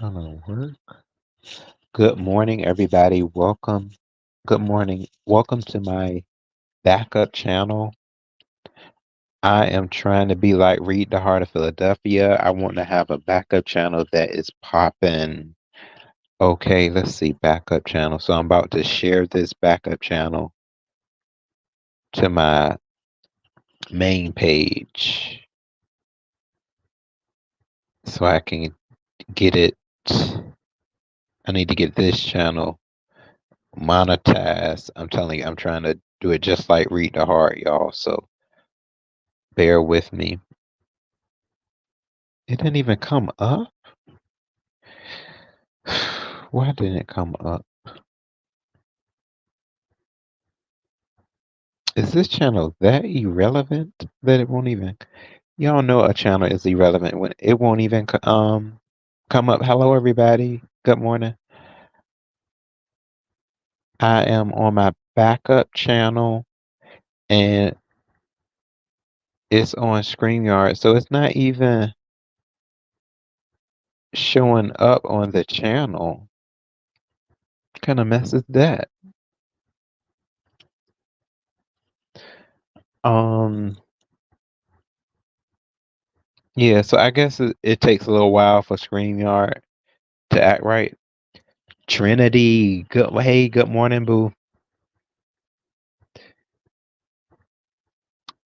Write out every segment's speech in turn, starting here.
Gonna work. Good morning, everybody. Welcome. Good morning. Welcome to my backup channel. I am trying to be like Read the Heart of Philadelphia. I want to have a backup channel that is popping. Okay, let's see, backup channel. So I'm about to share this backup channel to my main page so I can get it. I need to get this channel monetized. I'm telling you, I'm trying to do it just like Read the Heart, y'all. So bear with me. It didn't even come up. Why didn't it come up? Is this channel that irrelevant that it won't even? Y'all know a channel is irrelevant when it won't even come up. Hello, everybody. Good morning. I am on my backup channel, and it's on StreamYard, so it's not even showing up on the channel. What kind of mess is that? Um, yeah, so I guess it takes a little while for StreamYard to act right. Trinity, good morning, boo.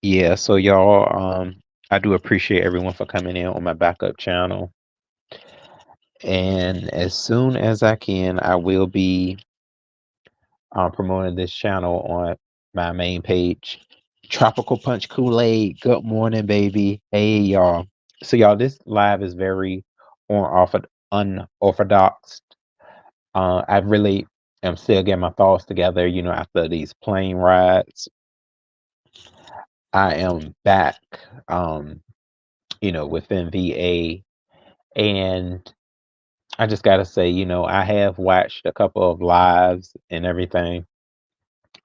Yeah, so y'all, I do appreciate everyone for coming in on my backup channel. And as soon as I can, I will be promoting this channel on my main page. Tropical Punch Kool-Aid, good morning, baby. Hey, y'all. So, y'all, this live is very unorthodox. I really am still getting my thoughts together, after these plane rides. I am back, within VA, and I just gotta say, I have watched a couple of lives and everything.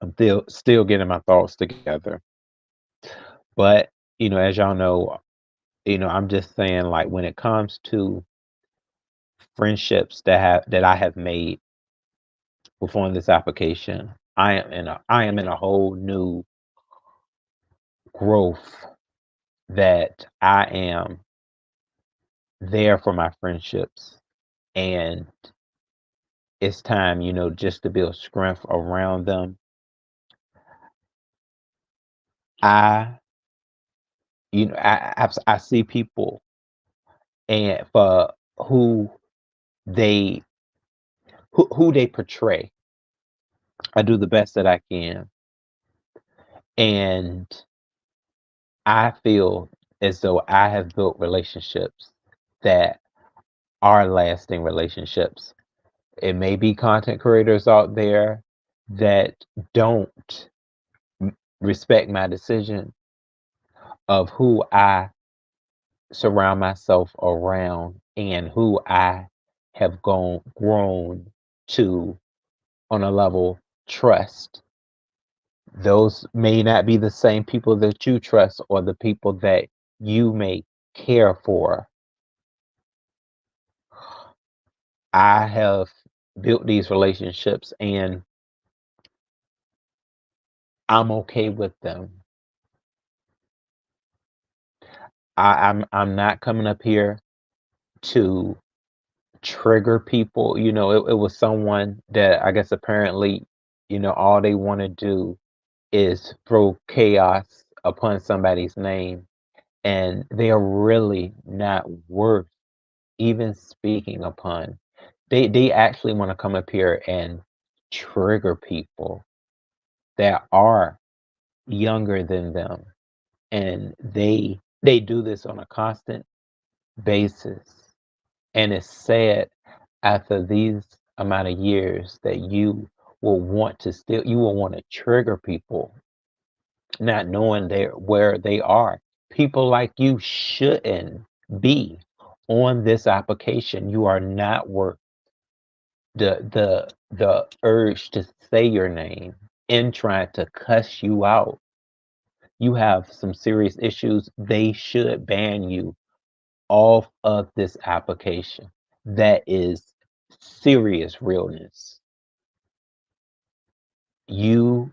I'm still getting my thoughts together. But, as y'all know, I'm just saying, like, when it comes to friendships that I have made before this application, I am in a whole new growth that I am there for my friendships, and it's time, just to build strength around them. I, I see people and for who they who they portray. I do the best that I can, and I feel as though I have built relationships that are lasting relationships. It may be content creators out there that don't respect my decision of who I surround myself around and who I have grown to on a level trust. Those may not be the same people that you trust or the people that you may care for. I have built these relationships and I'm okay with them. I'm not coming up here to trigger people. It was someone that I guess apparently, all they want to do is throw chaos upon somebody's name, and they are really not worth even speaking upon. They actually want to come up here and trigger people that are younger than them, and they do this on a constant basis. And it's sad after these amount of years that you will want to trigger people, not knowing where they are. People like you shouldn't be on this application. You are not worth the urge to say your name and try to cuss you out. You have some serious issues. They should ban you off of this application. that is serious realness. You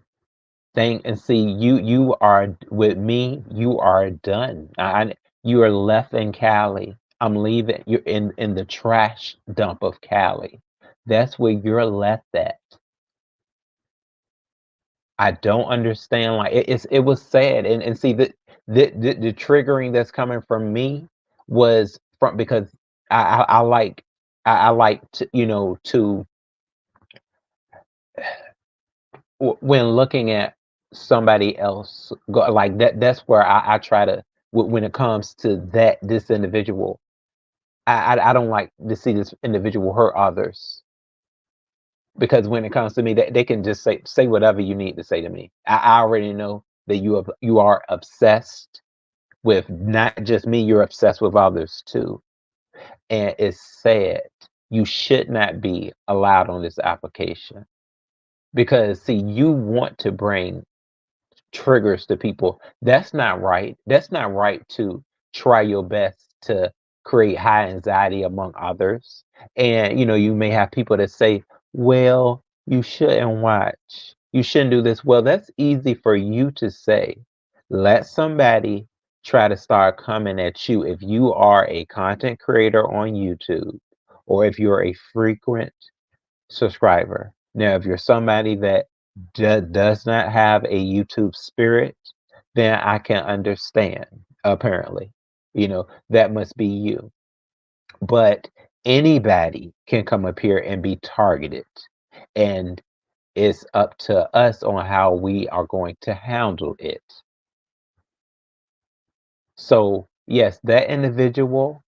think and see, you are with me, you are done. You are left in Cali. I'm leaving. You're in the trash dump of Cali. That's where you're left at. I don't understand. Like it was sad, and see the triggering that's coming from me was from because I like I like to to when looking at somebody else go like that. That's where I try to when it comes to this individual. I don't like to see this individual hurt others because when it comes to me, they can just say whatever you need to say to me. I already know that you are obsessed with not just me, you're obsessed with others too. And it's sad. You should not be allowed on this application because see, you want to bring triggers to people. That's not right. That's not right to try your best to create high anxiety among others. And you may have people that say, well, you shouldn't watch. You shouldn't do this. Well, that's easy for you to say. Let somebody try to start coming at you if you are a content creator on YouTube or if you're a frequent subscriber. Now, if you're somebody that does not have a YouTube spirit, then I can understand, apparently. That must be you. But anybody can come up here and be targeted. And it's up to us on how we are going to handle it. So, yes, that individual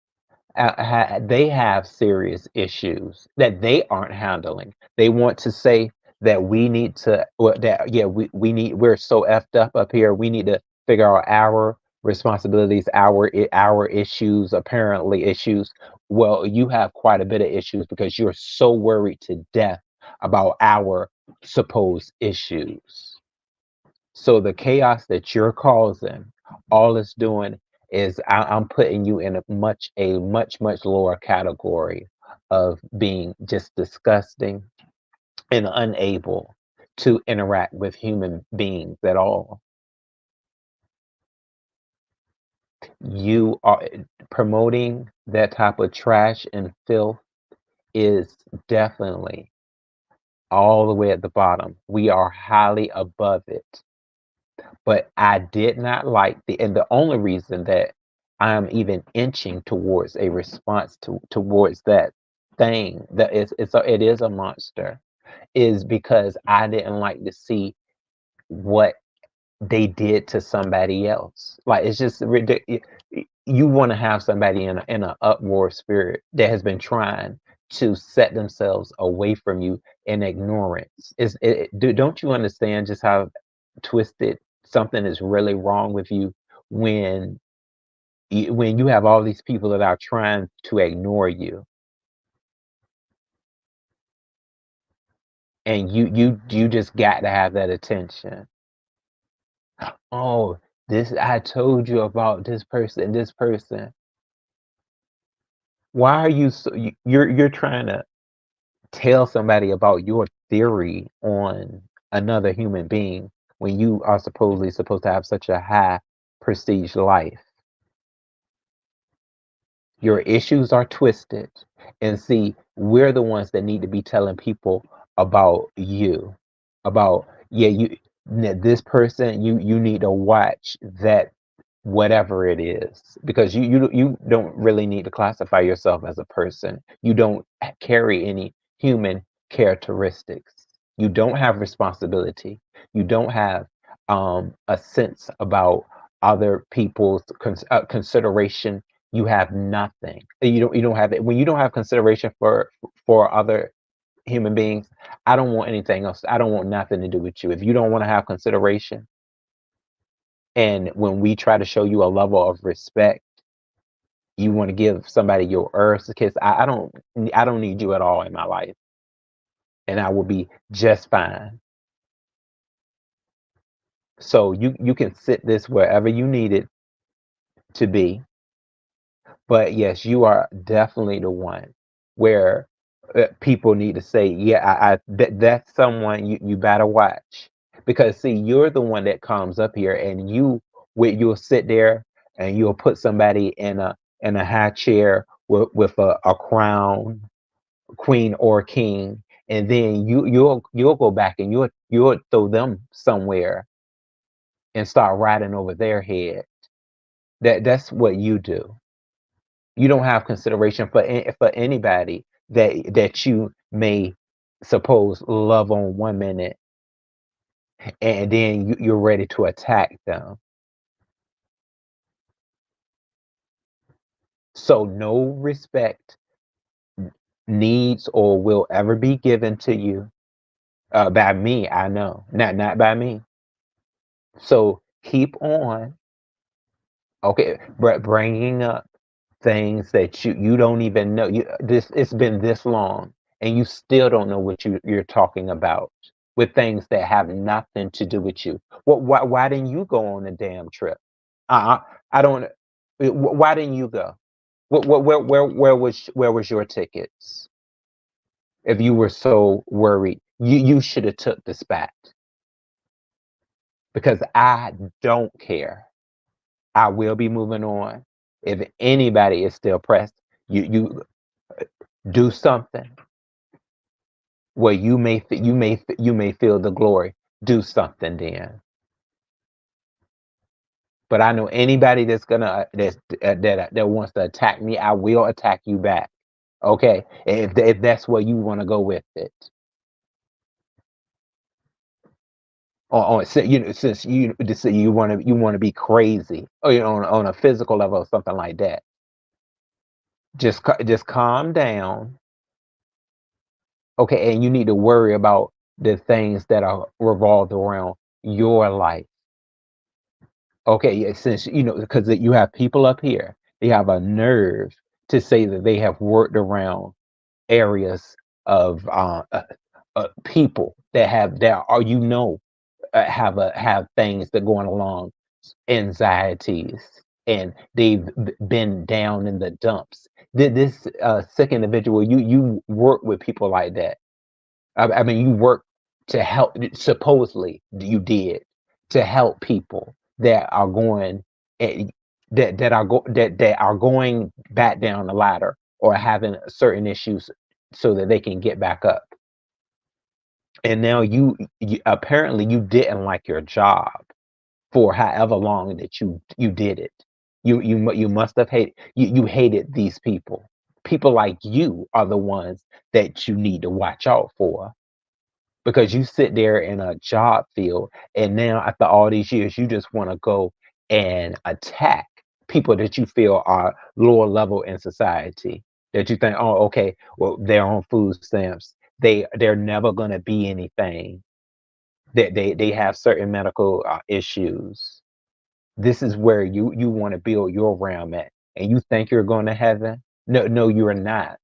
they have serious issues that they aren't handling. They want to say that we need to, well, that yeah, we're so effed up here. We need to figure out our responsibilities, our issues, apparently issues. Well, you have quite a bit of issues because you're so worried to death about our supposed issues. So the chaos that you're causing, all it's doing is I'm putting you in a much lower category of being just disgusting and unable to interact with human beings at all. You are promoting that type of trash and filth is definitely all the way at the bottom. We are highly above it. But I did not like and the only reason that I'm even inching towards a response towards that thing that it is a monster is because I didn't like to see what they did to somebody else. Like it's just ridiculous. You want to have somebody in an uproar spirit that has been trying to set themselves away from you in ignorance. Don't you understand just how twisted something is really wrong with you when when you have all these people that are trying to ignore you and you just got to have that attention. Oh, this I told you about this person. Why are you so you're trying to tell somebody about your theory on another human being when you are supposedly supposed to have such a high prestige life? Your issues are twisted. And see, we're the ones that need to be telling people about you. About, yeah, this person, you need to watch that whatever it is because you don't really need to classify yourself as a person. You don't carry any human characteristics. You don't have responsibility. You don't have a sense about other people's consideration. You have nothing. You don't have it when you don't have consideration for other human beings. I don't want anything else. I don't want nothing to do with you if you don't want to have consideration. And when we try to show you a level of respect, you want to give somebody your earth kiss. I don't need you at all in my life, and I will be just fine. So you can sit this wherever you need it to be. But yes, you are definitely the one. where people need to say, yeah, that's someone you better watch. Because see, you're the one that comes up here and you'll sit there and you'll put somebody in a high chair with a crown, queen or king, and then you'll go back and you'll throw them somewhere and start riding over their head. That's what you do. You don't have consideration for anybody that you may suppose love on 1 minute, and then you're ready to attack them. So no respect needs or will ever be given to you by me. I know, not by me. So keep on, okay, bringing up things that you don't even know. It's been this long, and you still don't know what you're talking about with things that have nothing to do with you. Why didn't you go on a damn trip? Uh, I don't. Why didn't you go? Where was your tickets? If you were so worried, you should have took the spat, because I don't care. I will be moving on. If anybody is still pressed, you do something where you may feel the glory. Do something then. But I know anybody that wants to attack me, I will attack you back. Okay, if that's where you want to go with it. Since you want to be crazy, or on a physical level or something like that. Just calm down. Okay, and you need to worry about the things that are revolved around your life. Okay, yeah, since because you have people up here, they have a nerve to say that they have worked around areas of people that are have things that going along, anxieties, and they've been down in the dumps. This sick individual, you work with people like that. I mean, you work to help. Supposedly, you did to help people that are going eh, that are going back down the ladder or having certain issues so that they can get back up. And now you apparently you didn't like your job for however long that you did it. You must have you hated these people. People like you are the ones that you need to watch out for, because you sit there in a job field and now after all these years you just want to go and attack people that you feel are lower level in society, that you think, oh, okay, well, they're on food stamps, they're never going to be anything, that they have certain medical issues. This is where you want to build your realm at, and you think you're going to heaven. No, you're not.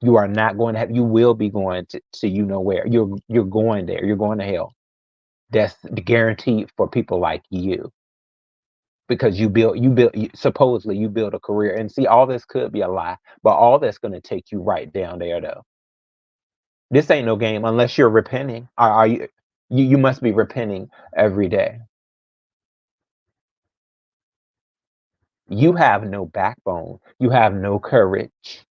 You are not going to have. You will be going to where. You're going there. You're going to hell. That's guaranteed for people like you, because supposedly you build a career, and see, all this could be a lie, but all that's going to take you right down there though. This ain't no game unless you're repenting. Are you? You must be repenting every day. You have no backbone. You have no courage.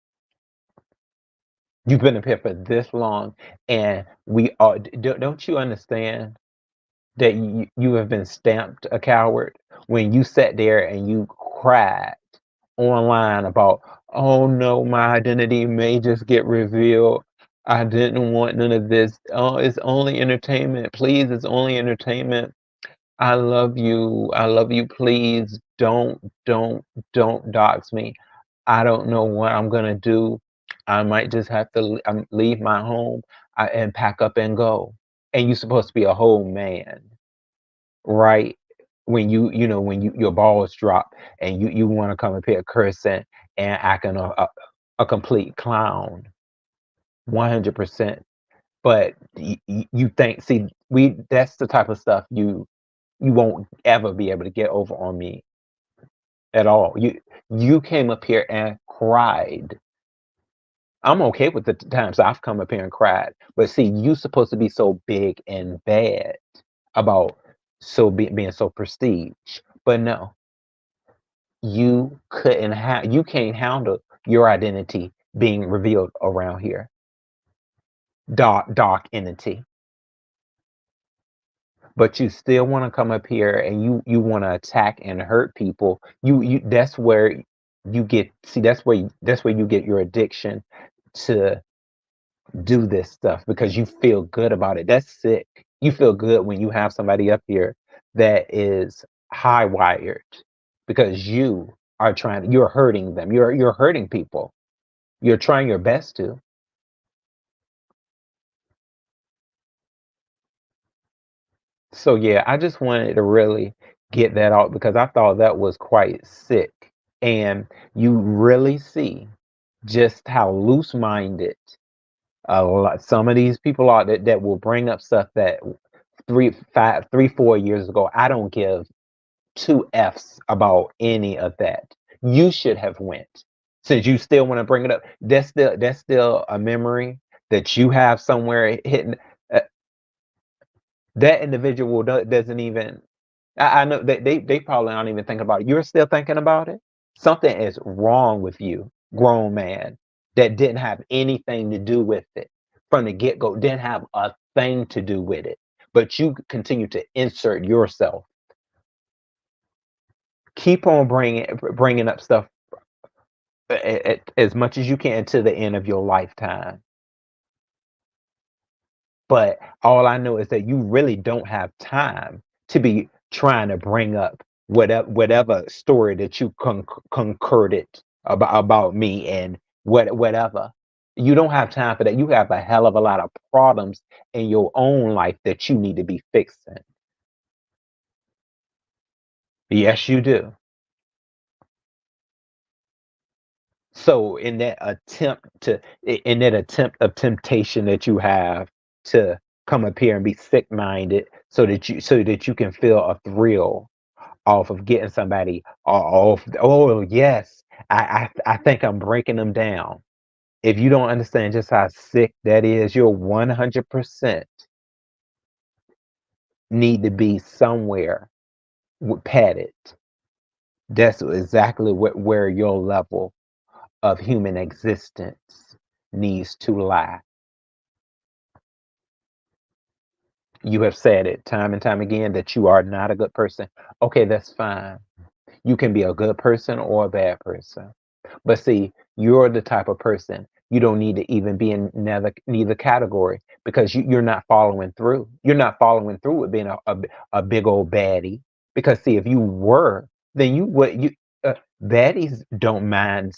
You've been up here for this long, and we are. Don't you understand that you have been stamped a coward when you sat there and you cried online about, oh no, my identity may just get revealed. I didn't want none of this. Oh, it's only entertainment. Please, it's only entertainment. I love you. I love you. Please don't dox me. I don't know what I'm gonna do. I might just have to leave my home and pack up and go. And you're supposed to be a whole man, right? When your balls drop and you want to come up here cursing and acting a complete clown, 100%. But you think, see, that's the type of stuff you won't ever be able to get over on me at all. You came up here and cried I'm okay with the times I've come up here and cried. But see, you supposed to be so big and bad about being so prestige. But no, you can't handle your identity being revealed around here. Dark entity. But you still want to come up here and you want to attack and hurt people. You that's where you get see that's where you get your addiction to do this stuff because you feel good about it. That's sick. You feel good when you have somebody up here that is high wired because you're hurting them. You're hurting people. You're trying your best to. So yeah, I just wanted to really get that out because I thought that was quite sick. And you really see just how loose-minded some of these people are that will bring up stuff that 4 years ago, I don't give two F's about any of that. You should have went. Since you still want to bring it up, that's still a memory that you have somewhere hidden. Uh, that individual doesn't even. I know they probably aren't even thinking about it. You're still thinking about it. Something is wrong with you, grown man, that didn't have anything to do with it from the get go. Didn't have a thing to do with it, but you continue to insert yourself. Keep on bringing up stuff as much as you can to the end of your lifetime. But all I know is that you really don't have time to be trying to bring up whatever story that you concorded about me and whatever. You don't have time for that. You have a hell of a lot of problems in your own life that you need to be fixing. Yes, you do. So in that attempt of temptation that you have to come up here and be sick minded so that you can feel a thrill off of getting somebody off. Oh yes, I think I'm breaking them down. If you don't understand just how sick that is, you're 100% need to be somewhere padded. That's exactly where your level of human existence needs to lie. You have said it time and time again that you are not a good person. Okay, that's fine. You can be a good person or a bad person. But see, you're the type of person you don't need to even be in neither category because you're not following through. You're not following through with being a big old baddie. Because see, if you were, then you would you baddies don't mind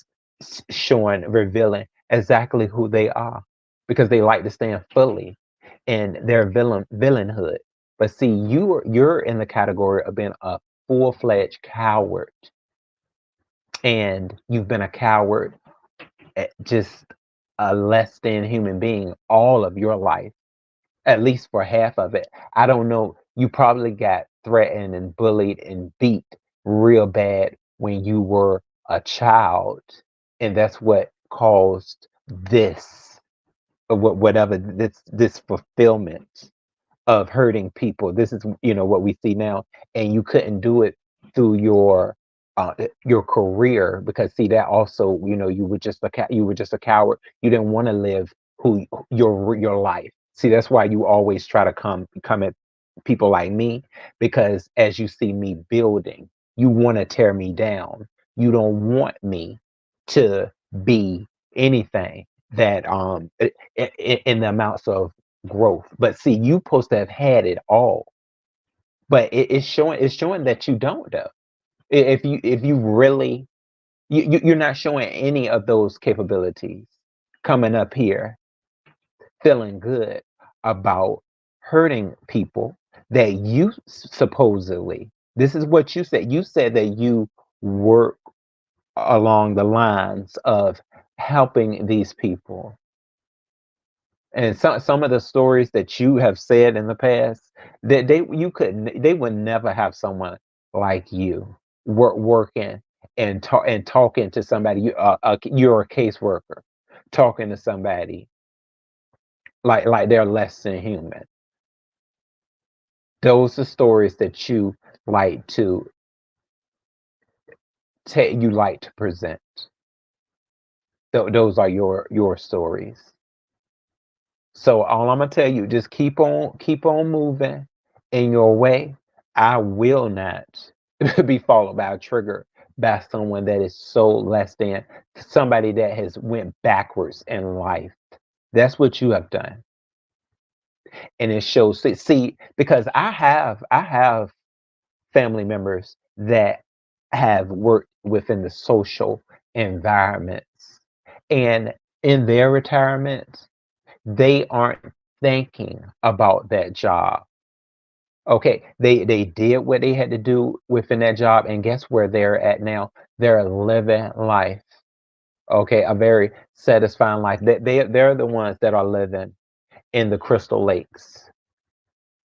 revealing exactly who they are because they like to stand fully in their villainhood. But see, you're in the category of being a full-fledged coward, and you've been a coward, just a less than human being all of your life, at least for half of it. I don't know. You probably got threatened and bullied and beat real bad when you were a child, and that's what caused this, whatever this fulfillment of hurting people. This is, what we see now, and you couldn't do it through your career because see that also, you were just you were just a coward. You didn't want to live who your life. See, that's why you always try to come at people like me because as you see me building, you want to tear me down. You don't want me to be anything that in the amounts of growth. But see, you supposed to have had it all. But it's showing that you don't though. If you really you're not showing any of those capabilities coming up here feeling good about hurting people that you supposedly this is what you said that you work along the lines of helping these people. And some of the stories that you have said in the past, that they would never have someone like you working and talking to somebody. You're a caseworker. talking to somebody like they're less than human. Those are stories that you like to you like to present. Those are your stories. So all I'm gonna tell you, just keep on moving in your way. I will not be followed by a trigger by someone that is so less than, somebody that has went backwards in life. That's what you have done, and it shows. See, because I have family members that have worked within the social environments, and in their retirement they aren't thinking about that job. Okay, they did what they had to do within that job, and guess where they're at now? They're living life. Okay, a very satisfying life. They're the ones that are living in the Crystal Lakes.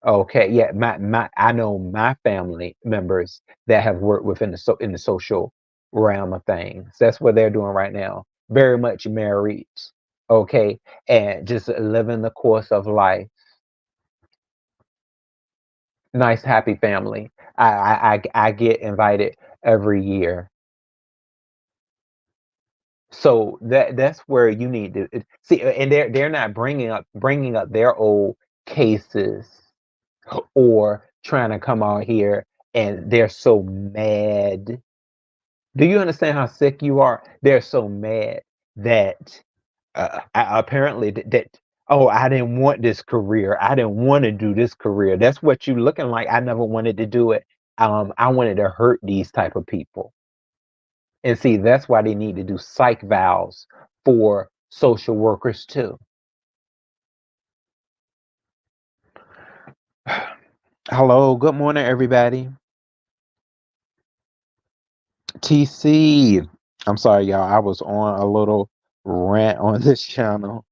Okay, yeah, my I know my family members that have worked within in the social realm of things. That's what they're doing right now. Very much married, okay, and just living the course of life. Nice, happy family. I get invited every year. So that's where you need to see, and they're not bringing up their old cases or trying to come out here and they're so mad. Do you understand how sick you are? They're so mad that apparently that, oh, I didn't want this career. I didn't want to do this career. That's what you looking like. I never wanted to do it. I wanted to hurt these type of people. And see, that's why they need to do psych vows for social workers too. Hello, good morning, everybody. TC. I'm sorry, y'all. I was on a little rant on this channel.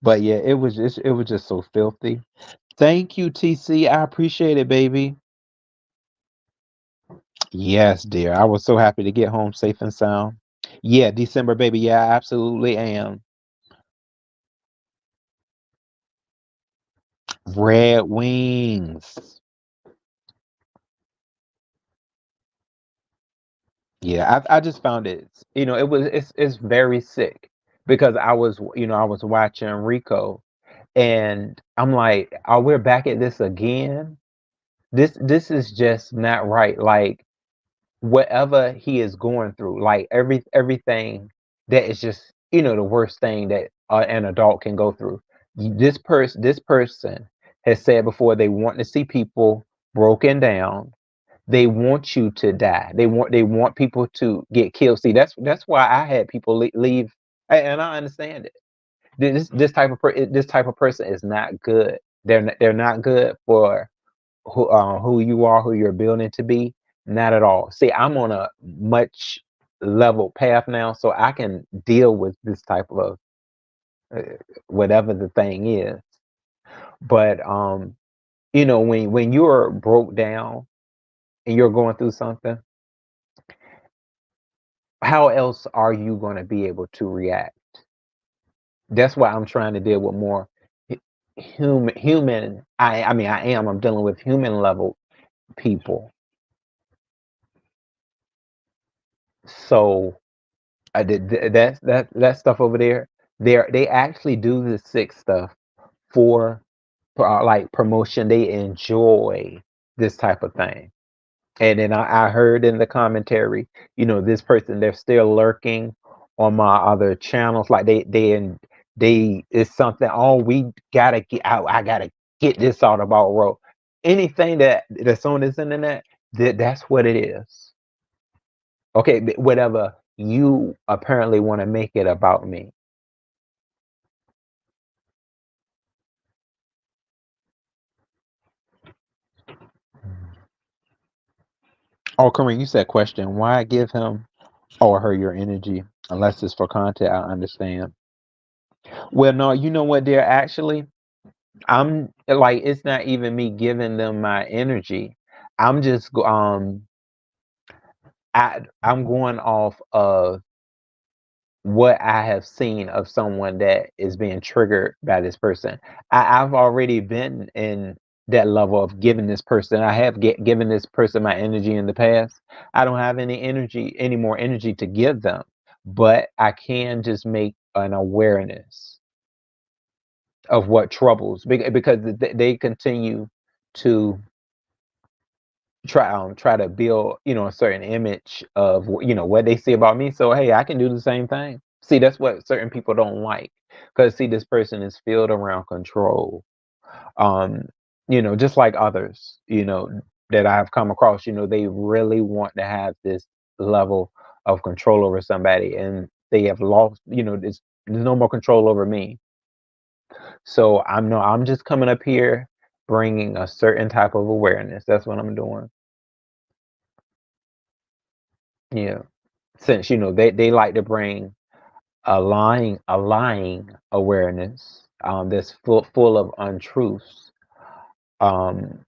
But yeah, it was just so filthy. Thank you, TC. I appreciate it, baby. Yes, dear. I was so happy to get home safe and sound. Yeah, December, baby. Yeah, I absolutely am. Red Wings. Yeah, I just found it. It's very sick because I was watching Rico, and I'm like, oh, we're back at this again. This is just not right. Like whatever he is going through, like everything that is just the worst thing that an adult can go through. This person has said before they want to see people broken down. They want you to die. They want people to get killed. See, that's why I had people leave, and I understand it. This type of person is not good. They're not good for who you are, who you're building to be. Not at all. See, I'm on a much level path now, so I can deal with this type of uh, whatever the thing is. But when you're broke down and you're going through something, how else are you going to be able to react? That's why I'm trying to deal with more human. I mean, I'm dealing with human level people. So I did that stuff over there. They actually do the sick stuff for like promotion. They enjoy this type of thing. And then I heard in the commentary, this person, they're still lurking on my other channels. Like they it's something. Oh, we gotta get out. I gotta get this out about road. Anything that's on this internet, that's what it is. Okay, whatever you apparently want to make it about me. Oh, Kareem, you said question. Why give him or her your energy unless it's for content? I understand. Well, no, you know what, dear? Actually, I'm like it's not even me giving them my energy. I'm just I'm going off of what I have seen of someone that is being triggered by this person. I've already been in that level of giving this person. I have given this person my energy in the past. I don't have any more energy to give them, but I can just make an awareness of what troubles because they continue to try to build, a certain image of what they see about me. So hey, I can do the same thing. See, that's what certain people don't like, because see, this person is filled around control. um just like others, that I've come across, they really want to have this level of control over somebody, and they have lost, there's no more control over me. So I'm just coming up here bringing a certain type of awareness. That's what I'm doing. Yeah. Since they like to bring a lying awareness, that's full of untruths. um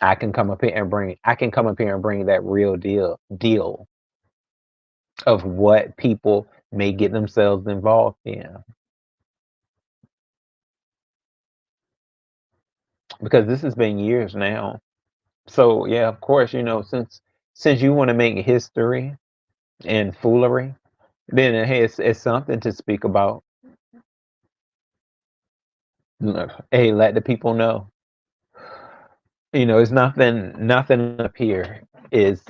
I can come up here and bring that real deal of what people may get themselves involved in, because this has been years now. So yeah, of course, since you want to make history and foolery, then hey, it's something to speak about. Hey, let the people know. It's nothing up here is,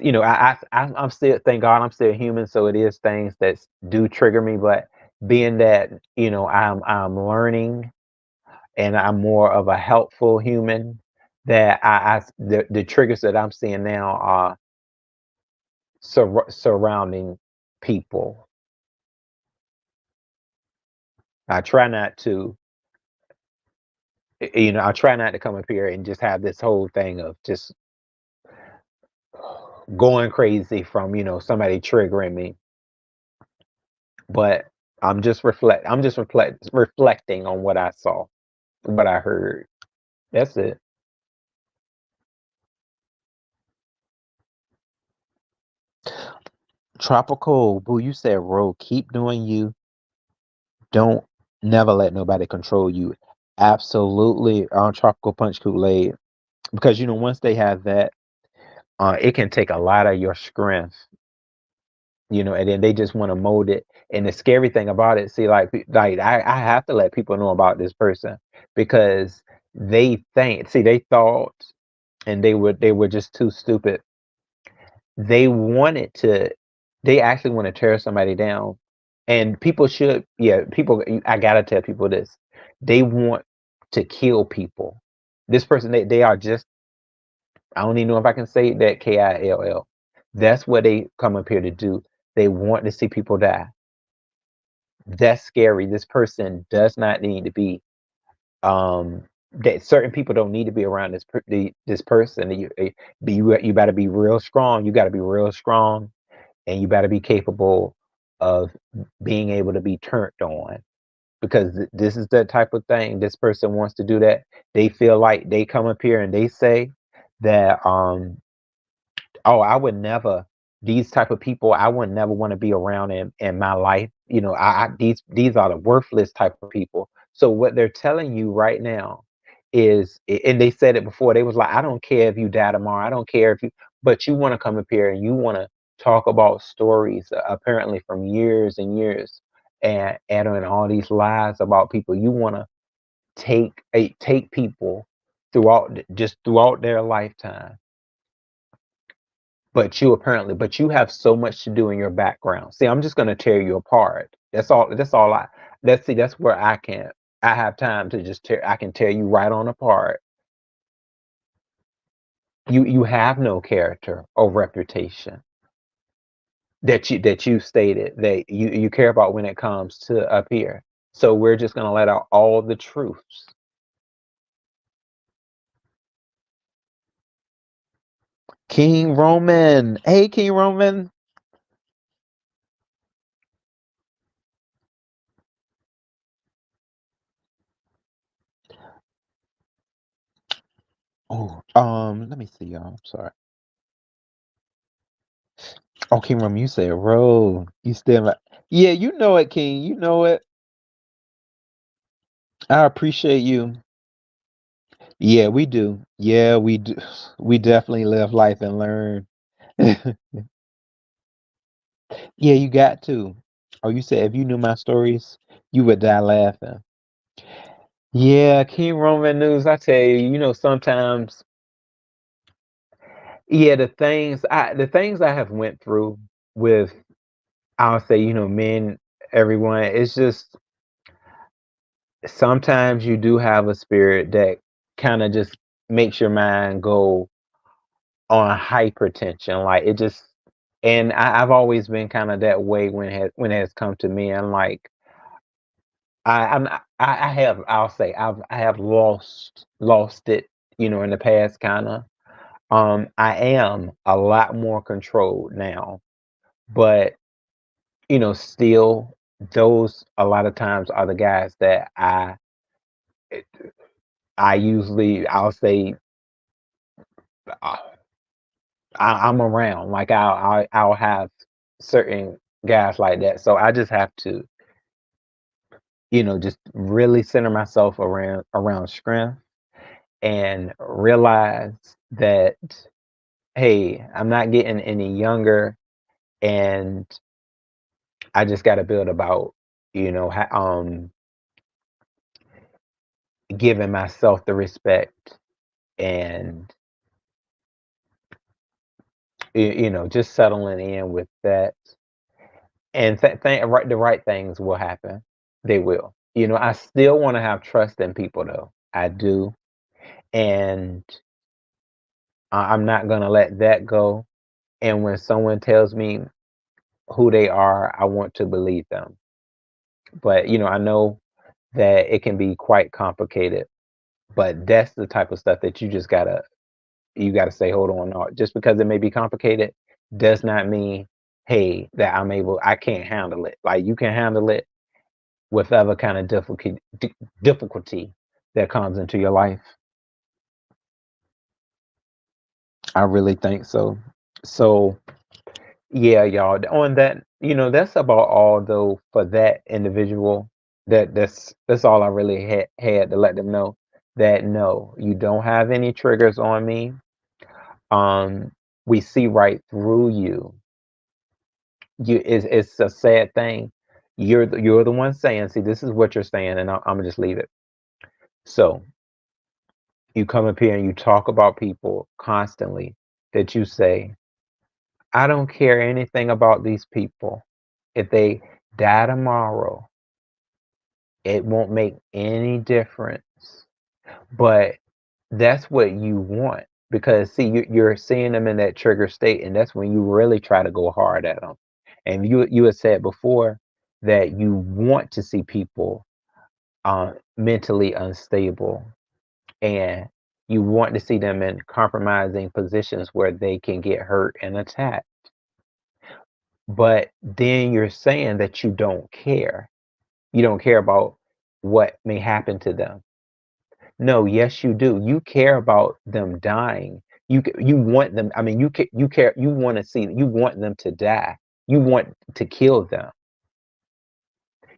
I'm still, thank God, I'm still human, so it is things that do trigger me, but being that, I'm learning and I'm more of a helpful human, that the triggers that I'm seeing now are surrounding people. I try not to, I try not to come up here and just have this whole thing of just going crazy from, somebody triggering me. But reflecting on what I saw, what I heard. That's it. Tropical Boo, you said roll, keep doing you. Don't never let nobody control you. Absolutely, on Tropical Punch Kool-Aid. Because once they have that, it can take a lot of your strength, and then they just want to mold it. And the scary thing about it, see, like I have to let people know about this person, because they thought, and they were just too stupid. They wanted to they actually want to tear somebody down. And people should, yeah, I gotta tell people this. They want to kill people. This person, they are just, I don't even know if I can say that, KILL. That's what they come up here to do. They want to see people die. That's scary. This person does not need to be, that certain people don't need to be around this person. You better be real strong. You got to be real strong, and you better be capable of being able to be turned on, because this is the type of thing this person wants to do. That they feel like they come up here and they say that, oh, I would never, these type of people I would never want to be around in my life. These are the worthless type of people. So what they're telling you right now is, and they said it before, they was like, I don't care if you die tomorrow, I don't care if you, but you want to come up here and you want to talk about stories, apparently from years and years, and adding all these lies about people. You want to take people throughout their lifetime, but you have so much to do in your background. See, I'm just gonna tear you apart. That's all that's where I have time to just I can tear you right on apart. You have no character or reputation that you stated that you care about when it comes to up here. So we're just gonna let out all the truths. King Roman. Hey, King Roman. Oh, let me see, y'all. I'm sorry. Okay, King you said road. You still yeah, you know it, King. You know it. I appreciate you. Yeah, we do. Yeah, we do. We definitely live life and learn. Yeah, you got to. Oh, you said if you knew my stories, you would die laughing. Yeah, King Roman news, I tell you, sometimes, yeah, the things I have went through with, I'll say, men, everyone, it's just sometimes you do have a spirit that kind of just makes your mind go on hypertension. Like it just, and I've always been kind of that way when it has come to me. And like I have, I'll say, I have lost it, in the past kind of. I am a lot more controlled now, but still, those a lot of times are the guys that I usually, I'll say, uh, I'm around. Like I'll have certain guys like that. So I just have to, just really center myself around strength and realize that, hey, I'm not getting any younger, and I just got to build about, giving myself the respect and just settling in with that, and the right things will happen. They will. I still want to have trust in people, though. I do, and I'm not gonna let that go. And when someone tells me who they are, I want to believe them. But I know that it can be quite complicated. But that's the type of stuff that you gotta say, hold on, no. Just because it may be complicated does not mean, hey, that I can't handle it. Like you can handle it with other kind of difficulty that comes into your life. I really think so. So yeah, y'all. On that, that's about all though for that individual. That's all I really had to let them know that no, you don't have any triggers on me. Um, we see right through you. It's a sad thing. You're the one saying, see, this is what you're saying, and I'm gonna just leave it. So you come up here and you talk about people constantly that you say, I don't care anything about these people. If they die tomorrow, it won't make any difference. But that's what you want because see, you're seeing them in that trigger state, and that's when you really try to go hard at them. And you had said before that you want to see people mentally unstable, and you want to see them in compromising positions where they can get hurt and attacked. But then you're saying that you don't care. You don't care about what may happen to them. No, yes, you do. You care about them dying. You want them. I mean, you care. You want to see. You want them to die. You want to kill them.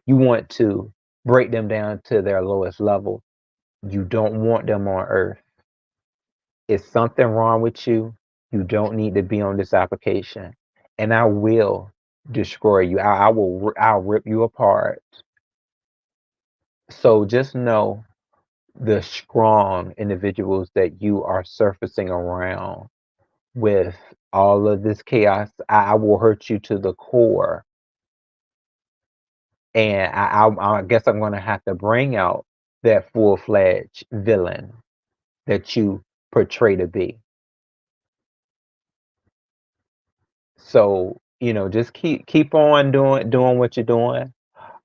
You want to break them down to their lowest level. You don't want them on Earth. Is something wrong with you? You don't need to be on this application, and I will destroy you. I'll rip you apart. So just know the strong individuals that you are surfacing around with all of this chaos. I will hurt you to the core, and I guess I'm going to have to bring out that full-fledged villain that you portray to be. So just keep on doing what you're doing.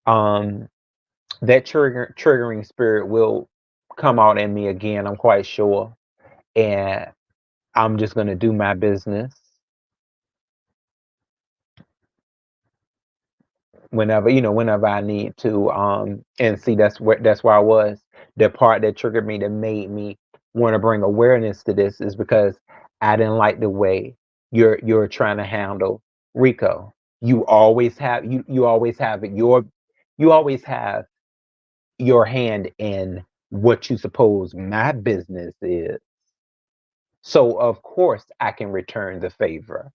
Um, that triggering spirit will come out in me again. I'm quite sure, and I'm just going to do my business whenever I need to. And see, that's where I was. The part that triggered me, that made me want to bring awareness to this, is because I didn't like the way you're trying to handle Rico, you always have you always have your hand in what you suppose my business is. So of course I can return the favor.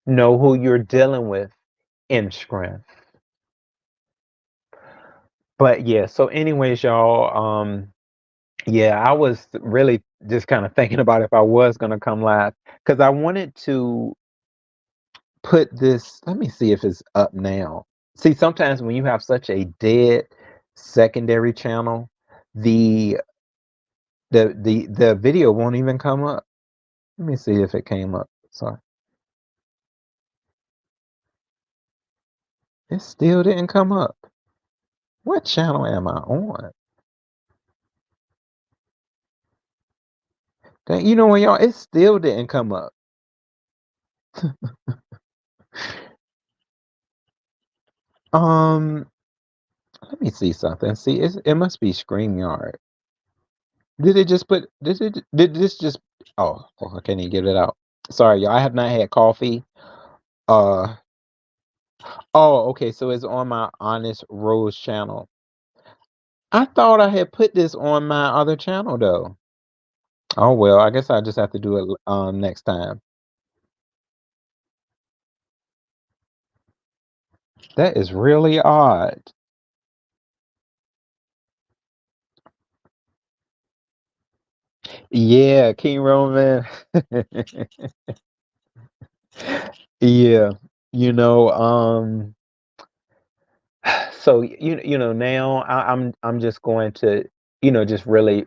Know who you're dealing with in strength. But yeah, so anyways, y'all, yeah, I was really just kind of thinking about if I was gonna come live because I wanted to put this. Let me see if it's up now. See, sometimes when you have such a dead secondary channel, the the video won't even come up. Let me see if it came up. Sorry, it still didn't come up. What channel am I on? You know what, y'all? It still didn't come up. Um, Let me see something. See, it must be StreamYard. Did it just put? Did this just? Oh, I can't even get it out. Sorry, y'all. I have not had coffee. Uh, oh, okay. So it's on my Honest Rose channel. I thought I had put this on my other channel though. Oh well, I guess I just have to do it next time. That is really odd. Yeah, King Roman. Yeah, you know, so you know now I'm just going to just really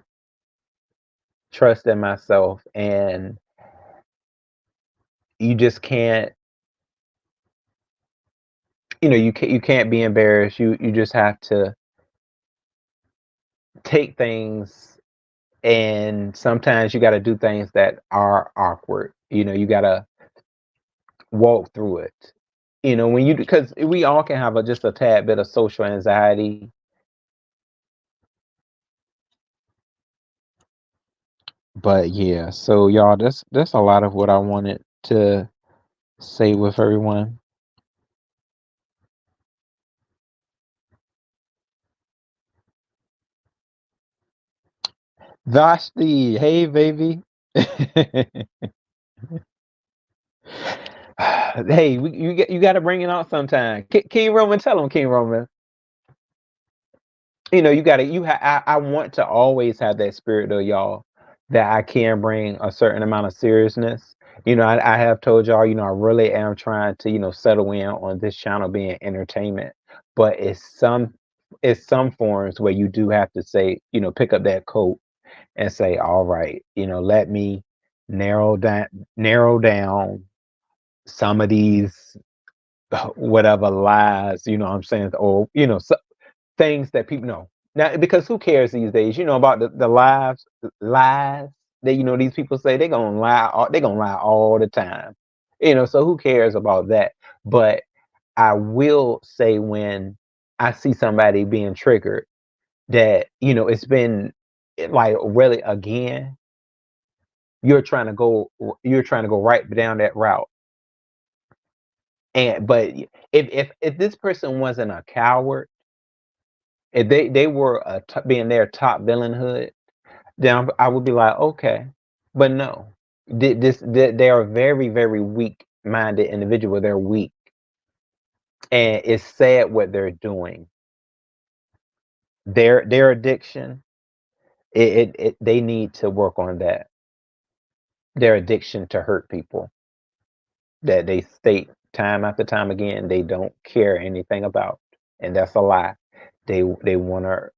trust in myself, and you just can't you can't be embarrassed. You just have to take things, and sometimes you got to do things that are awkward. You got to walk through it. When you because we all can have just a tad bit of social anxiety. But yeah, so y'all, that's a lot of what I wanted to say with everyone. Vashti, hey baby. Hey, you got to bring it out sometime. King Roman, tell him, King Roman. You got to I want to always have that spirit though, y'all, that I can bring a certain amount of seriousness. I have told y'all, I really am trying to, settle in on this channel being entertainment, but it's some forms where you do have to say, pick up that coat and say, all right, let me narrow down some of these whatever lies, what I'm saying, or things that people know. Now, because who cares these days, about the lies that these people say they're gonna lie all the time. So who cares about that? But I will say when I see somebody being triggered that, it's been like really again, you're trying to go right down that route. But if this person wasn't a coward, if they were being their top villainhood, then I would be like, okay. But no, they are very, very weak-minded individual. They're weak, and it's sad what they're doing. Their addiction, they need to work on that. Their addiction to hurt people that they state time after time again they don't care anything about, and that's a lie. They want to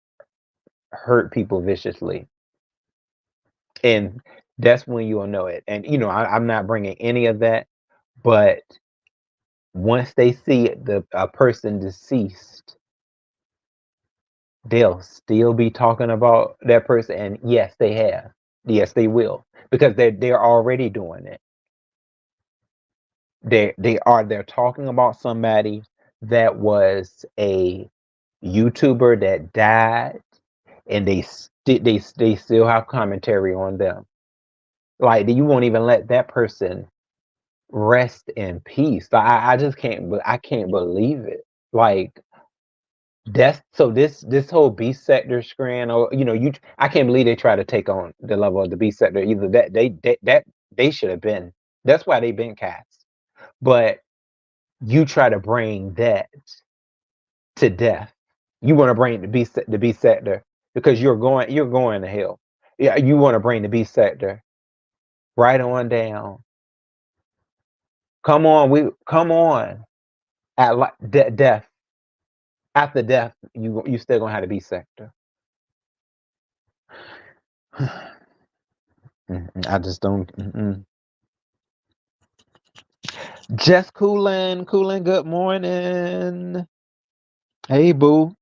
hurt people viciously, and that's when you'll know it. And I'm not bringing any of that, but once they see a person deceased, they'll still be talking about that person. And yes, they have. Yes, they will, because they're already doing it. They're talking about somebody that was a YouTuber that died, and they still have commentary on them. Like, you won't even let that person rest in peace. I just can't, I can't believe it. Like, that's so this whole beast sector screen, or I can't believe they try to take on the level of the beast sector. Either that they should have been. That's why they've been cast. But you try to bring that to death. You want to bring the beast sector because you're going to hell. Yeah, you want to bring the beast sector right on down. Come on. At like death, after death, you still gonna have the beast sector. I just don't. Just cooling. Good morning. Hey, boo.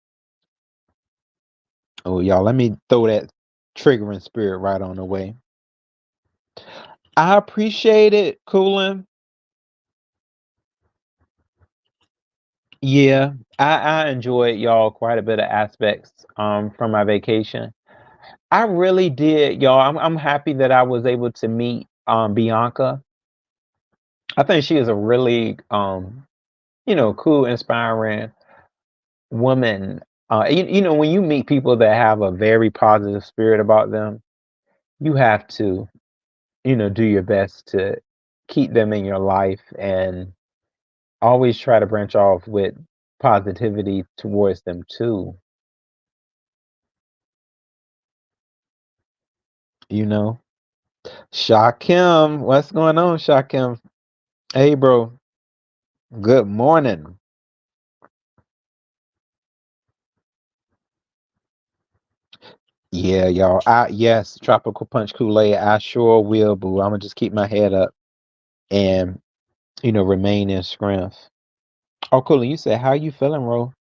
Oh, y'all, let me throw that triggering spirit right on the way. I appreciate it, cooling. Yeah, I enjoyed y'all quite a bit of aspects from my vacation. I really did, y'all. I'm happy that I was able to meet Bianca. I think she is a really cool, inspiring woman. When you meet people that have a very positive spirit about them, you have to, do your best to keep them in your life and always try to branch off with positivity towards them too. You know, Shakim, what's going on, Shakim? Hey, bro. Good morning. Yeah, y'all. Yes, tropical punch Kool-Aid. I sure will, boo. I'm gonna just keep my head up and remain in strength. Oh, cool. And you said, how you feeling, Ro?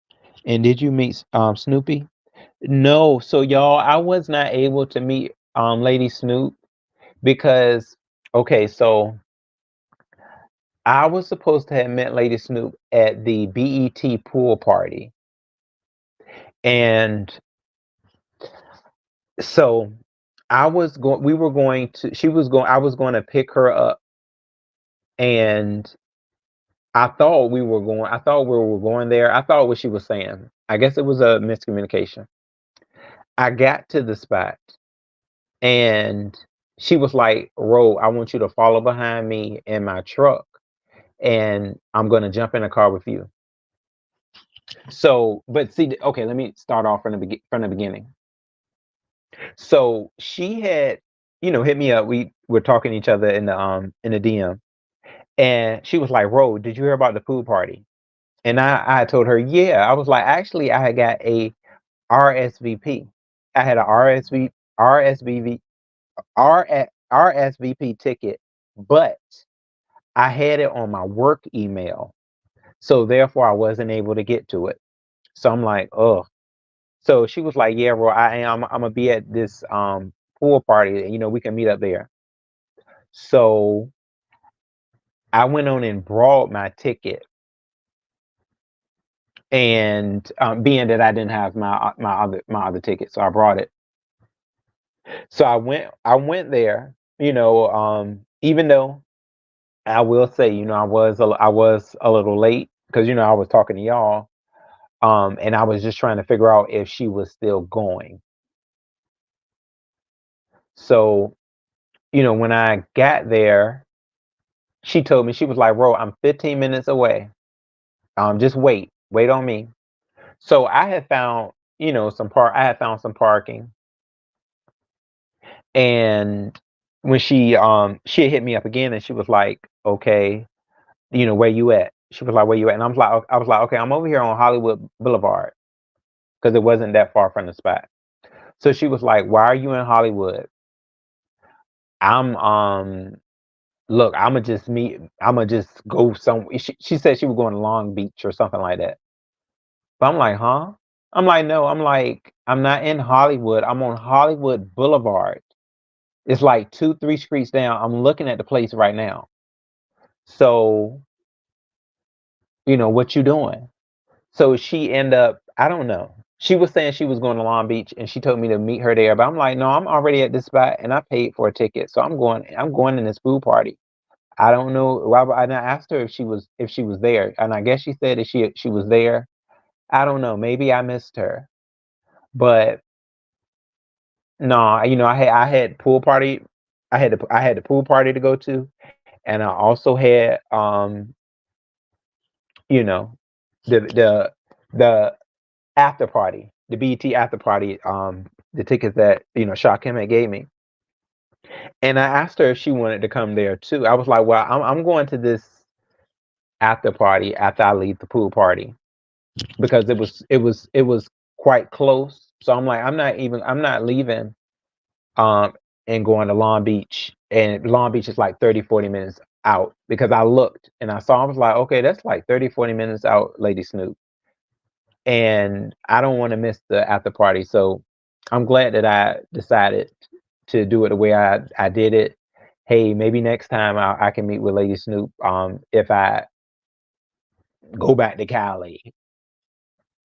And did you meet Snoopy? No. So y'all, I was not able to meet Lady Snoop because okay, so I was supposed to have met Lady Snoop at the BET pool party. And so we were going to she was going I was going to pick her up, and I thought we were going there. I thought what she was saying. I guess it was a miscommunication. I got to the spot and she was like, Ro, I want you to follow behind me in my truck and I'm going to jump in a car with you. So, but see, okay, let me start off from the beginning. So she had, hit me up. We were talking to each other in the DM, and she was like, Ro, did you hear about the pool party? And I told her, yeah. I was like, actually, I had got a RSVP. I had a RSVP ticket, but I had it on my work email. So therefore I wasn't able to get to it. So I'm like, oh. So she was like, yeah, bro, I'm gonna be at this pool party. We can meet up there. So I went on and brought my ticket, and being that I didn't have my other ticket, so I brought it. So I went there, even though I will say, I was a little late because I was talking to y'all, and I was just trying to figure out if she was still going. So, when I got there, she told me, she was like, "Bro, I'm 15 minutes away. Just wait on me." So I had found, I had found some parking, and when she had hit me up again, and she was like, "Okay, where you at?" She was like, "Where you at?" And I was like, "Okay, I'm over here on Hollywood Boulevard," because it wasn't that far from the spot. So she was like, "Why are you in Hollywood?" I'm look, I'ma just go some. She said she was going to Long Beach or something like that. But I'm like, huh? I'm like, no. I'm like, I'm not in Hollywood. I'm on Hollywood Boulevard. It's like 2, 3 streets down. I'm looking at the place right now. So, what you doing? So she end up, I don't know. She was saying she was going to Long Beach, and she told me to meet her there. But I'm like, no, I'm already at this spot, and I paid for a ticket, so I'm going. I'm going in this pool party. I don't know. And I asked her if she was there, and I guess she said that she was there. I don't know. Maybe I missed her, but no, I had pool party. I had the pool party to go to, and I also had you know the after party, the BET after party, the tickets that Shakim had gave me, and I asked her if she wanted to come there too. I was like, well, I'm going to this after party after I leave the pool party because it was quite close. So I'm like, I'm not leaving um and going to Long Beach, and Long Beach is like 30-40 minutes out because I looked and I was like, okay, that's like 30-40 minutes out, Lady Snoop, and I don't want to miss the after party. So I'm glad that I decided to do it the way I did it. Hey, maybe next time I can meet with Lady Snoop if I go back to Cali.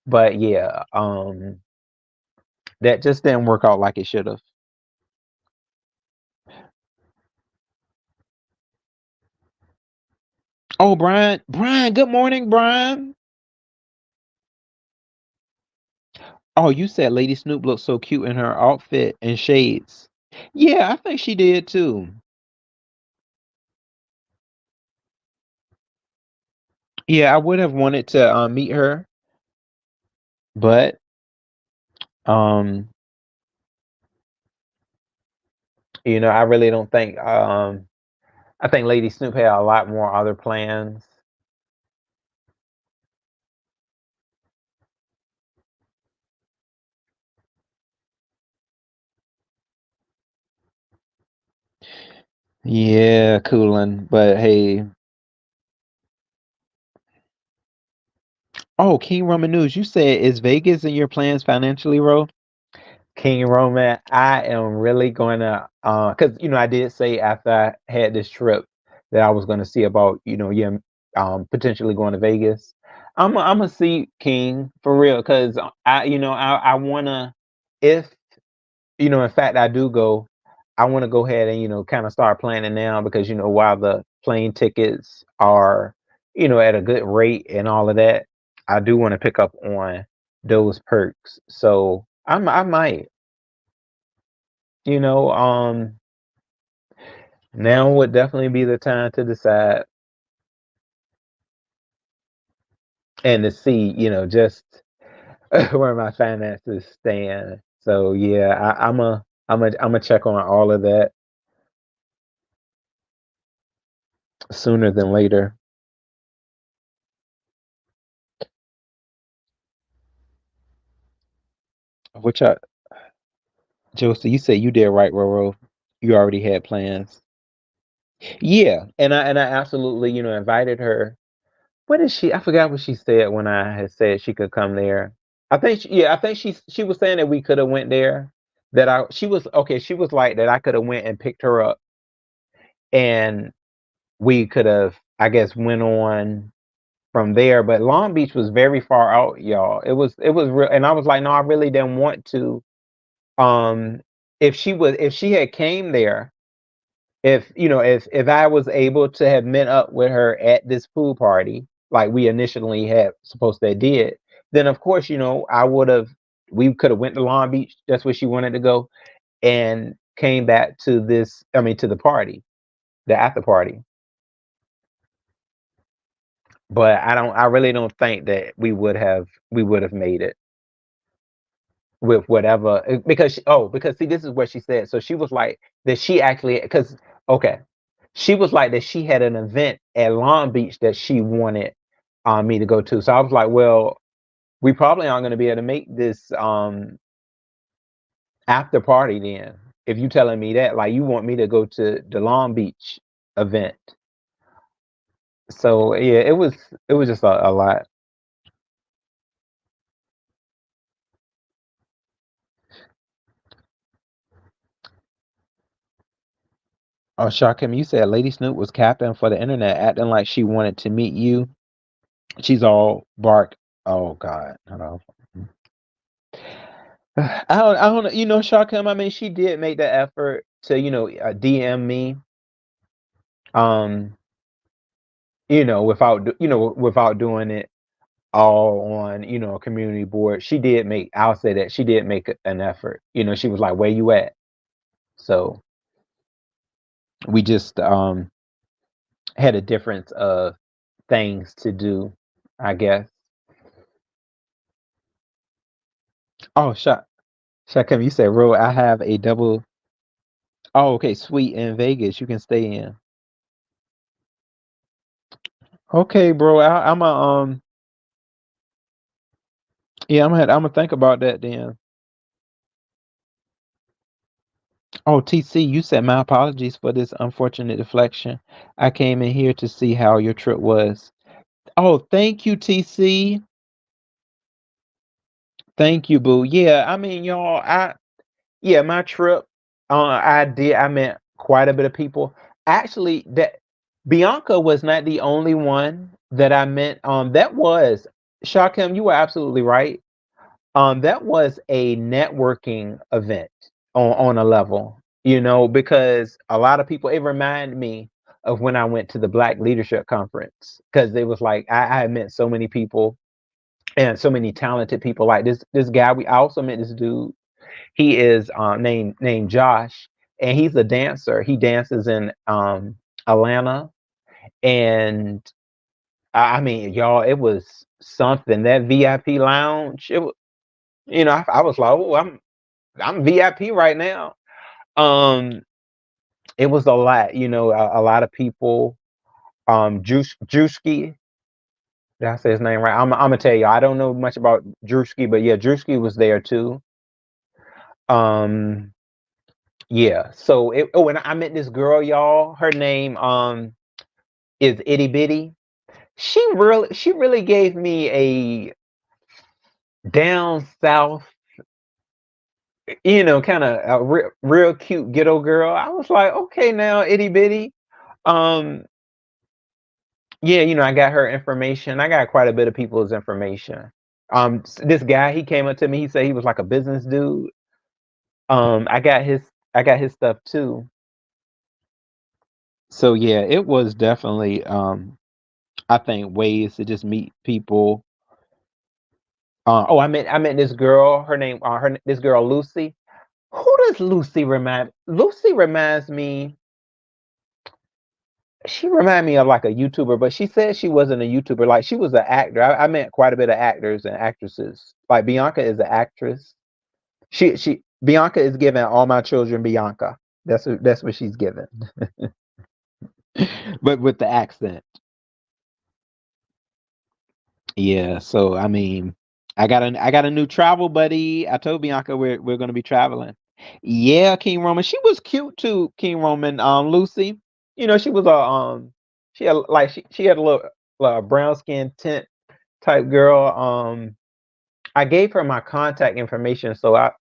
But yeah, that just didn't work out like it should have. Oh, Brian, good morning, Brian. Oh, you said Lady Snoop looked so cute in her outfit and shades. Yeah, I think she did too. Yeah, I would have wanted to meet her, but um, I really don't think I think Lady Snoop had a lot more other plans. Yeah, cooling. But hey, oh, King Roman News, you said is Vegas in your plans financially, Ro? King Roman, I am really gonna because I did say after I had this trip that I was gonna see about, yeah, potentially going to Vegas. I'm gonna see King for real because I wanna, if in fact I do go, I wanna go ahead and kind of start planning now because while the plane tickets are at a good rate and all of that, I do want to pick up on those perks. So I might. You know, now would definitely be the time to decide and to see, just where my finances stand. So yeah, I'm a check on all of that sooner than later. Which Josie, you said you did right, Roro. You already had plans. Yeah, and I absolutely, invited her. What is she? I forgot what she said when I had said she could come there. I think she was saying that we could have went there. That I she was okay. She was like that I could have went and picked her up, and we could have, I guess, went on from there. But Long Beach was very far out, y'all. It was real, and I was like, no, I really didn't want to. Um, if she had came there, if I was able to have met up with her at this pool party like we initially had supposed to did, then of course I would have, we could have went to Long Beach, that's where she wanted to go, and came back to this, I mean, to the party, the after party. But I really don't think that we would have made it with whatever, because see, this is what she said. So she was like that she actually, because okay, she was like that she had an event at Long Beach that she wanted me to go to. So I was like, well, we probably aren't going to be able to make this after party then. If you telling me that, like, you want me to go to the Long Beach event. So yeah, it was just a lot. Oh, Shakim, you said Lady Snoop was capping for the internet, acting like she wanted to meet you. She's all bark. Oh God, hold on. I don't Shakim, I mean, she did make the effort to, DM me, um, without doing it all on, a community board. I'll say that she did make an effort. She was like, "Where you at?" So we just had a difference of things to do, I guess. Oh, Shakim, you said, "Ro, I have a double." Oh, okay, suite in Vegas. You can stay in. Okay, bro. I'm a yeah. I'm gonna think about that then. Oh, TC, you said my apologies for this unfortunate deflection. I came in here to see how your trip was. Oh, thank you, TC. Thank you, boo. Yeah, I mean, y'all, yeah, my trip, I met quite a bit of people. Actually, that Bianca was not the only one that I met. That was Shakim, you were absolutely right. That was a networking event on a level, because a lot of people, it reminded me of when I went to the Black Leadership Conference, because it was like I had met so many people and so many talented people. Like this guy, I also met this dude. He is named Josh, and he's a dancer. He dances in Atlanta, and I mean, y'all, it was something. That VIP lounge, it was, I was like, oh, I'm VIP right now. Um, it was a lot, a lot of people. Drewski, did I say his name right? I'm gonna tell you, I don't know much about Drewski, but yeah, Drewski was there too. Um, yeah. So and I met this girl, y'all. Her name is Itty Bitty. She really gave me a down south, kind of a real cute ghetto girl. I was like, okay, now Itty Bitty. Um, yeah, I got her information. I got quite a bit of people's information. This guy, he came up to me. He said he was like a business dude. I got his stuff too. So yeah, it was definitely I think ways to just meet people. Oh, I met this girl. Her name, this girl Lucy. Who does Lucy remind? Lucy reminds me. She reminded me of like a YouTuber, but she said she wasn't a YouTuber. Like she was an actor. I met quite a bit of actors and actresses. Like Bianca is an actress. She Bianca is giving all my children Bianca. That's what she's giving, but with the accent. Yeah. So I mean, I got a new travel buddy. I told Bianca we're gonna be traveling. Yeah, King Roman. She was cute too, King Roman. Lucy. She was she had like she had a little brown skin tint type girl. I gave her my contact information, so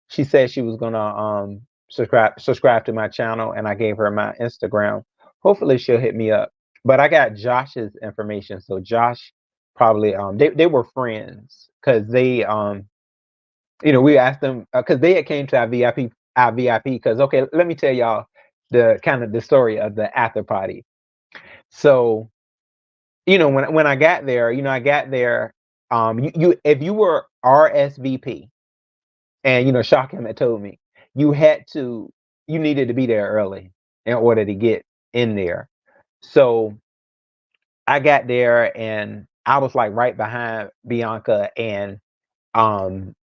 she said she was gonna subscribe to my channel, and I gave her my Instagram. Hopefully she'll hit me up. But I got Josh's information, so Josh probably they were friends, because they we asked them, because they had came to our VIP, because okay, let me tell y'all the kind of the story of the after party. So when I got there, if you were RSVP, and Shockham had told me you needed to be there early in order to get in there. So I got there, and I was like right behind Bianca and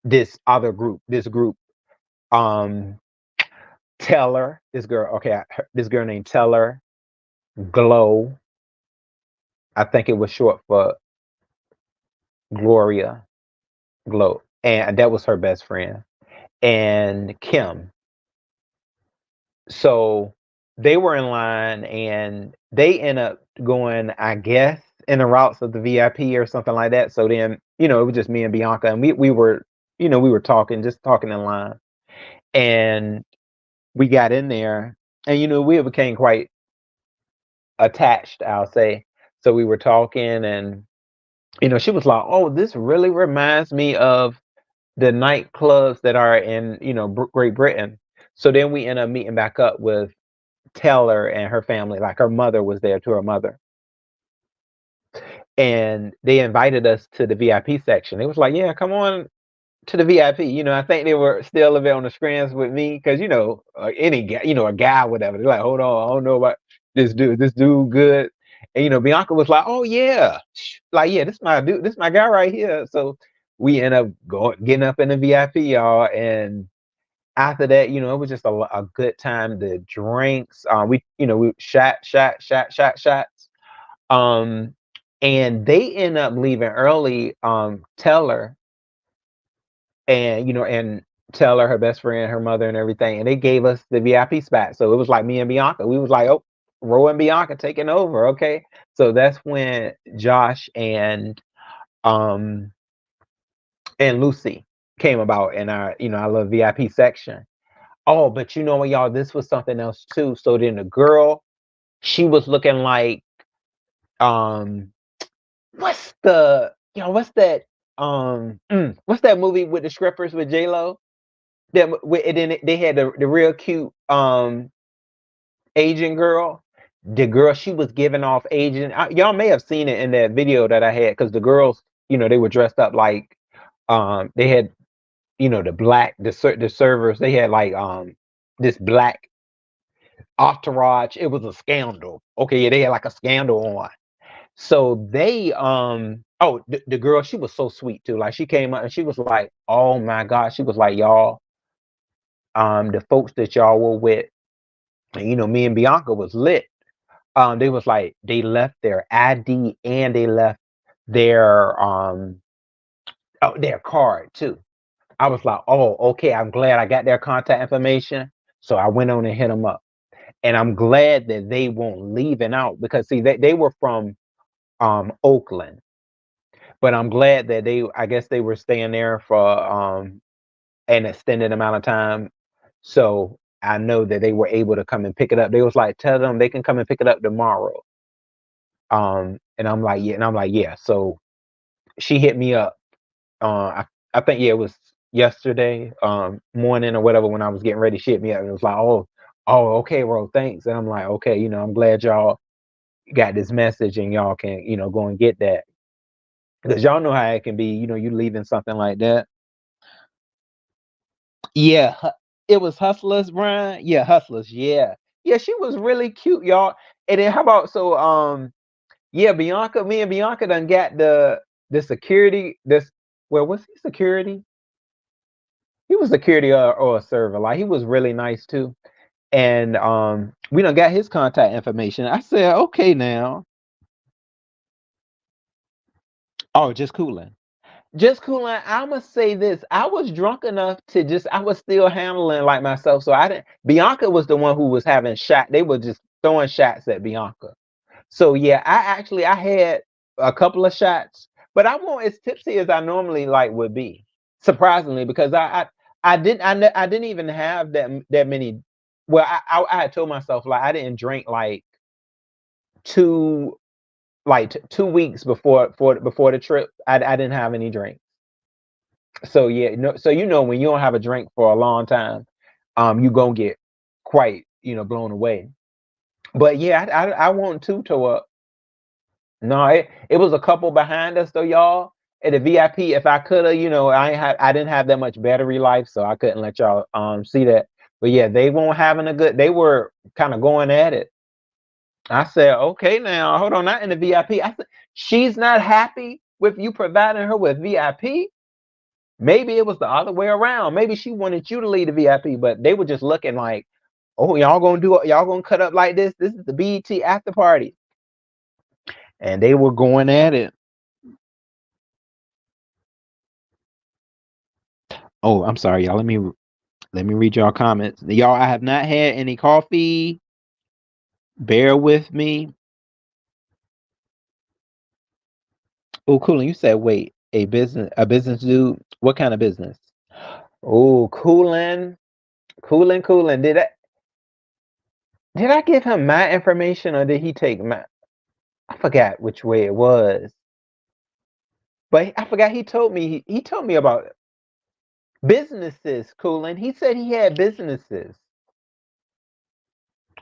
this group, um Teller, this girl named Teller, Glow, I think it was short for Gloria, Glow, and that was her best friend, and Kim. So they were in line, and they end up going, I guess, in the routes of the VIP or something like that. So then, it was just me and Bianca, and we were talking, just talking in line, and we got in there, and we became quite attached, I'll say. So we were talking, and she was like, "Oh, this really reminds me of the nightclubs that are in, Great Britain. So then we end up meeting back up with Taylor and her family. Like her mother was there to her mother, and they invited us to the VIP section. It was like, yeah, come on to the VIP. I think they were still a bit on the screens with me because any guy, a guy, whatever. They're like, hold on, I don't know about this dude. This dude good, and Bianca was like, oh yeah, like yeah, this my dude, this my guy right here. So we end up getting up in the VIP, y'all, and after that, it was just a good time. The drinks, we shots. Um, and they end up leaving early. Teller and Teller, her best friend, her mother, and everything, and they gave us the VIP spot. So it was like me and Bianca. We was like, oh, Ro and Bianca taking over. Okay, so that's when Josh um and Lucy came about in our little VIP section. Oh, but you know what, y'all? This was something else too. So then the girl, she was looking like um what's that what's that movie with the strippers with J Lo? And then they had the real cute Asian girl. The girl, she was giving off Asian. Y'all may have seen it in that video that I had because the girls, they were dressed up like they had the servers. They had like this black entourage. It was a scandal. Okay, yeah, they had like a scandal on. So they the girl, she was so sweet too. Like she came up and she was like, oh my God, she was like, y'all, the folks that y'all were with, and me and Bianca was lit. They was like they left their ID and they left their their card too. I was like, oh, okay, I'm glad I got their contact information. So I went on and hit them up. And I'm glad that they won't leaving out because see they were from Oakland. But I'm glad that I guess they were staying there for an extended amount of time. So I know that they were able to come and pick it up. They was like, tell them they can come and pick it up tomorrow. And I'm like, yeah, yeah. So she hit me up. I think yeah, it was yesterday morning or whatever when I was getting ready. She hit me up and it was like, okay, bro, thanks. And I'm like, okay, I'm glad y'all got this message and y'all can go and get that because y'all know how it can be. You leaving something like that. Yeah, it was Hustlers, Brian. Yeah, Hustlers. Yeah, yeah. She was really cute, y'all. And then how about yeah, Bianca. Me and Bianca done got the security. Well, was he security? He was security or a server. Like he was really nice too. And we done got his contact information. I said, okay, now. Oh, just cooling. Just cooling. I'ma say this. I was drunk enough to I was still handling like myself. So I didn't Bianca was the one who was having shot. They were just throwing shots at Bianca. So yeah, I had a couple of shots, but I wasn't as tipsy as I normally like would be. Surprisingly, because I didn't even have that many. Well, I had told myself like I didn't drink like two 2 weeks before the trip. I didn't have any drink. So yeah, no, so when you don't have a drink for a long time, you gonna get quite blown away. But yeah, I want to toe up. No, it was a couple behind us though, y'all. At the VIP, if I could have, I didn't have that much battery life, so I couldn't let y'all see that. But yeah, they weren't having a good. They were kind of going at it. I said, okay, now hold on, not in the VIP. I said, she's not happy with you providing her with VIP. Maybe it was the other way around. Maybe she wanted you to lead the VIP, but they were just looking like, oh, y'all gonna cut up like this. This is the BET after party, and they were going at it. Oh, I'm sorry, y'all. Let me read y'all comments. Y'all, I have not had any coffee. Bear with me. Oh, cool. And you said, wait, a business dude. What kind of business? Oh, cooling. Did I give him my information or did he take my? I forgot which way it was, but I forgot he told me about it. Businesses, Coolin. He said he had businesses.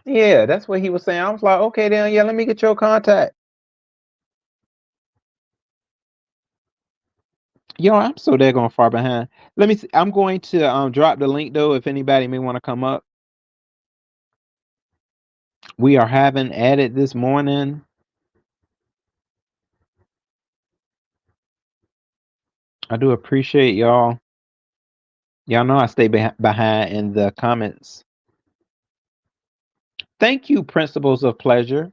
Yeah, that's what he was saying. I was like, okay, then, yeah, let me get your contact. Yo, I'm so daggone far behind. Let me see. I'm going to drop the link though if anybody may want to come up. We are having added this morning. I do appreciate y'all. Y'all know I stay behind in the comments. Thank you, Principles of Pleasure.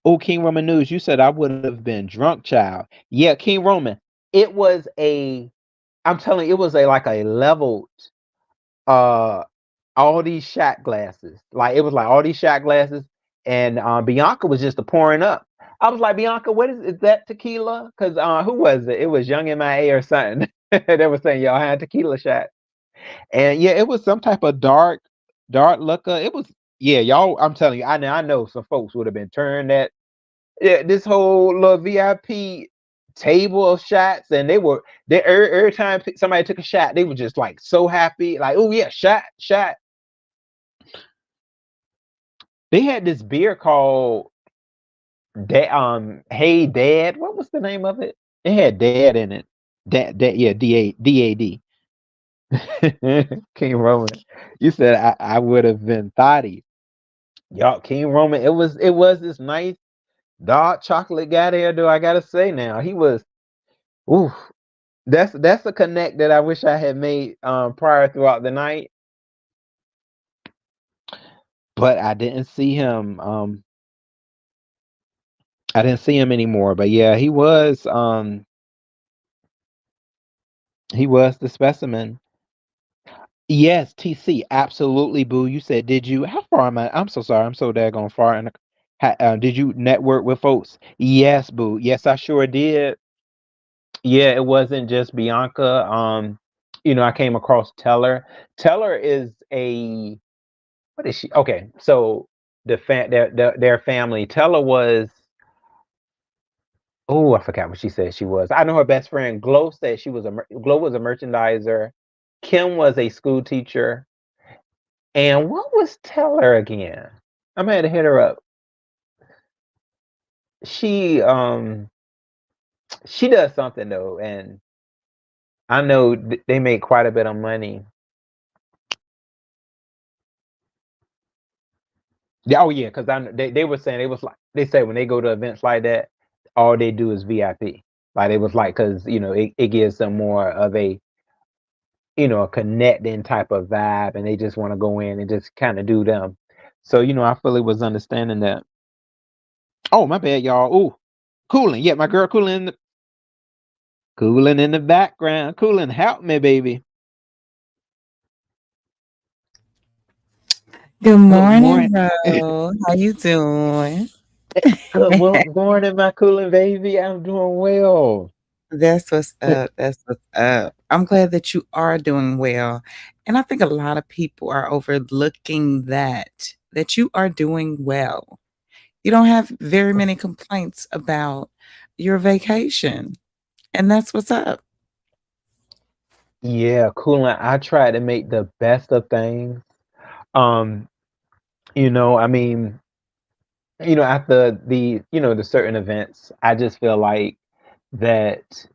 Oh, King Roman News, you said I would have been drunk, child. Yeah, King Roman. It was a, I'm telling you, it was a like a leveled uh all these shot glasses. Like it was like all these shot glasses, and Bianca was just a pouring up. I was like, Bianca, what is that tequila? Because who was it? It was Young MIA or something. They were saying y'all had tequila shot, and yeah, it was some type of dark liquor. It was yeah, y'all. I'm telling you, I know some folks would have been turned that yeah this whole little VIP table of shots, and they every time somebody took a shot, they were just like so happy, like oh yeah, shot. They had this beer called Hey Dad. What was the name of it? It had Dad in it. Dad yeah, DAD. King Roman. You said I would have been thotty. Y'all, King Roman, it was this nice dark chocolate guy there, though. I gotta say now. He was ooh, that's a connect that I wish I had made prior throughout the night. But I didn't see him. I didn't see him anymore. But yeah, he was the specimen. Yes, TC, absolutely, boo. You said, did you? How far am I? I'm so sorry. I'm so daggone far. And did you network with folks? Yes, boo. Yes, I sure did. Yeah, it wasn't just Bianca. I came across Teller. Teller is a what is she? Okay, so their family. Teller was oh, I forgot what she said she was. I know her best friend Glow said Glow was a merchandiser. Kim was a school teacher. And what was Teller again? I'm gonna hit her up. She she does something though, and I know they make quite a bit of money. Yeah, oh yeah, because they were saying it was like they say when they go to events like that, all they do is VIP. Like it was like because it gives them more of a connecting type of vibe, and they just want to go in and just kind of do them. So I fully was understanding that. Oh my bad, y'all. Ooh, cooling. Yeah, my girl cooling in the background. Cooling, help me, baby. Good Good morning. morning, Ro. How you doing? Good morning, my cooling baby. I'm doing well. That's what's up. That's what's up. I'm glad that you are doing well. And I think a lot of people are overlooking that you are doing well. You don't have very many complaints about your vacation. And that's what's up. Yeah, cooling. I try to make the best of things. Um, I mean, after the certain events, I just feel like that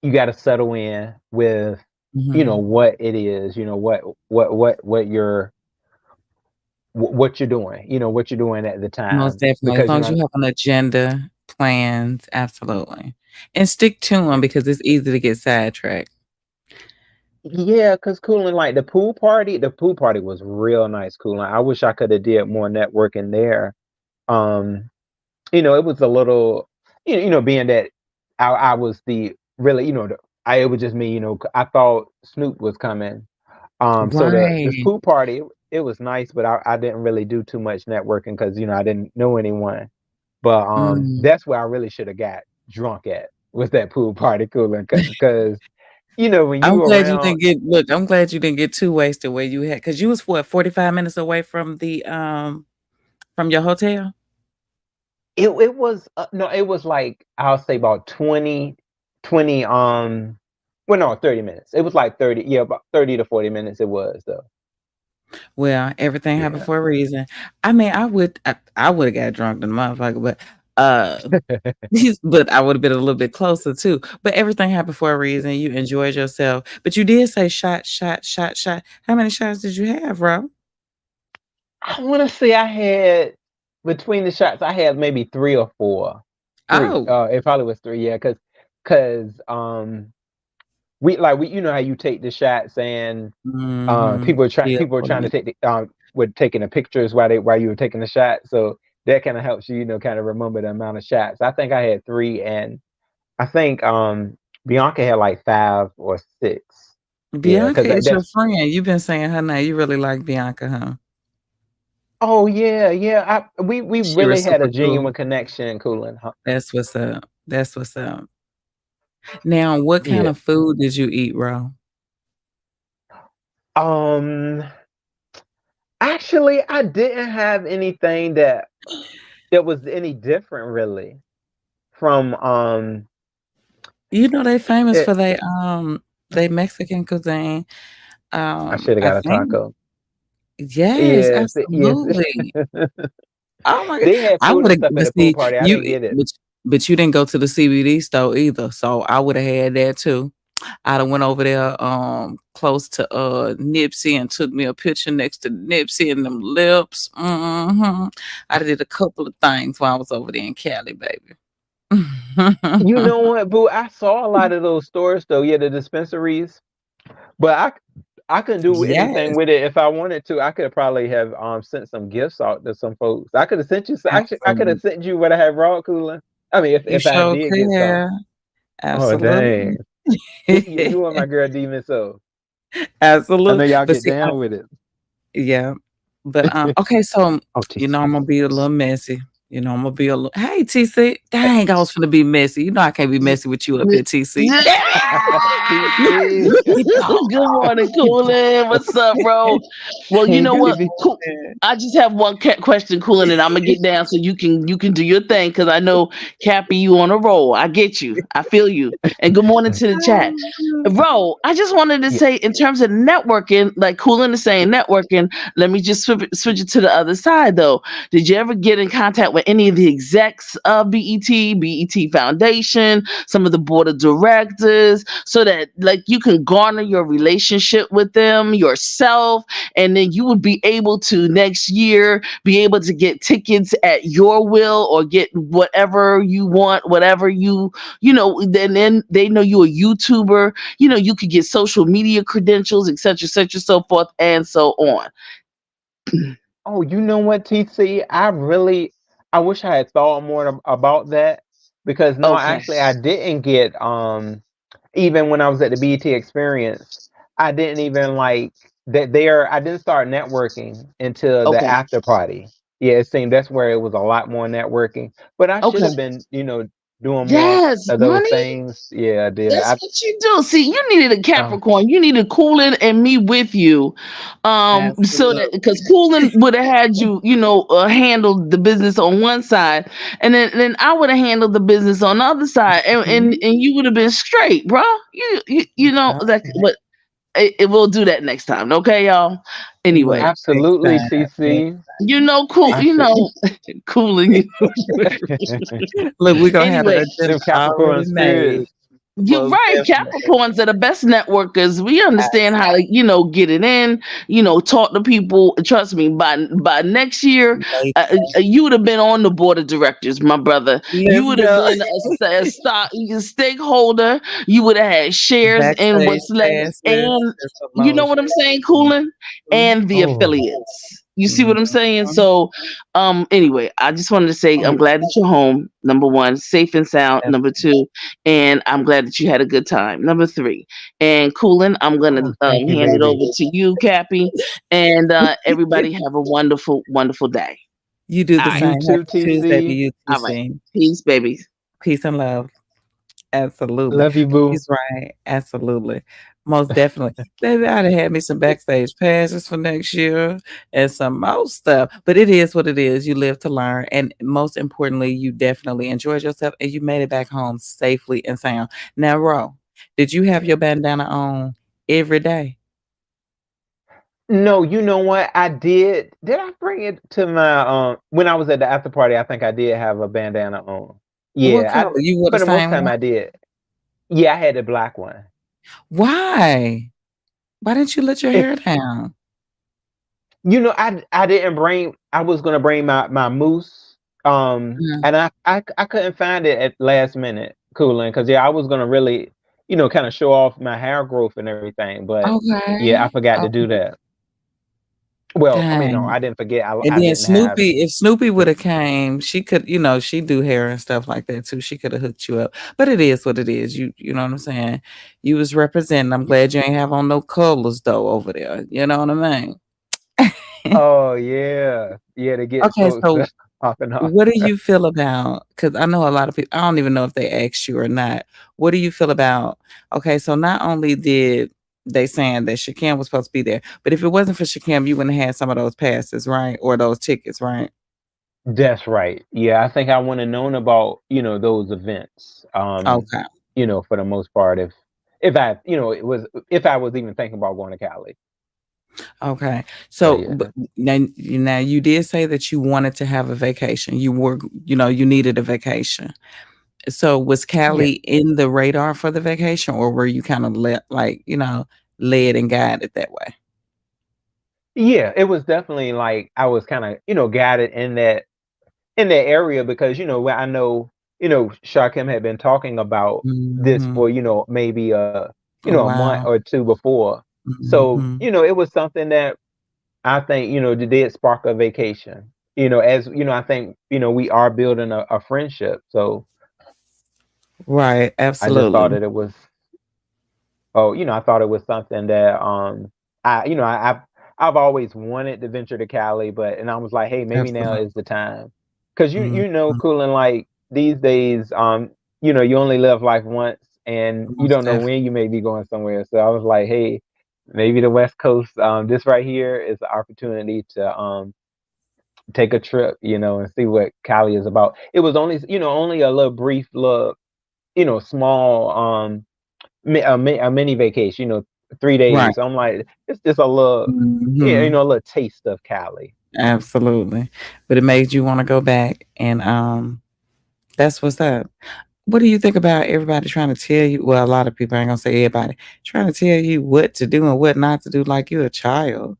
you got to settle in with, Mhm. what it is, what you're doing, what you're doing at the Most time, definitely. As because long as you have an agenda, plans, absolutely. And stick to them because it's easy to get sidetracked. yeah, cause cooling like the pool party was real nice, cooling. I wish I could have did more networking there. Um, it was a little, being that I was the really, it was just me, I thought Snoop was coming. So this Right. pool party, it was nice, but I didn't really do too much networking because I didn't know anyone. But Mm. that's where I really should have got drunk at was that pool party, cooling, because when I'm you glad you around. didn't get look, I'm glad you didn't get too wasted where you had because you was what, 45 minutes away from your hotel? It was no, it was like I'll say about 20, 20. Well, no, 30 minutes. It was like 30, yeah, about 30 to 40 minutes it was though. Well, everything happened Yeah. for a reason. I mean, I would have got drunk than a motherfucker, but but I would have been a little bit closer too. But everything happened for a reason. You enjoyed yourself. But you did say shot, shot, shot, shot. How many shots did you have, Ro? I want to say I had between the shots, I had maybe three or four. Three. Oh. It probably was three. Yeah, because we like we you know how you take the shots and Mhm. Yeah, people are for trying to me. take the with taking the pictures while you were taking the shot. So that kind of helps you, kind of remember the amount of shots. I think I had three, and I think Bianca had like five or six. Yeah, Bianca because is your that's friend. You've been saying her name. You really like Bianca, huh? oh yeah, yeah. We She really was had super a cool. genuine connection, Coolin. Huh? That's what's up. That's what's up. Now, what kind Yeah. of food did you eat, Ro? Um. Actually, I didn't have anything that was any different really from You know they famous it. for they Mexican cuisine. I should have I got a think taco. yes, Yes, yes. absolutely. Oh my god. They had I food and woulda stuff at but the pool see, party. I you didn't get it. but you didn't go to the CBD store either, so I woulda had that too. I done went over there, close to, Nipsey and took me a picture next to Nipsey and them lips. Mhm. I did a couple of things while I was over there in Cali, baby. You know what, boo? I saw a lot of those stores though. Yeah, the dispensaries, but I couldn't do anything Yes, with it if I wanted to. I could probably have sent some gifts out to some folks. I could have sent you. I could absolutely. have sent you what I had raw cooler. I mean, You if I sure did could get some. have. Oh Absolutely. dang, you and my girl Demon so. I know Absolutely. y'all But get see, down with it. yeah. But, okay, so, Oh, I'm TC. gonna be a little messy. Imma be a little "Hey, TC." Dang, I was finna be messy. You know I can't be messy with you up here, TC. TC. Good morning, Coolin. What's up, bro? Well, you Hey, know good what? TC. Cool. morning. I just have one question, Coolin, and I'm gonna get down so you can do your thing because I know Cappy, you on a roll. I get you. I feel you. And good morning to the chat. Bro, I just wanted to Yeah. say, in terms of networking, like Coolin is saying networking, let me just switch it to the other side though. Did you ever get in contact with any of the execs of BET Foundation, some of the board of directors, so that like you can garner your relationship with them yourself, and then you would be able to next year be able to get tickets at your will or get whatever you want, whatever then they know you're a YouTuber, you could get social media credentials, etc., so forth and so on. Oh, you know what, TC? I wish I had thought more about that because no, Okay. actually, I didn't get even when I was at the BET experience, I didn't even like that there. I didn't start networking until the Okay. after party. Yeah, it seemed that's where it was a lot more networking. But I should Okay. have been, doing more Yes, of those honey. things. Yeah, I did. That's what you do. See, you needed a Uh, Capricorn. You needed Coolin and me with you. So that because Absolutely. Coolin would have had you, handle the business on one side, and then I would have handled the business on the other side, and you would have been straight, bro. You know that, Okay. but it will do that next time, okay, y'all. Well, Anyway, next absolutely, time, next TC. cool, I should. Cooling. look, we gonna have the Anyway, agenda Them already Capricorn made. spirits. you're Most right. definitely. Capricorns are the best networkers. We understand how to, get it in, talk to people. Trust me, by next year, Later. you would have been on the board of directors, my brother. You Let's would have go. been a stakeholder. You would have had shares in Backstage what's left. passes, And just you know what emotion. I'm saying, Coolin? Mhm, And the Oh, affiliates. You see what I'm saying? mhm. So, anyway, I just wanted to say I'm glad that you're home. Number one, safe and sound. Number two, and I'm glad that you had a good time. Number three, and Coolin, I'm gonna oh, thank you, hand it baby. over to you, Cappy, and everybody have a wonderful, wonderful day. You do All the right, You same. too, Happy Tuesday to TC. you too, all right, C. peace, babies. Peace and love. Absolutely. Love you, boo. He's right. Absolutely. Most definitely. Baby, I'd have had me some backstage passes for next year and some more stuff. But it is what it is. You live to learn. And most importantly, you definitely enjoyed yourself and you made it back home safely and sound. Now, Ro, Did you have your bandana on every day? No, you know what? I did. Did I bring it to my when I was at the after party? I think I did have a bandana on. What Yeah, color? You wore for the the most same time one? I did. Yeah, I had the black one. Why? Why didn't you let your If hair down? I didn't bring. I was gonna bring my mousse. Mm, And I couldn't find it at last minute, cooling, because yeah, I was gonna really, kind of show off my hair growth and everything. But yeah, I okay. forgot to Oh, do that. Well, I mean, no, dang. I didn't forget. And I then didn't have. Snoopy, if Snoopy woulda came, she could, she do hair and stuff like that too. She coulda hooked you up. But it is what it is. You know what I'm saying? You was representing. I'm glad you ain't have on no colors though over there. You know what I mean? Oh yeah, yeah, to get Okay, folks so off and off. what do you feel about, because I know a lot of people, I don't even know if they asked you or not. What do you feel about, okay, so not only did they saying that Shakim was supposed to be there, but if it wasn't for Shakim, you wouldn't have had some of those passes, right? Or those tickets, right? That's right. Yeah, I think I would have known about, those events. Okay. For the most part, if I, it was if I was even thinking about going to Cali. Okay. But So, but yeah. now you did say that you wanted to have a vacation. You were, you needed a vacation. So was Yeah. Cali in the radar for the vacation, or were you kind of led and guided that way? Yeah, it was definitely like I was kind of, guided in that area because, where I know, Shakim had been talking about this Mhm. for, maybe Oh, a month wow. or two before. So, Mhm. it was something that I think, that did spark a vacation. As I think, we are building a friendship. So Right, I just thought absolutely. that it was Oh, I thought it was something that I've always wanted to venture to Cali, and I was like, hey, maybe now Absolutely. is the time. Cause Mhm. Coolin, like these days, you only live life once and you Most don't know definitely. when you may be going somewhere. So I was like, hey, maybe the West Coast, this right here is the opportunity to take a trip, and see what Cali is about. It was only a little brief little, small a mini vacation, 3 Right. days. I'm like, it's just a little, yeah, Mhm. a little taste of Cali. Absolutely. But it made you wanna go back, and, that's what's up. What do you think about everybody trying to tell you, well, a lot of people, I ain't gonna say everybody, trying to tell you what to do and what not to do like you're a child?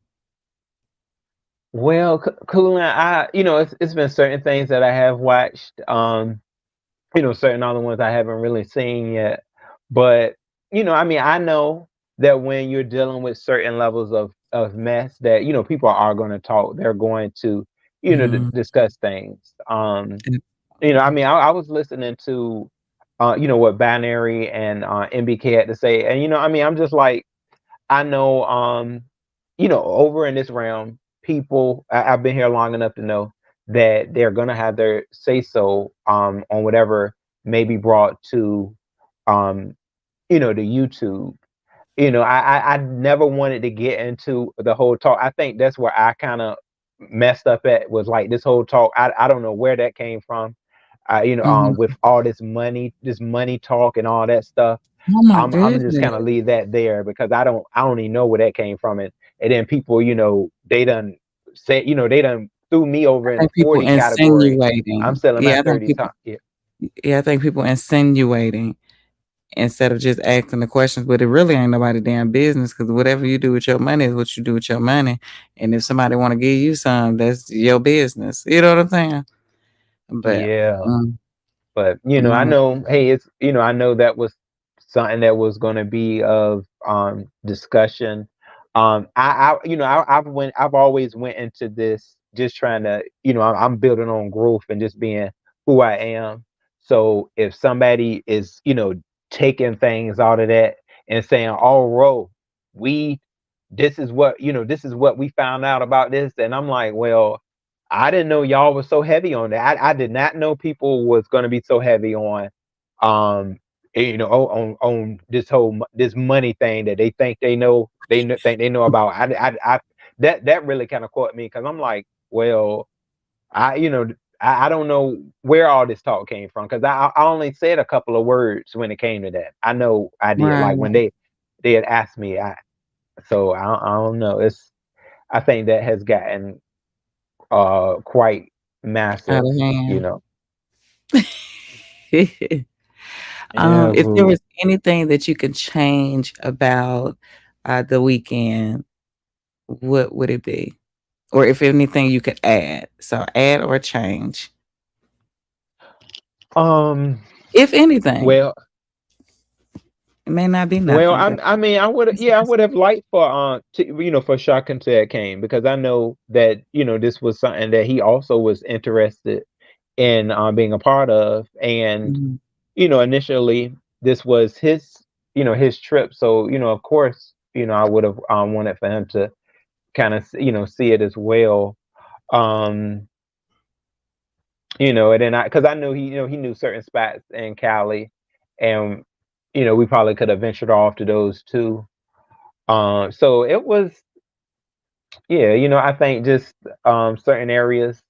Well, Coolin, it's been certain things that I have watched. Certain other ones I haven't really seen yet. But, I mean, I know that when you're dealing with certain levels of mess that, people are going to talk. They're going to, Mm, discuss things. I absolutely. mean, I was listening to, what Binary and MBK had to say. And, I mean, I'm just like, I know, over in this realm, I've been here long enough to know that they're gonna have their say so on whatever may be brought to um, the YouTube. I never wanted to get into the whole talk. I think that's where I kind of messed up at was like this whole talk. I don't know where that came from. Mhm. With all this money talk and all that stuff. Oh my I'm just goodness. kind of leave that there because I don't even know where that came from. And then people, they done said, they done threw me I over in the think people 40 category. I'm insinuating. still in my Yeah, I think 30 people time. Yeah. yeah, I think people insinuating instead of just asking the questions, but it really ain't nobody damn business, because whatever you do with your money is what you do with your money, and if somebody wanna give you some, that's your business. You know what I'm saying? But, Yeah. mm, But, I mhm, know, hey, I know that was something that was going to be of discussion. I've always went into this just trying to, I'm building on growth and just being who I am. So if somebody is, taking things out of that and saying, "Oh, Ro, we this is what we found out about this," and I'm like, well, I didn't know y'all was so heavy on that. I did not know people was gonna be so heavy um, on this money thing that they think think they know about. That really kind of caught me because I'm like, well, I I don't know where all this talk came from because I only said a couple of words when it came to that. I know I did. Like when Right. they had asked me, I don't know. I think that has gotten quite Out massive, of you hand. know. Yeah, If there boo. was anything that you could change about, the weekend, what would it be? Or if anything you could add. So add or change. Um, If anything. well, It may not be well, nothing, but I mean, I would have liked for for Shaka to came because I know that this was something that he also was interested in being a part of, and Mhm. initially this was his trip, so of course I would have wanted for him to kind of see it as well, um, and then because I knew he knew certain spots in Cali, and we probably could have ventured off to those too. So it was, yeah, I think just certain areas.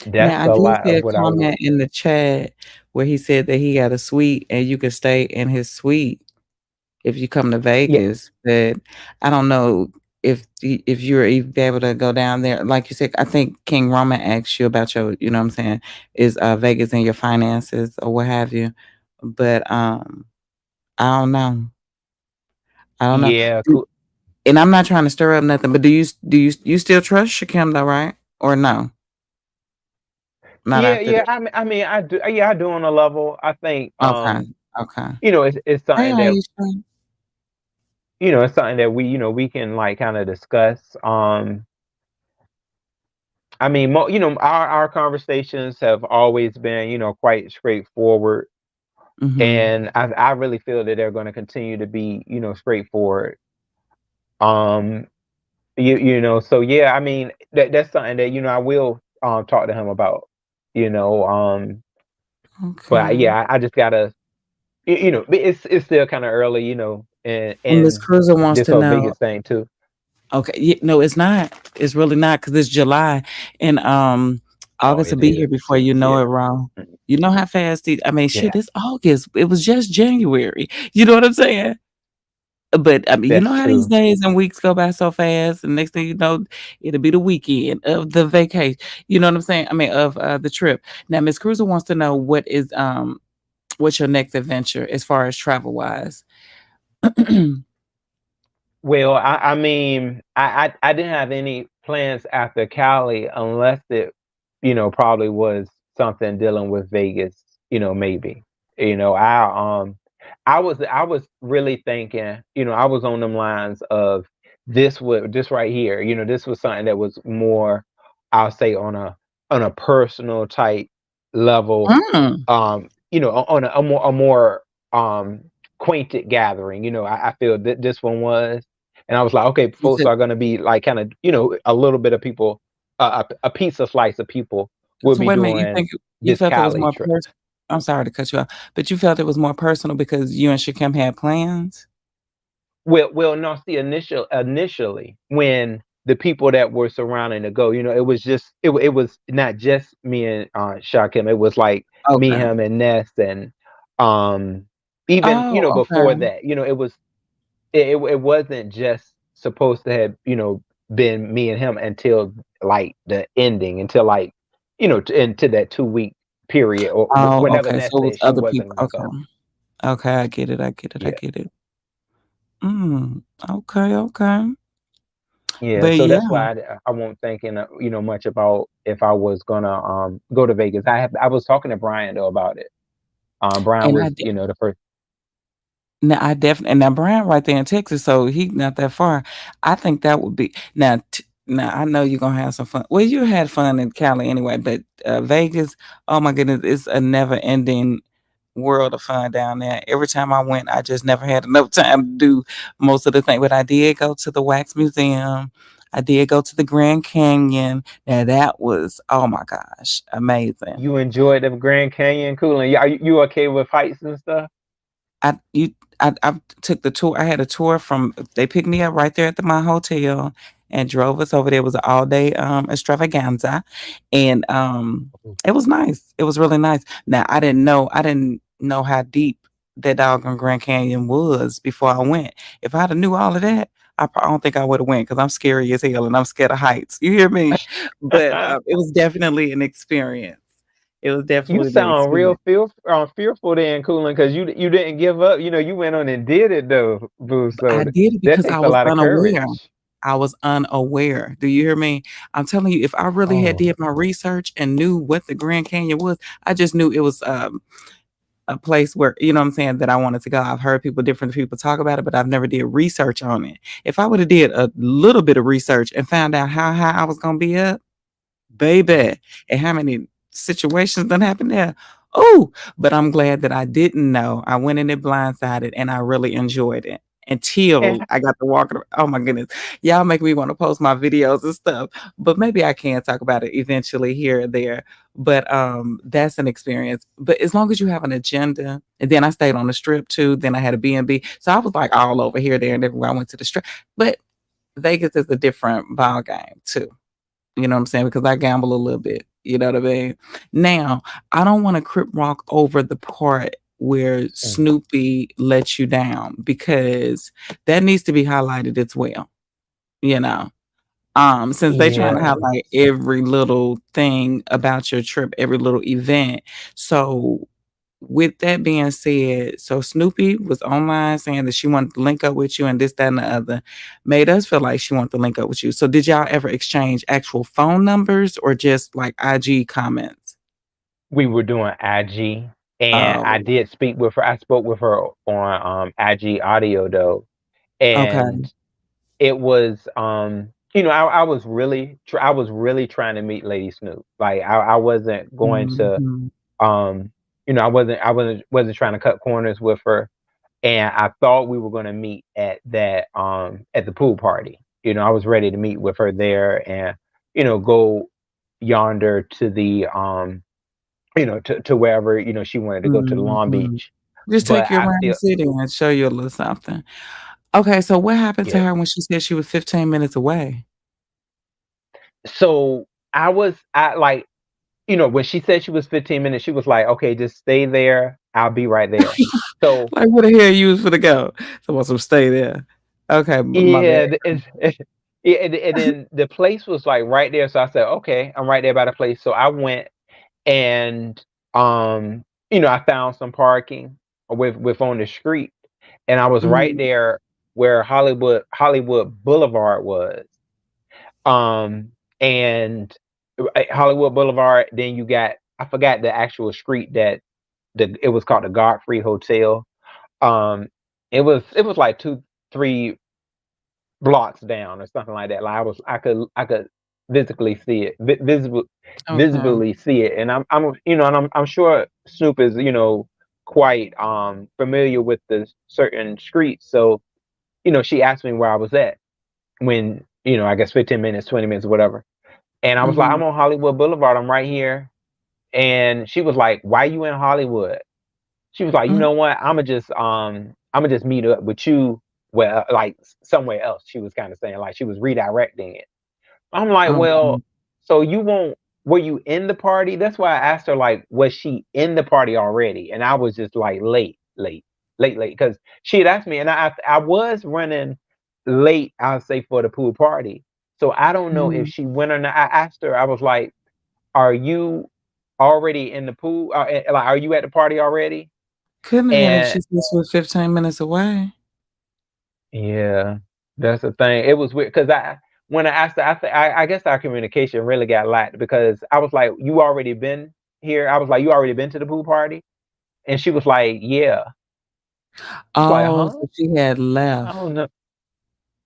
Now, That's I a did lot see of a what I would. comment in the chat where he said that he got a suite and you could stay in his suite if you come to Yeah, Vegas, but I don't know if you're even be able to go down there. Like you said, I think King Roman asked you about your, you know what I'm saying, is Vegas in your finances or what have you. But I don't know. I don't know. yeah, Do- cool. And I'm not trying to stir up nothing, but do you still trust Shakim though, right? Or no? Not Yeah, after yeah. this. I mean, I do. Yeah, I do on a level. I think, Okay. Okay. it's Hey, something that Aisha. we can like kind of discuss. I mean, our conversations have always been quite straightforward, Mm-hmm. and I really feel that they're going to continue to be straightforward. Um, so yeah. I mean, that's something that I will talk to him about. You know, but Okay. yeah, I just gotta but it's still kind of early, And Miss in Cruiser wants this to whole know. Vegas thing too. Okay, no, it's not. It's really not because it's July, and Oh, August will it be here is. before you know Yeah. it, wrong. Mhm. You know how fast these. I mean, Yeah, shit, it's August. It was just January. You know what I'm saying? But I mean, you that's know how these true. days and weeks go by so fast, and next thing you know, it'll be the weekend of the vacation. You know what I'm saying? I mean, of the trip. Now, Miss Cruiser wants to know what's your next adventure as far as travel wise. Well, I mean, I didn't have any plans after Cali unless it, probably was something dealing with Vegas, maybe. I was really thinking, I was on them lines of this right here, this was something that was more, I'll say on a personal type level, Mm. on a more um quainted gathering. I feel that this one was. And I was like, okay, You folks said are gonna be like kind of, a little bit of people, a piece of slice of people will so be wait a minute, doing you this felt it was Cali more trip. personal. I'm sorry to cut you off, but you felt it was more personal because you and Shakim had plans? Well, no, see, initially, when the people that were surrounding the go, it was just it was not just me and Shakim. It was like me, Okay. him, and Ness, and um, even Oh, before okay. that, it wasn't just supposed to have been me and him until like the ending, until like into that 2 week period, or Oh, whenever okay, Ness so it was said she other wasn't people. gonna Okay. go. Okay, I get it, I get it, I Yeah. get it. Mm, okay, okay. Yeah, But so yeah, that's why I won't thinking much about if I was gonna go to Vegas. I was talking to Brian though about it. Brian and was the first. I definitely, and now Brian right there in Texas, so he not that far. I think that would be now I know you're gonna have some fun. Well, you had fun in Cali anyway, but Vegas, oh my goodness, it's a never ending world of fun down there. Every time I went, I just never had enough time to do most of the thing. But I did go to the Wax Museum. I did go to the Grand Canyon. Now that was, oh my gosh, amazing. You enjoyed the Grand Canyon, cool, and you okay with heights and stuff? I you I took the tour. I had a tour from they picked me up right there at my hotel, and drove us over there. It was an all day extravaganza, and it was nice. It was really nice. Now I didn't know how deep that doggone Grand Canyon was before I went. If I'd have knew all of that, I don't think I would have went because I'm scary as hell and I'm scared of heights. You hear me? But it was definitely an experience. It was You definitely an sound real experience. fearful then, Coolin, because you didn't give up. You know, you went on and did it though, boo. I So did it that because I takes a was lot of unaware. courage. I was unaware. Do you hear me? I'm telling you, if I really had Oh, did my research and knew what the Grand Canyon was, I just knew it was a place where, you know what I'm saying, that I wanted to go. I've heard different people talk about it, but I've never did research on it. If I would have did a little bit of research and found out how high I was gonna be up, mhm. baby, and how many situations done happened there. Oh, but I'm glad that I didn't know. I went in it blindsided and I really enjoyed it And until I got to walk. Oh my goodness. Y'all make me want to post my videos and stuff. But maybe I can talk about it eventually here or there. But that's an experience. But as long as you have an agenda, and then I stayed on the strip too. Then I had a B&B. So I was like all over here, there, and everywhere I went to the strip. But Vegas is a different ball game too. You know what I'm saying? Because I gamble a little bit. You know what I mean? Now, I don't want to crip walk over the part where mm, Snoopy lets you down because that needs to be highlighted as well. You know, since they trying to yeah, highlight every little thing about your trip, every little event. So with that being said, so Snoopy was online saying that she wanted to link up with you and this, that, and the other. Made us feel like she wanted to link up with you. So did y'all ever exchange actual phone numbers or just like IG comments? we were doing IG, and I Oh, did speak with her. I spoke with her on IG audio though, and okay. it was you know, I was I was really trying to meet Lady Snoop. Like I wasn't going to Mhm. um you know, I wasn't trying to cut corners with her, and I thought we were going to meet at the pool party. You know, I was ready to meet with her there and go yonder to the to wherever she wanted to go, to the Long Mhm. Beach. Just But take you I around the still city and show you a little something. Okay, so what happened to yeah. her when she said she was 15 minutes away? So I like when she said she was 15 minutes, she was like, okay, just stay there. I'll be right there. So Like, where the hell you was finna go? So want some stay there. Okay, my bad. yeah, yeah, and then the place was like right there. So I said, okay, I'm right there by the place. So I went and I found some parking with on the street, and I was right Mhm, there where Hollywood Boulevard was. Um, and Hollywood Boulevard. Then you got, I forgot the actual street that it was called the Godfrey Hotel. Um, it was like 2-3 blocks down or something like that. Like I could physically see it, okay. visibly see it, and I'm sure Snoop is quite familiar with the certain streets. So she asked me where I was at when I guess 15 minutes, 20 minutes, whatever. And I was like, Mhm, I'm on Hollywood Boulevard. I'm right here. And she was like, why you in Hollywood? She was like, you mm, know what? I'ma just meet up with you well, like somewhere else. She was kind of saying, like, she was redirecting it. I'm like, well, okay. so you won't were you in the party? That's why I asked her, like, was she in the party already? And I was just like late, because she had asked me, and I was running late, I'll say, for the pool party. So I don't know if Mhm. she went or not. I asked her, I was like, are you already in the pool? Like, are you at the party already? Couldn't have been if And she said she was 15 minutes away. yeah, that's the thing. It was weird because when I asked her, I guess our communication really got lacked because I was like, "You already been here?" I was like, "You already been to the pool party?" And she was like, "Yeah." I was like, Oh, "Huh?" so she had I left. don't know.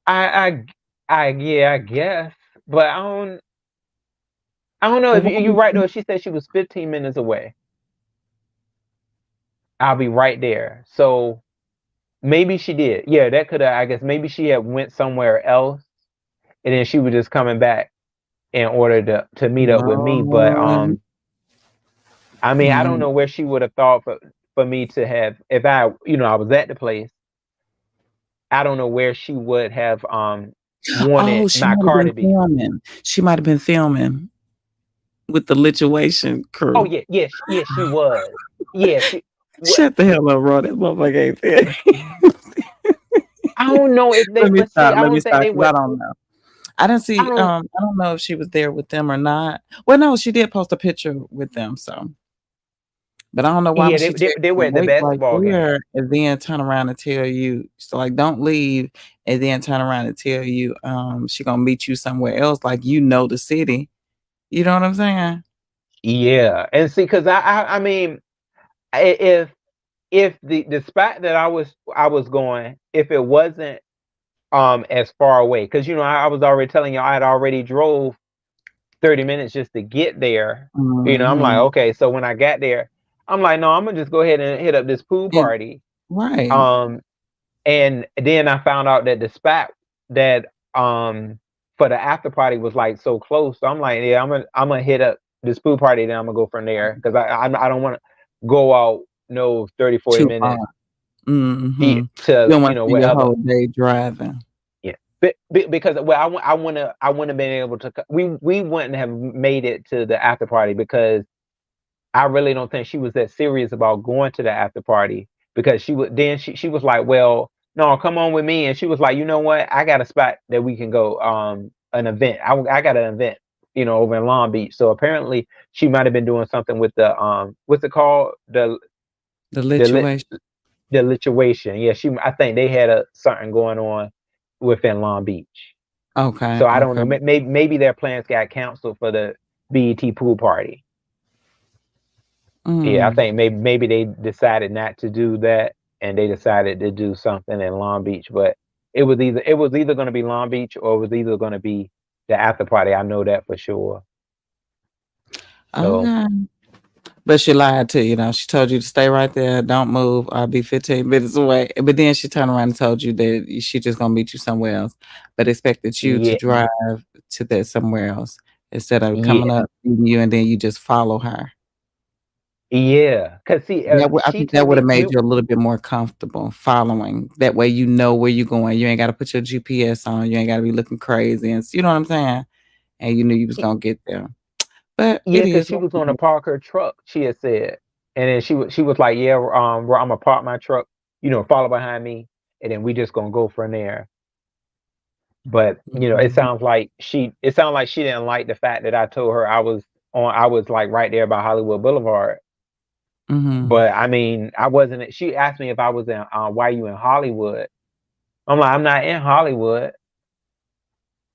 Yeah, I guess, but I don't know So if why you're would right she though. She said she was 15 minutes away. I'll be right there. So maybe she did. Yeah, that could have. I guess maybe she had went somewhere else, and then she was just coming back in order to meet up with me. But Lord. I mean, I don't Mm, know where she would have thought for me to have if I was at the place. I don't know where she would have Oh, wanted she my might have car been to be. filming. She might have been filming with the lituation Oh, crew. yeah, yeah, yeah, she was. Yeah, she what Shut the hell up, bro. That motherfucker ain't there. I don't know if they, but see, I Let me don't think stop, they because I would. don't know. I didn't I see, don't. I don't know if she was there with them or not. Well, no, she did post a picture with them, so but I don't know why Yeah, would they she tell they, they you were to at the wait right basketball game. there and then turn around and tell you, so, like, don't leave and then turn around and tell you, she gonna meet you somewhere else, like, you know the city. You know what I'm saying? Yeah, and see, because I mean, if the spot that I was going, if it wasn't as far away, because I was already telling you I had already drove 30 minutes just to get there. I'm like, Mhm. okay, so when I got there, I'm like, no, I'm gonna just go ahead and hit up this pool And party. right. Um, and then I found out that the spot that for the after party was like so close. So I'm like, yeah, I'm gonna hit up this pool party, then I'm gonna go from there because I don't want to go out no 30 40 Too far. minutes Mhm. You to don't wanna spend your wherever. whole day driving. Yeah, because well, I wouldn't have been able to. We wouldn't have made it to the after party because I really don't think she was that serious about going to the after party because she was like, "Well, no, come on with me." And she was like, "You know what? I got a spot that we can go an event. I got an event, over in Long Beach." So apparently she might have been doing something with the what's it called? The The lit lituation. the lituation. Yeah, I think they had a something going on within Long Beach. Okay, So I don't know. okay. Maybe their plans got canceled for the BET pool party. Yeah, I Mm. think maybe they decided not to do that, and they decided to do something in Long Beach. But it was either going to be Long Beach or it was either going to be the after party. I know that for sure. So Okay. But she lied to you, though. She told you to stay right there, don't move, I'll be 15 minutes away. But then she turned around and told you that she just gonna meet you somewhere else, but expected you to yeah, drive to that somewhere else instead of yeah, coming up, meeting you, and then you just follow her. yeah. Cause see, I she think that told would me have made you a little bit more comfortable following. That way you know where you're going. You ain't gotta put your GPS on. You ain't gotta be looking crazy, and you know what I'm saying? And you knew you was gonna get there. But it yeah, cause is she what was it going to is. park her truck. She had said, and then she was like, yeah, where I'm gonna park my truck, follow behind me, and then we just gonna go from there. But Mhm. it sounded like she didn't like the fact that I told her I was like right there by Hollywood Boulevard. Mhm. But I mean, I wasn't. She asked me if I was in. Why you in Hollywood? I'm like, I'm not in Hollywood.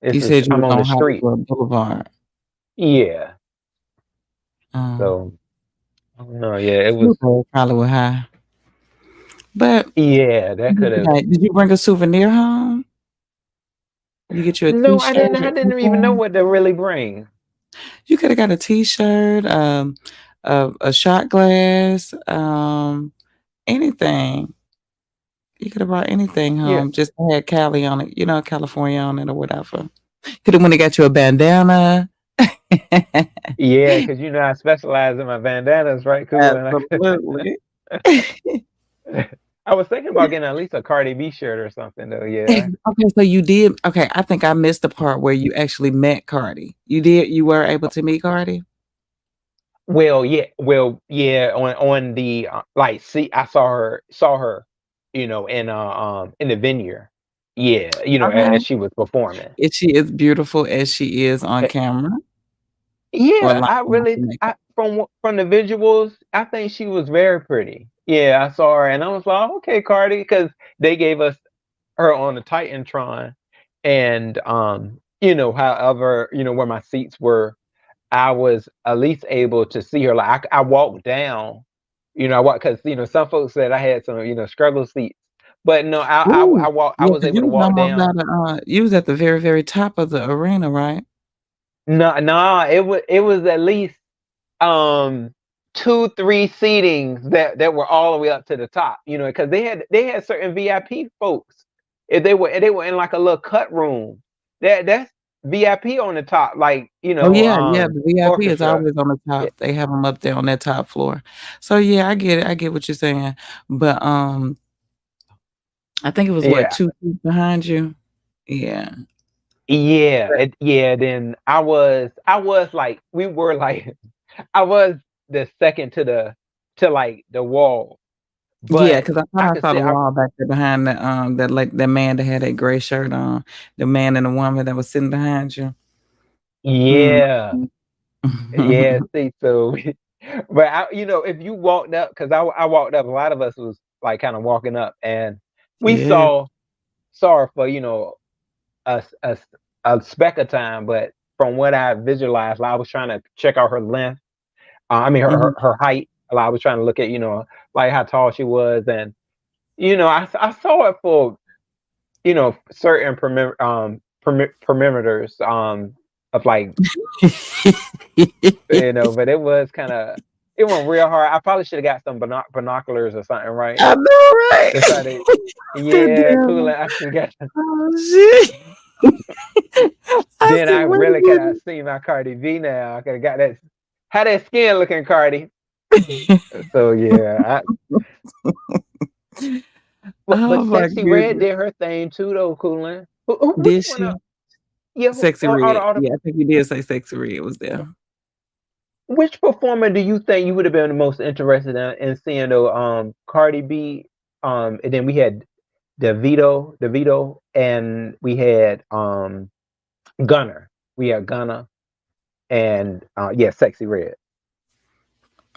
You This is said you I'm was on the on street. Hollywood Boulevard. Yeah. Um, So I don't know. Yeah, it was. Snoop Dogg probably was high. But Yeah, that could have. did you bring a souvenir home? You get you a No, I T-shirt didn't. I or didn't even know something? what to really bring. You coulda got a T-shirt, a shot glass, anything. You coulda brought anything Yeah, home, just had Cali on it, California on it or whatever. Coulda went and got you a bandana. yeah, because I specialize in my bandanas, right? Cool. And Absolutely. I was thinking about getting at least a Cardi B shirt or something though. Yeah. Okay, so you did okay, I think I missed the part where you actually met Cardi. You were able to meet Cardi? Well, yeah. On the like, see, I saw her, in the venue. Yeah, as Okay. she was performing. Is she as beautiful as she is on Eh, camera or Yeah, like I without really, the makeup? from the visuals, I think she was very pretty. Yeah, I saw her and I was like, okay, Cardi, because they gave us her on the Titantron, and however, where my seats were, I was at least able to see her. Like I walked down, I walked because some folks said I had some struggle seats, but no, I Ooh, walked. I yeah, was 'cause able you to was walk almost by down. you was at the very, very top of the arena, right? No, no, it was at least um 2, 3 seatings that were all the way up to the top. Because they had certain VIP folks. If they were in like a little cut room, that's VIP on the top, like Oh, yeah, yeah, the VIP is orchestra. always on the Yeah, top. They have them up there on that top floor. So, yeah, I get it, I get what you're saying, but, I think it was what, yeah. 2 feet behind you? Yeah. Yeah, then I was like we were like I was the second to like the wall, Yeah, but because I thought I I could saw see the wall back there behind that, like, that man that had that gray shirt on, the man and the woman that was sitting behind you. Mm. yeah. Yeah, see, so but if you walked up, because I walked up, a lot of us was like kind of walking up, and we Yeah. saw her for a, s- a, s- a speck of time, but from what I visualized, like, I was trying to check out her length. I mean Mhm. her height. Like, I was trying to look at like how tall she was, and I saw it for certain perimeters of like but it was kind of it went real hard. I probably should have got some binoculars or something, right? I know, right? To try to That yeah, cool. damn I should have got. oh, shit. I Then said, I "Wait really could have a seen my Cardi B now. I could have got that. How that skin looking, Cardi? minute." So yeah, but Oh my Sexy Red goodness. did her thing too, though, Coolin. Which Did one? she? Yeah, Sexy all the Red. Yeah, I think you did say Sexy Red was there. which performer do you think you would have been the most interested in seeing though? Cardi B, and then we had DeVito, and we had Gunner. We had Gunner and yeah, Sexy Red.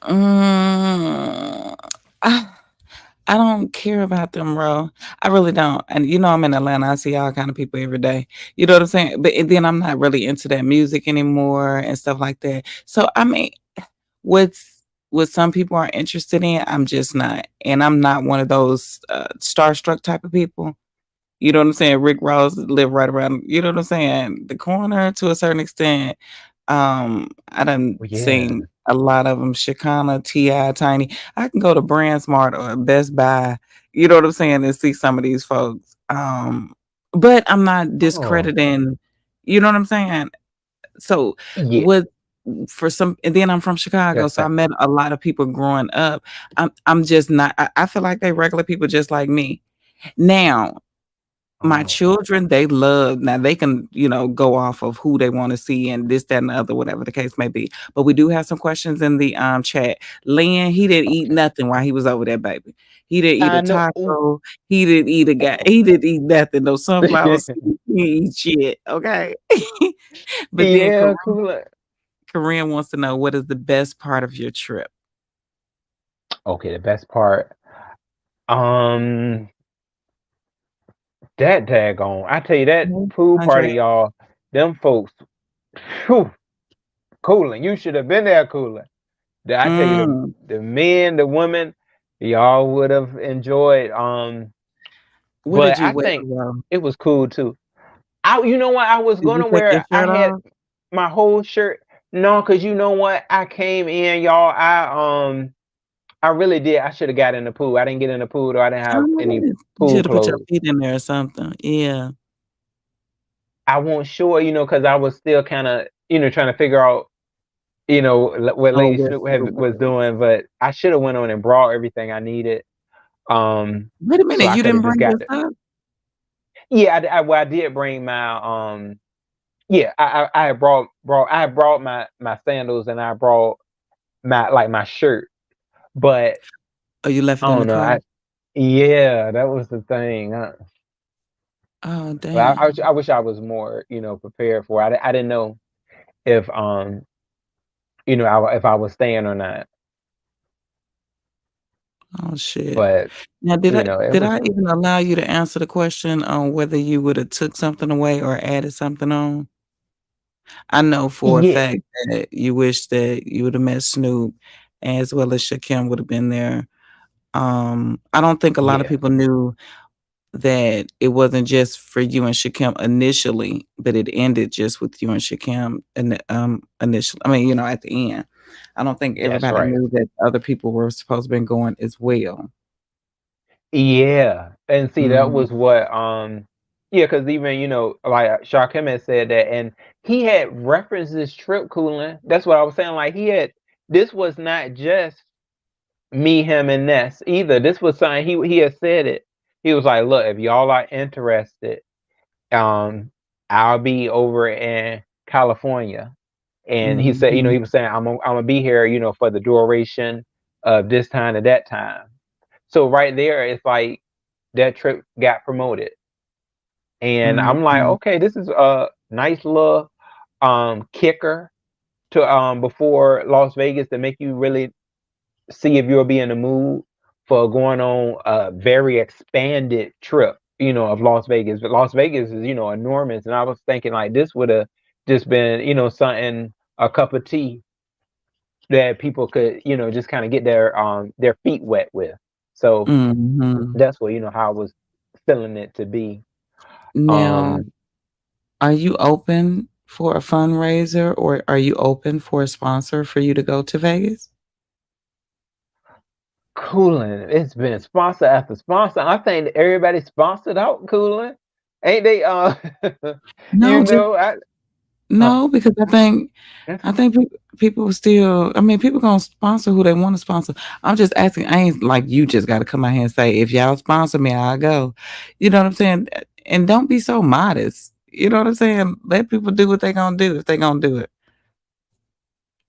Mm, I I don't care about them, bro. I really don't. And I'm in Atlanta. I see all kind of people every day. You know what I'm saying? But and then I'm not really into that music anymore and stuff like that. So I mean, what's what some people are interested in, I'm just not. And I'm not one of those starstruck type of people. You know what I'm saying? Rick Ross live right around, you know what I'm saying, the corner to a certain extent. I done Well, yeah. seen a lot of them, Shekinah, T.I., Tiny. I can go to BrandSmart or Best Buy, you know what I'm saying, and see some of these folks. But I'm not Oh, discrediting, you know what I'm saying? So, yeah. what for some and then I'm from Chicago, Yes, so I sir. met a lot of people growing up. I'm just not I feel like they regular people just like me. Now my Oh, children, they love now they can, go off of who they wanna see and this, that, and the other, whatever the case may be. But we do have some questions in the, chat. Lynn, he didn't eat nothing while he was over there, baby. He didn't eat I a know. Ooh. taco. He didn't eat nothing, no sunflower seeds. He didn't eat shit, okay? But then Yeah, cool. Corinne wants to know, what is the best part of your trip? Okay, the best part. Um, that daggone. I tell you that Mhm. pool Andre party, y'all. Them folks. Whew, cooling. You should have been there, cooling. I tell you, Mm. the men, the women, y'all would have enjoyed. What But did you I wear, think though? it was cool too. You know what? I was Did you gonna take your wear. I shirt had off? my whole shirt. No, cause you know what? I came in, y'all. I really did. I should have got in the pool. I didn't get in the pool though. I didn't have Oh, any it is. You pool shoulda put your clothes. feet in there or something. Yeah. I wasn't sure, cause I was still kind of, trying to figure out, what Oh, Lady where Snoop Snoop was was. doing. But I should have went on and brought everything I needed. Wait a So minute, I you could didn't have just bring your got the. stuff? Yeah, I did bring my Yeah, I had brought my sandals, and I brought my shirt, but Oh, you left I it in the don't know. car? Yeah, that was the thing. Oh, But damn. I wish I was more prepared for it. I didn't know if if I was staying or not. Oh, shit. But Now it did was I even allow you to answer the question on whether you woulda took something away or added something on? I know for a yeah, fact that you wish that you woulda met Snoop as well as Shakim would have been there. I don't think a lot of yeah, people knew that it wasn't just for you and Shakim initially, but it ended just with you and Shakim initially. I mean, at the end. I don't think that's everybody right. knew that other people were supposed to been going as well. Yeah, and see, that Mhm. was what, yeah, because even, like Sharkim had said that, and he had referenced this trip, Cooling. That's what I was saying. Like, this was not just me, him, and Ness either. This was something he had said it. He was like, look, if y'all are interested, um, I'll be over in California. And he said, Mhm. he was saying, I'm gonna be here, for the duration of this time to that time. So right there, it's like that trip got promoted. And I'm like, Mhm. okay, this is a nice little kicker to before Las Vegas to make you really see if you'll be in the mood for going on a very expanded trip, of Las Vegas. But Las Vegas is, enormous. And I was thinking like this would have just been, something, a cup of tea that people could, just kind of get their feet wet with. So Mhm. that's what, how I was feeling it to be. Now, Um are you open for a fundraiser or are you open for a sponsor for you to go to Vegas? Cooling. It's been sponsor after sponsor. I think everybody sponsored out Cooling. Ain't they No, just I uh, no, because that's I think people still. I mean, people gonna sponsor who they want to sponsor. I'm just asking. I ain't like you. Just got to come out here and say, if y'all sponsor me, I'll go. You know what I'm saying? And don't be so modest. You know what I'm saying? Let people do what they gonna do if they gonna do it.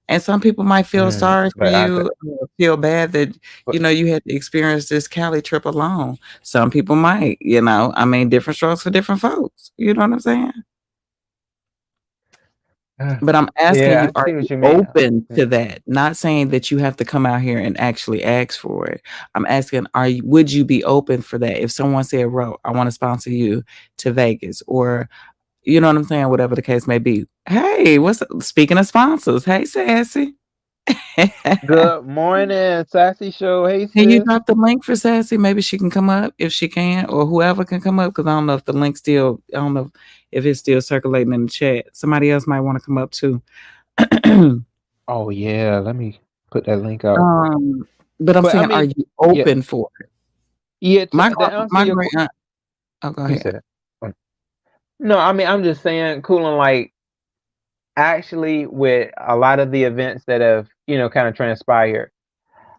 And some people might feel sorry for but you, or feel bad that but you had to experience this Cali trip alone. Some people might. I mean, different strokes for different folks. You know what I'm saying? But I'm asking yeah, you, I are see you what you mean. open to that? Not saying that you have to come out here and actually ask for it. I'm asking, would you be open for that? If someone said, Ro, I want to sponsor you to Vegas, or you know what I'm saying, whatever the case may be. Hey, speaking of sponsors, hey Sassy. Good morning, Sassy Show. Hey Can you sis. drop the link for Sassy? Maybe she can come up if she can, or whoever can come up, because I don't know if the link still, I don't know if it's still circulating in the chat. Somebody else might want to come up too. Oh yeah, let me put that link out. Um, but I'm But I saying, are mean, you yeah, open for it? yeah. To answer My your great aunt. Oh, go you ahead. said no. I mean, I'm just saying, Cooling like actually with a lot of the events that have kind of transpired.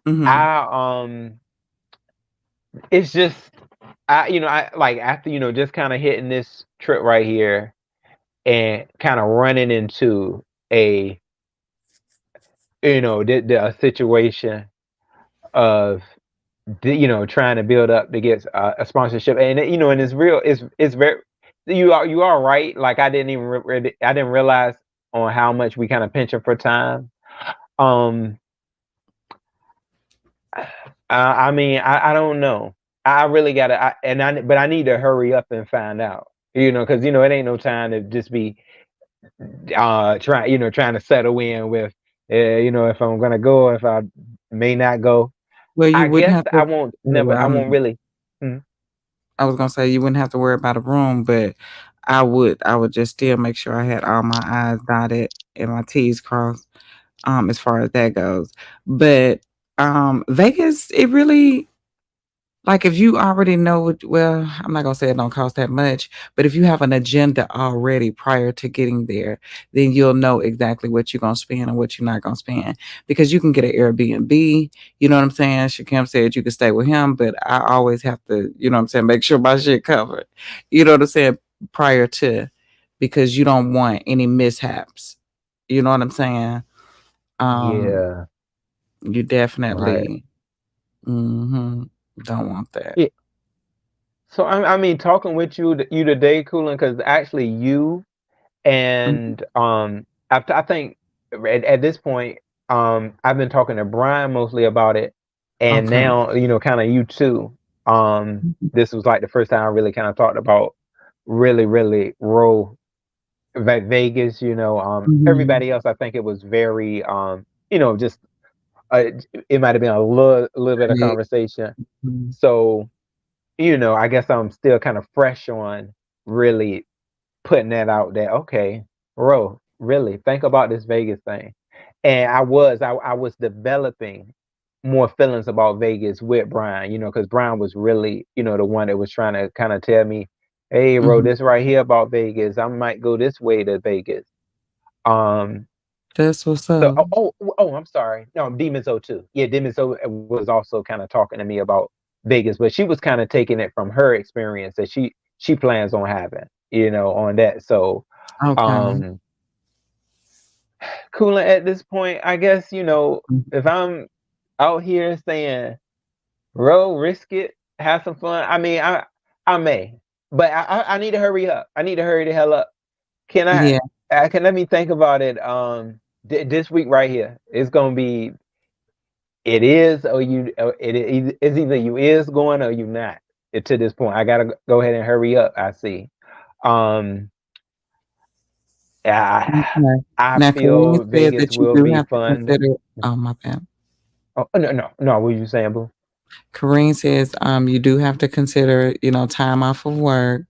Mhm. I it's just I like after just kind of hitting this trip right here and kind of running into a a situation of trying to build up to get a sponsorship, and and it's real, it's very, you are right, like I didn't even I didn't realize on how much we kind of penchant for time. um I mean, I don't know. I really gotta, but I need to hurry up and find out, because it ain't no time to just be trying to settle in with, if I'm gonna go, if I may not go. Well, you I wouldn't guess have to I won't never. I won't um, really. Mm, I was gonna say you wouldn't have to worry about a room, but I would just still make sure I had all my I's dotted and my T's crossed, as far as that goes. But, Vegas, it really, like, if you already know well, I'm not gonna say it don't cost that much, but if you have an agenda already prior to getting there, then you'll know exactly what you're gonna spend and what you're not gonna spend. Because you can get an Airbnb, you know what I'm saying? Shakim said you could stay with him, but I always have to, you know what I'm saying, make sure my shit covered. You know what I'm saying? Prior to, because you don't want any mishaps. You know what I'm saying? Um, yeah. you Right. definitely don't want that. Yeah. So I mean, talking with you today, Cooling, because actually you Mhm. and I think at this point, I've been talking to Brian mostly about it, and Okay. now kind of you too. This was like the first time I really kind of talked about really roll Vegas. Mhm. Everybody else, I think it was very just uh, it might have been a little bit of Right. conversation. Mhm. So I guess I'm still kind of fresh on really putting that out there. Okay, bro, really think about this Vegas thing. And I was developing more feelings about Vegas with Brian, because Brian was really, the one that was trying to kind of tell me, hey, bro, Mhm. this right here about Vegas, I might go this way to Vegas. Um, That's what's so, up. I'm sorry. No, Demons O too. Yeah, Demons O was also kind of talking to me about Vegas, but she was kind of taking it from her experience that she plans on having. on that. So, Okay. um, cooling at this point, I guess, if I'm out here saying, roll, risk it, have some fun. I mean, I may, but I need to hurry up. I need to hurry the hell up. Can Yeah. I can let me think about it. This week right here, it's gonna be. It is or it's either you is going or you not. To this point, I gotta go ahead and hurry up. I see. Um, I Okay. I Now, Kareem feel said Vegas that you will do be have to fun. consider. Oh, my bad. Oh, no, no, no. What were you saying, boo? Kareem says, you do have to consider, time off of work.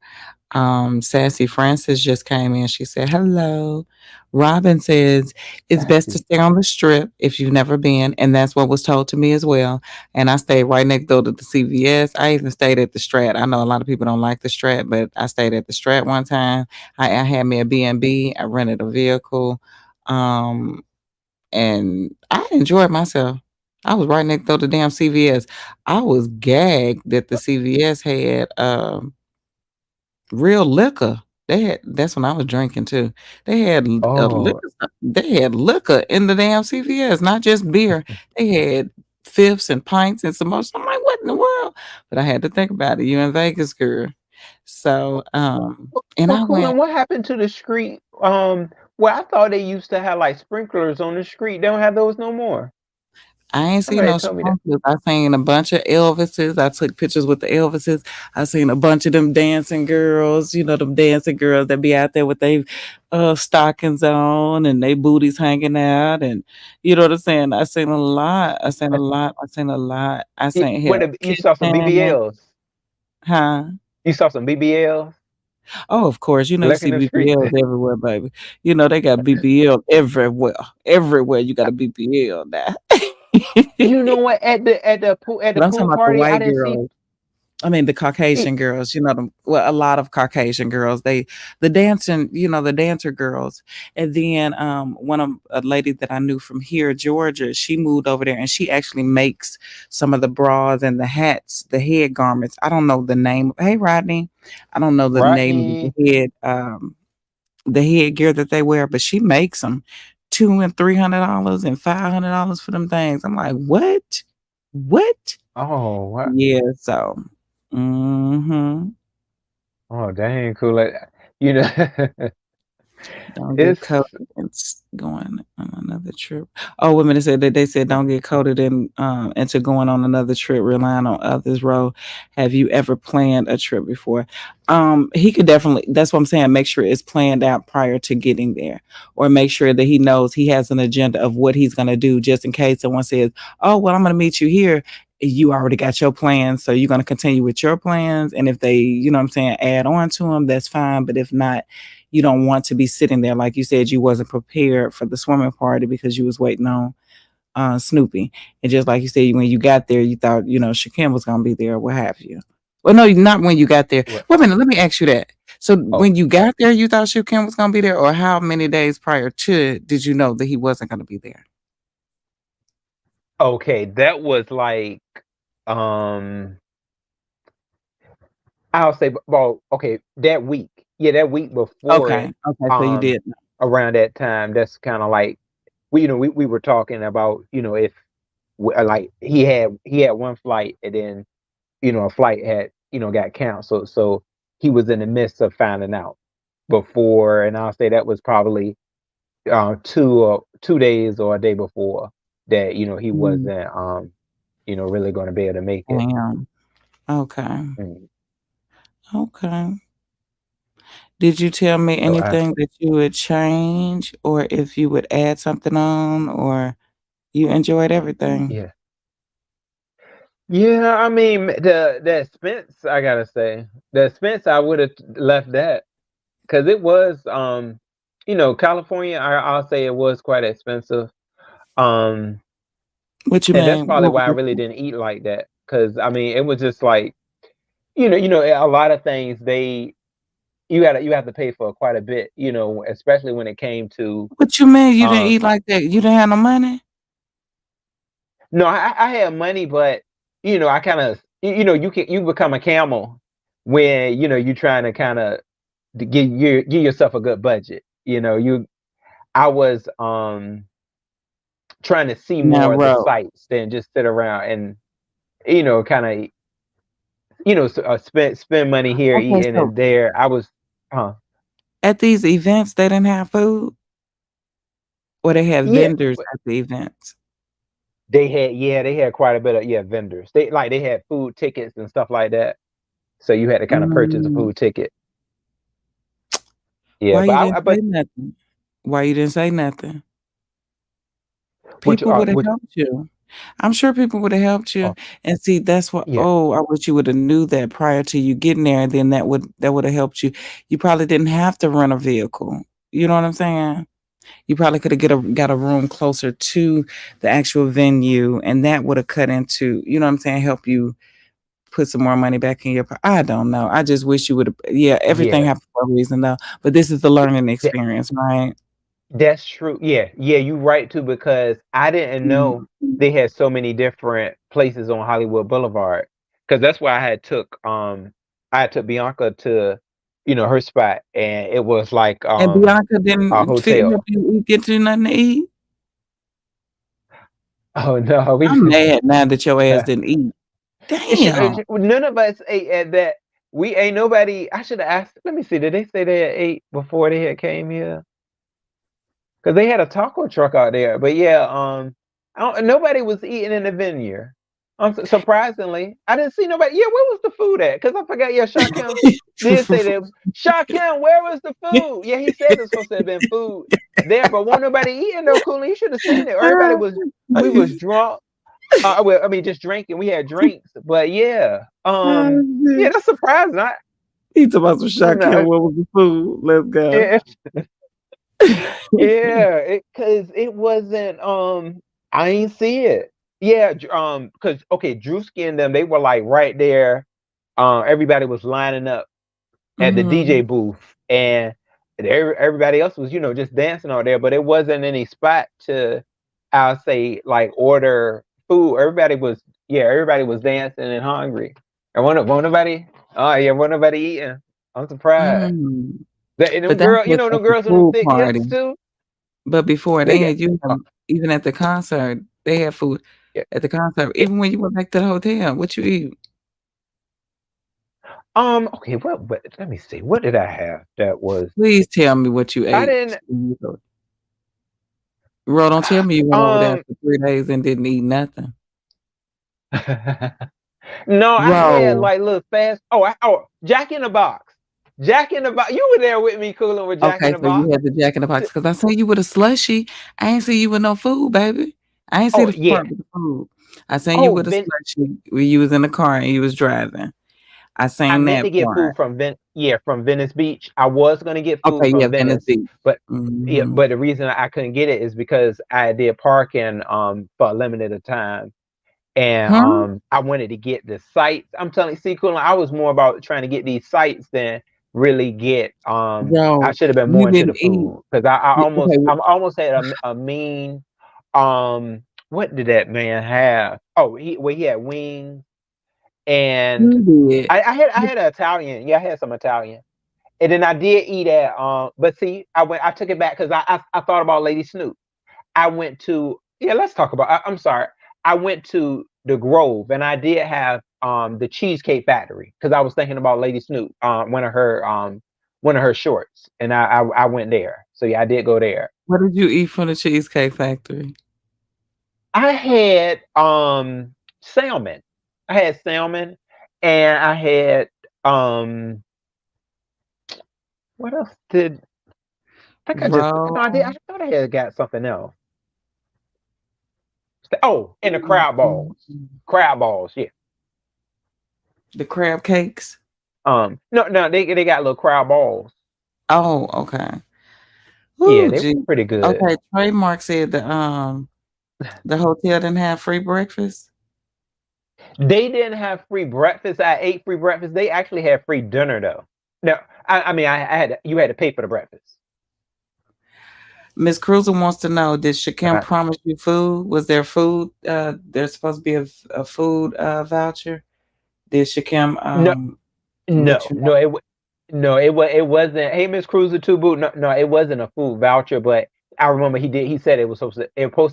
Sassy Francis just came in. She said, hello. Robin says, it's best to Sassy. stay on the strip if you've never been. And that's what was told to me as well. And I stayed right next door to the CVS. I even stayed at the Strat. I know a lot of people don't like the Strat, but I stayed at the Strat one time. I had me a B&B. I rented a vehicle. Um, and I enjoyed myself. I was right next door to damn CVS. I was gagged that the CVS had real liquor. That's when I was drinking too. They had Oh, liquor. They had liquor in the damn CVS, not just beer. They had fifths and pints and some more. I'm like, what in the world? But I had to think about it. You in Vegas, girl. So, and well, I went. Coolin, what happened to the street? Well, I thought they used to have like sprinklers on the street. They don't have those no more. I ain't seen Somebody no told me that. sponsors. I seen a bunch of Elvises. I took pictures with the Elvises. I seen a bunch of them dancing girls, them dancing girls that be out there with their stockings on and they booties hanging out. And you know what I'm saying? I seen a lot. I seen a lot. I seen a lot. I seen What here you saw some kissing. BBLs? Huh? You saw some BBLs Oh, of course. You lurking see the streets. BBLs everywhere, baby. They got BBL everywhere. Everywhere you got a BBL now. You know what? At the But I'm talking pool about the party, I white didn't see. girls. I mean, the eh, Caucasian girls, them, well, a lot of Caucasian girls, the dancing, the dancer girls. And then one of a lady that I knew from here, Georgia, she moved over there and she actually makes some of the bras and the hats, the head garments. I don't know the name. Hey, Rodney, I don't know the name of Rodney. the headgear that they wear, but she makes them $200 and $300 and $500 for them things. I'm like, what? What? Oh, what? Yeah, so mhm. Oh, dang, cool. You know, Don't get it's caught going on another trip. Oh, women said that they said don't get coded into going on another trip, relying on others' role. Have you ever planned a trip before? He could definitely. That's what I'm saying. Make sure it's planned out prior to getting there, or make sure that he knows he has an agenda of what he's going to do, just in case someone says, "Oh, well, I'm going to meet you here." You already got your plans, so you're going to continue with your plans. And if they, what I'm saying, add on to them, that's fine. But if not, you don't want to be sitting there like you said you wasn't prepared for the swimming party because you was waiting on Snoopy. And just like you said, when you got there, you thought, Shakim was gonna be there or what have you. Well, no, not when you got there. what? Wait a minute, let me ask you that. So Oh, when you got there, you thought Shakim was gonna be there, or how many days prior to did you know that he wasn't gonna be there? okay. That was like, um, I'll say, well, okay, that week. Yeah, that week before Okay, it, okay, so you um, did know. around that time, that's kind of like we were talking about, if like he had one flight and then a flight had got canceled, so he was in the midst of finding out before, and I'll say that was probably 2 days or a day before that he Mm, wasn't really going to be able to make it. damn. Okay, Mm. okay. Did you tell me So I anything that you would change or if you would add something on or you enjoyed everything? yeah. Yeah, I mean the expense, I gotta say, the expense, I would have left that because it was California. I'll say it was quite expensive. Um, What you and that's mean? probably why I really didn't eat like that, because I mean it was just like a lot of things, you have to pay for quite a bit, especially when it came to What you mean you didn't um eat like that? You didn't have no money? no, I had money, but I kind of you become a camel when you trying to kind of to give yourself a good budget. I was trying to see Now, more of the Ro, sites than just sit around and kind of spend money here okay, eating so and there. I was uh at these events, they didn't have food, or they had yeah, vendors but at the events? they had quite a bit of vendors. They had food tickets and stuff like that. So you had to kind of purchase a Mm, food ticket. Yeah, why but you I didn't say but nothing? Why you didn't say nothing? which People would have which helped you. I'm sure people would have helped you, oh and see, that's what yeah, oh, I wish you woulda knew that prior to you getting there, and then that would have helped you. You probably didn't have to rent a vehicle. You know what I'm saying? You probably coulda got a room closer to the actual venue, and that woulda cut into, you know what I'm saying, help you put some more money back in your I don't know. I just wish you woulda, yeah, everything yeah. happens for a reason though, but this is the learning experience, right? That's true. Yeah, yeah, you right too because I didn't know Mhm. they had so many different places on Hollywood Boulevard. Because that's why I took Bianca to, her spot, and it was like And Bianca a didn't help hotel. you get you nothing to eat? Oh no, we I'm mad now that your ass didn't eat. Damn. none of us ate at that. We ain't nobody. I should have asked. Let me see. Did they say they had ate before they had came here? Cause they had a taco truck out there, but yeah, nobody was eating in the venue. Surprisingly, I didn't see nobody. Yeah, where was the food at? Cause I forgot. Yeah, Shakim did say that. Shakim, where was the food? Yeah, he said there's supposed to have been food there, but won't nobody eating though. Cooley, you should have seen it. Everybody was. We was drunk. Well, I mean, just drinking. We had drinks, but yeah, yeah, that's surprising. He talking about some I'm shot not. kill. What was the food? Let's go. Yeah, yeah, cause it wasn't. I ain't see it. Yeah, cause okay, Drewski and them, they were like right there. Everybody was lining up at the DJ Mhm. booth, and everybody else was, just dancing out there. But it wasn't any spot to, I'll say, like order food. Everybody was dancing and hungry. And one nobody. Oh yeah, one nobody eating. I'm surprised. Mm. And But them that's girl, just them at the girls with them pool thick party. hips too. But before They got. then, Uh, even at the concert, they had food yeah, at the concert. yeah. Even when you went back to the hotel, what you eat? Okay, what let me see. What did I have that was Please tell me what you I ate. didn't Ro, don't tell me you went over there um for 3 days and didn't eat nothing. no, I had Ro. like little fast Jack in the Box. Jack in the Box. You were there with me cooling with Jack in Okay, the so you Box. had the Jack in the Box, 'cause I seen you with a slushie. I ain't see you with no food, baby. I ain't see Oh the yeah. part with the food. I seen you Oh with a slushie where you was in the car and you was driving. I I seen meant that to get part. food from Venice Beach. I was gonna get food Okay, yeah, from Venice Venice, Beach. but yeah, Mhm. but the reason I couldn't get it is because I did parking for a limited time. And Huh? I wanted to get the sites. I'm telling you, see, cool. I was more about trying to get these sites than really get. I Yo, should have been you more into the didn't eat. food because I almost, Okay, I almost had a mean. What did that man have? Oh, he had wings, and you did. I had an Italian. Yeah, I had some Italian, and then I did eat at. But see, I took it back because I thought about Lady Snoop. I went to let's talk about. I'm sorry. I went to the Grove and I did have the Cheesecake Factory because I was thinking about Lady Snoop, one of her shorts, and I went there. So yeah, I did go there. What did you eat from the Cheesecake Factory? I had salmon. I had salmon, and I had what else did I think I just no I did Roll. I thought I had got something else. Oh, and the Mm, crab mm, balls. mm. Crab balls, yeah. The crab cakes? No, they got little crab balls. Oh, okay. Yeah, Ooh, they were gee. pretty good. Okay, Trademark said the hotel didn't have free breakfast. They didn't have free breakfast. I ate free breakfast. They actually had free dinner though. No, I mean you had to pay for the breakfast. Miss Cruiser wants to know, did Shakim Uh, promise you food? Was there food? There's supposed to be a food voucher. Did Shakim no, let no, you no. know? No, it wasn't. Hey, Miss Cruiser, two boot. No, no, it wasn't a food voucher, but I remember he said it was supposed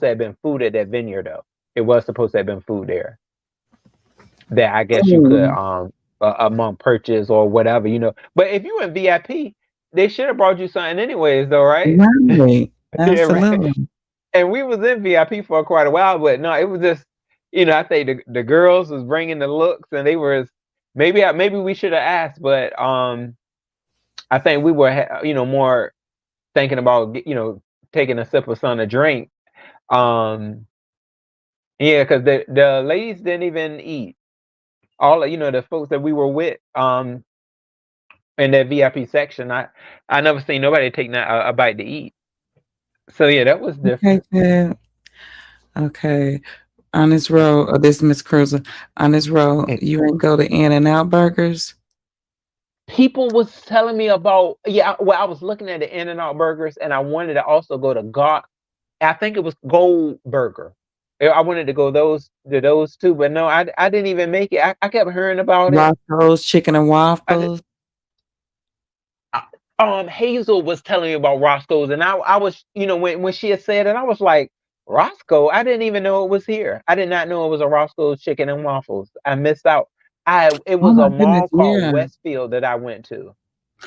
to have been food at that vineyard though. It was supposed to have been food there that I guess you could Mm, among purchase or whatever, you know. But if you in VIP, they should have brought you something anyways, though, right? right. Yeah, right. Absolutely. And we was in VIP for quite a while, but no, it was just, I think the girls was bringing the looks, and they was maybe we should have asked, but I think we were more thinking about taking a sip of something to drink. Um, yeah, because the ladies didn't even eat. All the folks that we were with in that VIP section, I never seen nobody take a bite to eat. So yeah, that was Okay, different. Ted. Okay. On this road, this Miss Cruiser, on this road, And you ain't go to In-N-Out Burgers? people was telling me about, yeah. Well, I was looking at the In-N-Out burgers, and I wanted to also go to God. I think it was Gold Burger. I wanted to go those two, but no, I didn't even make it. I kept hearing about it. Roscoe's Chicken and I did, Waffles? Hazel was telling me about Roscoe's, and I was, when she had said it, I was like, Roscoe. I didn't even know it was here. I did not know it was a Roscoe's Chicken and Waffles. I missed out. It Oh was my a goodness, mall called yeah. Westfield that I went to,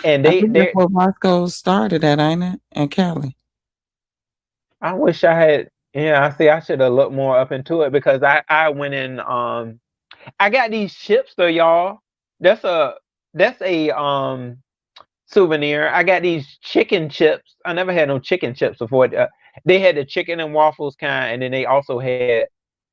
and I they think that's they where Roscoe's started at, ain't it? In Cali. I wish I had. Yeah, I see. I should have looked more up into it because I went in. I got these chips though, y'all. That's a that's a souvenir. I got these chicken chips. I never had no chicken chips before. They had the chicken and waffles kind, and then they also had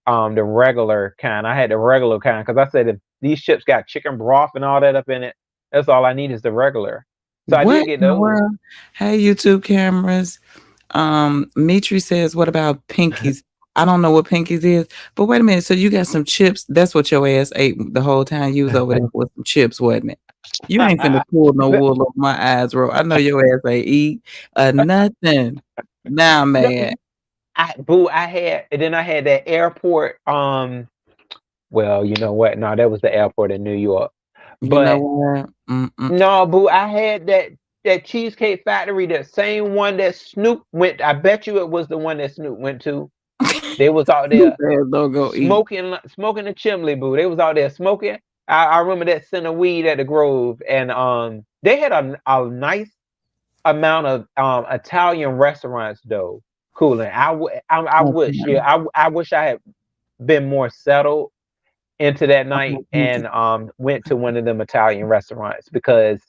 the regular kind. I had the regular kind because I said if these chips got chicken broth and all that up in it, that's all I need is the regular. So I What did get in the those. world? Hey, YouTube cameras. Mitri says, "What about Pinkies?" I don't know what Pinkies is, but wait a minute. So you got some chips? That's what your ass ate the whole time you was over there with some chips, wasn't it? You ain't finna pull no The- wool over my eyes, bro. I know your ass ain't eat nothing. Now I'm mad. no, boo, I had, and then I had that airport. Well, you know what? No, that was the airport in New York. You know But what? Mm-mm. no, boo, I had that Cheesecake Factory, that same one that Snoop went. I bet you it was the one that Snoop went to. They was out Snoop there ass don't go eat. smoking the chimney, boo. They was out there smoking. I remember that scent of weed at the Grove, and they had a nice amount of Italian restaurants though. Cool, and I wish, Okay, yeah, I wish I had been more settled into that okay, night Pinky. and went to one of them Italian restaurants because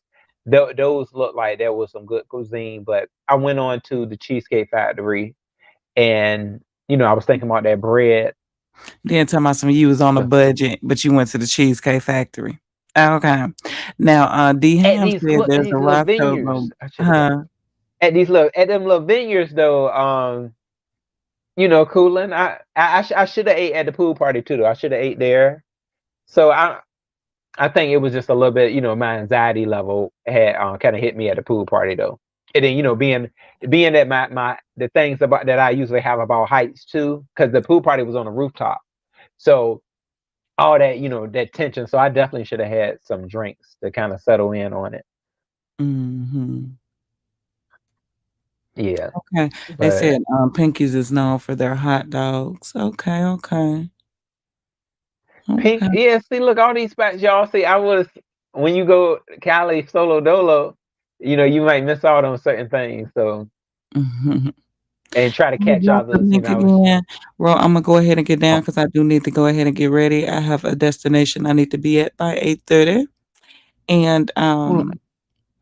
those looked like there was some good cuisine. But I went on to the Cheesecake Factory, and I was thinking about that bread. Then talking about some you was on a So budget, but you went to the Cheesecake Factory. Okay. Now, D at Ham these said there's a these little Roscoe vineyards, room. I should have got Huh? at them little vineyards though. Cooling. I should have ate at the pool party too though. I should have ate there. So I think it was just a little bit, my anxiety level had kind of hit me at the pool party though. And then, being that my the things about that I usually have about heights too, because the pool party was on a rooftop. So all that, that tension. So I definitely should have had some drinks to kind of settle in on it. Mhm. Yeah. Okay. They But said, Pinky's is known for their hot dogs. Okay, okay. pink, Okay. yeah, see, look, all these spots, y'all see, when you go Cali solo dolo, you might miss out on certain things. So Mhm. and try to Well, catch drop the others, link I was again. Well, Imma go ahead and get down oh, because I do need to go ahead and get ready. I have a destination I need to be at by 8:30. And, well,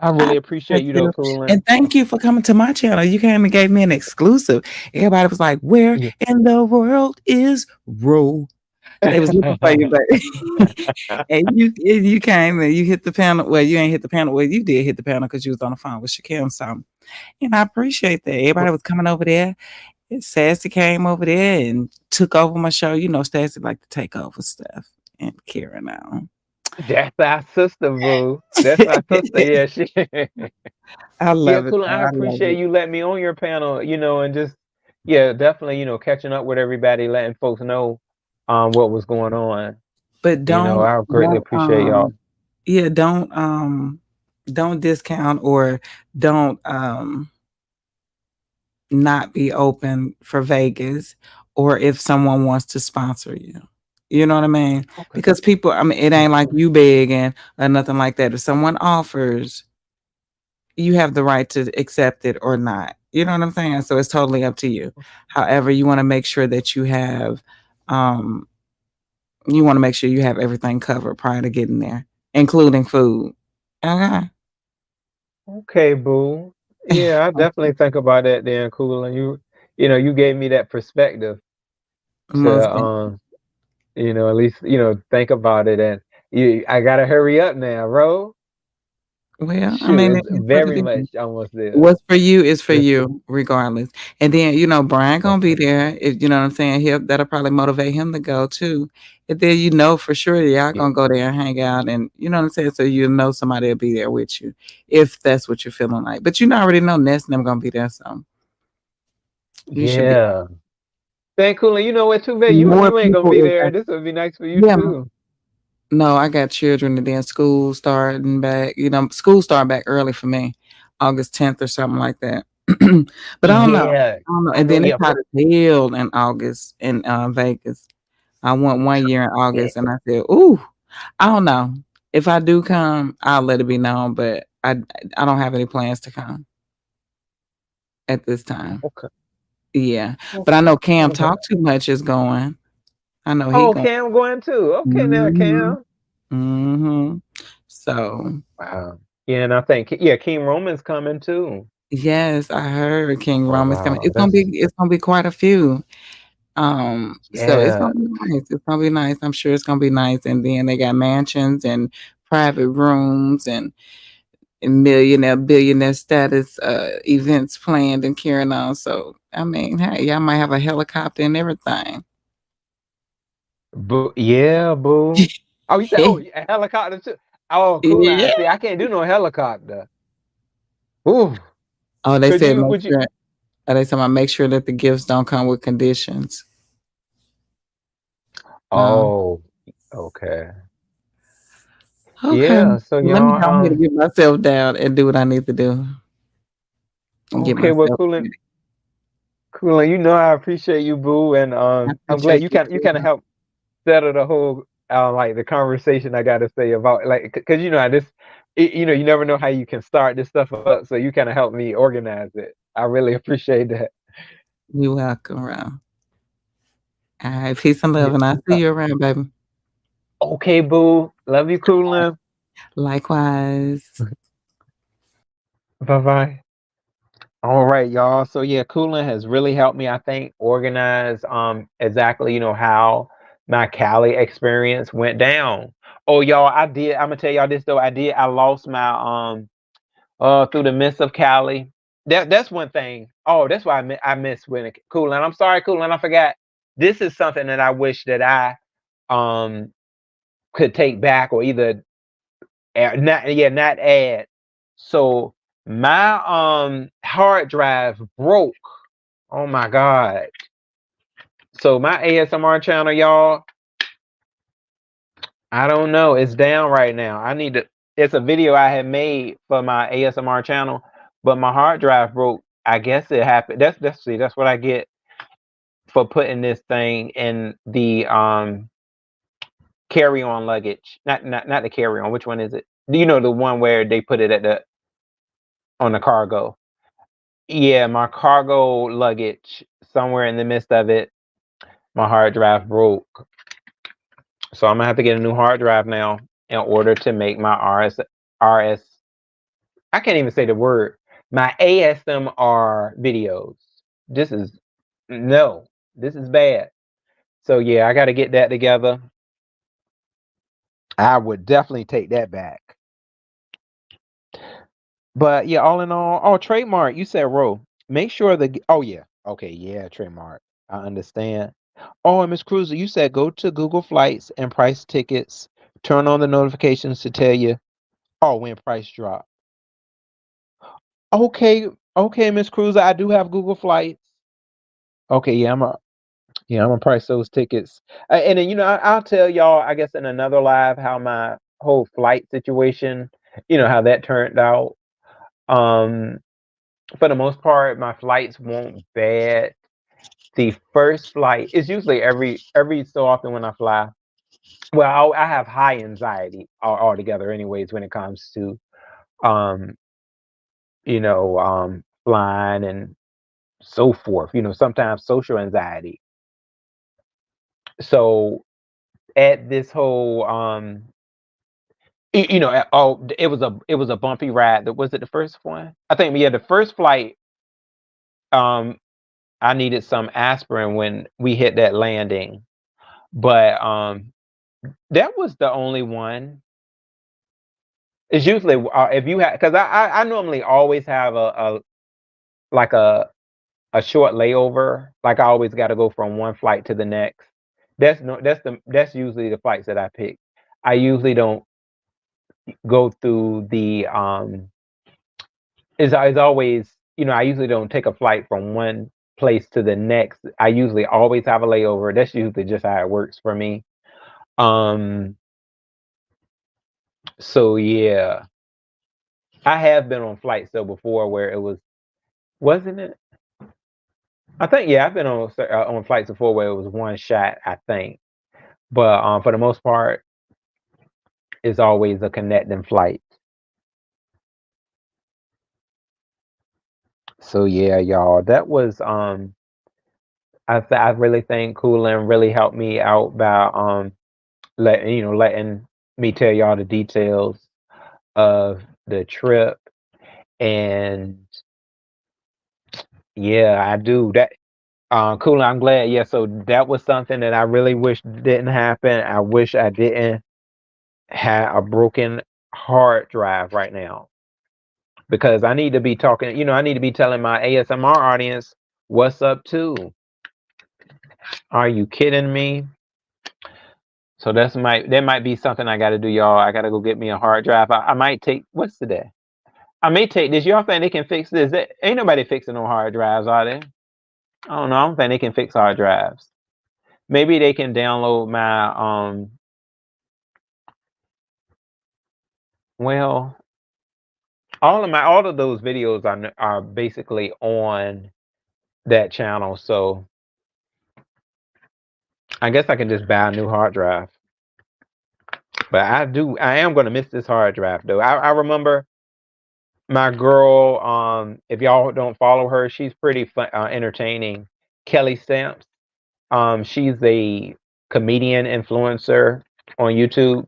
I I really appreciate appreciate you though, you, Coolin. and thank you for coming to my channel. You came and gave me an exclusive. Everybody was like, "Where Yeah. in the world is Ro?" They was looking for you, baby. And you came and you hit the panel. Well, you ain't hit the panel. Well, you did hit the panel because you was on the phone with Shakim, so and I appreciate that. Everybody Well, was coming over there. And Sassy came over there and took over my show. You know, Sassy like to take over stuff and carry on. that's our sister, boo. That's our sister. Yeah, she. I Yeah, love it, Coolin. though. I I love appreciate it. you letting me on your panel. And just yeah, definitely. Catching up with everybody, letting folks know, what was going on. But I greatly don't appreciate y'all. yeah, Don't discount or don't not be open for Vegas or if someone wants to sponsor you. You know what I mean? Okay. Because people, I mean, it ain't like you begging or nothing like that. If someone offers, you have the right to accept it or not. You know what I'm saying? So it's totally up to you. However, you want to make sure that um, you want to make sure you have everything covered prior to getting there, including food. Okay. Okay, boo. Yeah, I definitely think about that then, cool. And you gave me that perspective Most to definitely. at least, think about it. And I gotta hurry up now, bro. Well, I Shoot, mean, it it's is what it very is. much almost there. What's for you is for Yes, you, regardless. And then, Brian gonna be okay. there. If you know what I'm saying, that'll probably motivate him to go too. And then you know for sure y'all Yeah. gonna go there and hang out, and you know what I'm saying. So you know somebody will be there with you, if that's what you're feeling like. But already know Ness and them gonna be there, so you should be. Yeah. Thank cool. And you know what, too bad More you ain't gonna people be is there. like, This would be nice for you yeah. too. No, I got children and then school starting back. School starting back early for me, August 10th or something like that. But I don't know. Yeah. I don't know. I And know. then Yeah. it's hot as hell in August in Vegas. I went one year in Yeah. August and I said, "Ooh, I don't know. If I do come, I'll let it be known, but I don't have any plans to come at this time." Okay. Yeah. But I Okay. know Cam Okay. Talk Too Much is going. I know he Oh, going. Cam going too. Okay, now Mhm. Cam. Mhm. So, Wow. Yeah, and I think King Roman's coming too. yes, I heard King Oh Rome is coming. wow, that's It's gonna be quite a few. So it's yeah. gonna be nice. It's gonna be nice. I'm sure it's gonna be nice. And then they got mansions and private rooms and millionaire, billionaire status events planned and carrying on. So I mean, hey, y'all might have a helicopter and everything. Boo, yeah, boo. Oh, you said, oh, yeah, helicopter too. Oh, cool. I Yeah. see. I can't do no helicopter. Ooh, Oh, they could said you? make Would you? sure. They said make sure that the gifts don't come with conditions. Um, Oh, okay. okay. Yeah. So Let me y'all, go ahead and get myself down and do what I need to do and get okay. Well, myself cool. ready. Cool. And I appreciate you, boo. And I I'm glad appreciate you you kind of too. helped settle the whole like the conversation I got to say about like because I just you never know how you can start this stuff up, so you kind of helped me organize it. I really appreciate that. You're welcome, Ron. All right, peace and Yeah. love, and I'll see you around, baby. Okay, boo. Love you, Coolin. Likewise. Bye bye. All right, y'all. So yeah, Coolin has really helped me, I think, organize exactly, how my Cali experience went down. Oh, y'all, I'm gonna tell y'all this though. I lost my through the midst of Cali. That's one thing. Oh, that's why I miss winning Coolin. I'm sorry, Coolin, I forgot. This is something that I wish that I um could take back or either not add. So my hard drive broke. Oh my god. So my ASMR channel, y'all, I don't know. It's down right now. I need to it's a video I had made for my ASMR channel, but my hard drive broke. I guess it happened. That's what I get for putting this thing in the carry-on luggage. Not the carry-on. Which one is it? You know the one where they put it at the on the cargo. Yeah, my cargo luggage, somewhere in the midst of it, my hard drive broke. So I'm gonna have to get a new hard drive now in order to make my RS I can't even say the word. My ASMR videos. This is no, this is bad. So yeah, I gotta get that together. I would definitely take that back. But yeah, all in all, oh trademark, you said row. Make sure oh yeah. Okay, yeah, trademark. I understand. Oh, and Miss Cruiser, you said go to Google Flights and price tickets. Turn on the notifications to tell you, oh, when price drop. Okay, okay, Miss Cruiser, I do have Google Flights. Okay, I'm gonna price those tickets. And then I'll tell y'all, I guess in another live, how my whole flight situation. how that turned out. Um, for the most part, my flights weren't bad. The first flight is usually every so often when I fly. Well, I have high anxiety altogether, anyways, when it comes to um, flying and so forth. Sometimes social anxiety. So at this whole it was a bumpy ride. Was it the first one? I think, yeah, the first flight. Um, I needed some aspirin when we hit that landing, but that was the only one. It's usually if you have, because I normally always have a like a short layover. Like I always got to go from one flight to the next. That's usually the flights that I pick. I usually don't go through the is always, I usually don't take a flight from one place to the next. I usually always have a layover. That's usually just how it works for me. Um, so yeah, I have been on flights though before where wasn't it? I think, yeah, I've been on flights before where it was one shot, I think. But for the most part, it's always a connecting flight. So yeah, y'all, that was I really think Coolin really helped me out by letting me tell y'all the details of the trip. And yeah, I do that. Cool, I'm glad. Yeah, so that was something that I really wish didn't happen. I wish I didn't have a broken hard drive right now, because I need to be talking, I need to be telling my ASMR audience what's up too. Are you kidding me? So that might be something I got to do, y'all. I got to go get me a hard drive. I might take, what's today? I may take this. Y'all think they can fix this? Ain't nobody fixing no hard drives, are they? I don't know. I don't think they can fix hard drives. Maybe they can download my well, all of those videos are basically on that channel. So I guess I can just buy a new hard drive. But I am gonna miss this hard drive though. I remember my girl. If y'all don't follow her, she's pretty fun, entertaining. Kelly Stamps. She's a comedian influencer on YouTube.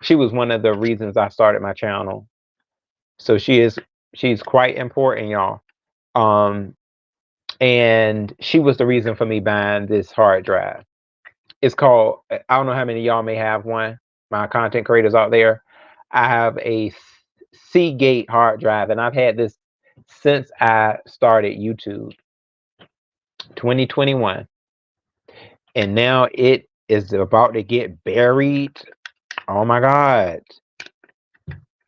She was one of the reasons I started my channel. So she's quite important, y'all. Um, and she was the reason for me buying this hard drive. It's called, I don't know how many of y'all may have one, my content creators out there. I have a Seagate hard drive, and I've had this since I started YouTube, 2021. And now it is about to get buried. Oh my God.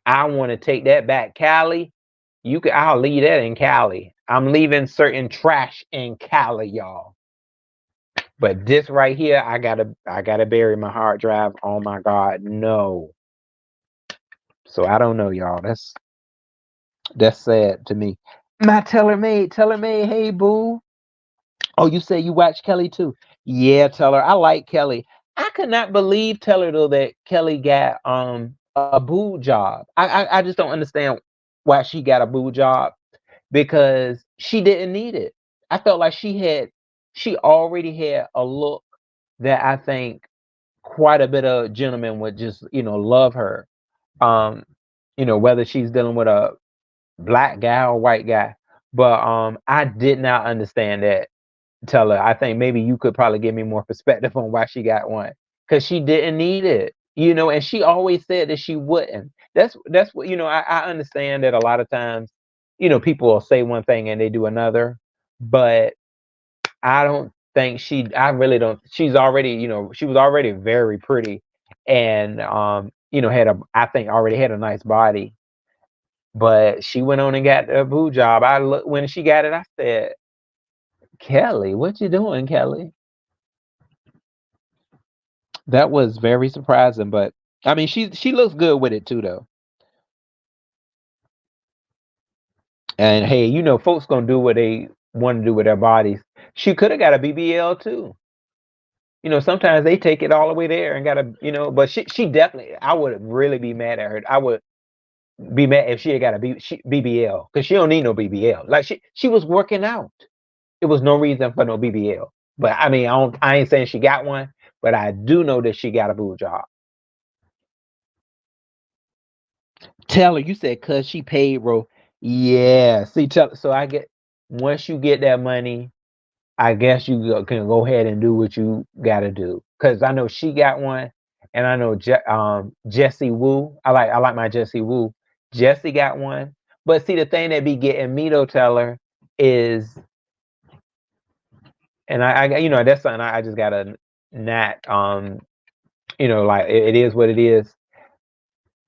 I want to take that back. Cali, I'll leave that in Cali. I'm leaving certain trash in Cali, y'all. But this right here, I gotta bury my hard drive. Oh my God, no. So I don't know, y'all. That's sad to me. My Teller Maid, hey boo. Oh, you say you watch Kelly too? Yeah, Teller. I like Kelly. I could not believe, Teller, though, that Kelly got a boob job. I just don't understand why she got a boob job, because she didn't need it. I felt like she already had a look that I think quite a bit of gentlemen would just, love her. Um, whether she's dealing with a black guy or white guy. But I did not understand that, Teller. I think maybe you could probably give me more perspective on why she got one. Because she didn't need it. And she always said that she wouldn't. That's what, I understand that a lot of times, people will say one thing and they do another. But I don't think I really don't. She was already very pretty, and I think already had a nice body. But she went on and got a boob job. When she got it, I said, Kelly, what you doing, Kelly? That was very surprising, but I mean, she looks good with it too, though. And hey, folks gonna do what they want to do with their bodies. She could have got a BBL too. Sometimes they take it all the way there and got but she definitely, I would really be mad at her. I would be mad if she had got a BBL because she don't need no BBL. Like she was working out. It was no reason for no BBL. But I mean, I ain't saying she got one, but I do know that she got a boob job. Taylor, you said cause she paid, bro. Yeah. See, so I get once you get that money, I guess you can go ahead and do what you got to do. Cause I know she got one, and I know Jesse Wu. I like my Jesse Wu. Jesse got one, but see the thing that be getting me though, Taylor, is, and I that's something I just gotta not like it is what it is.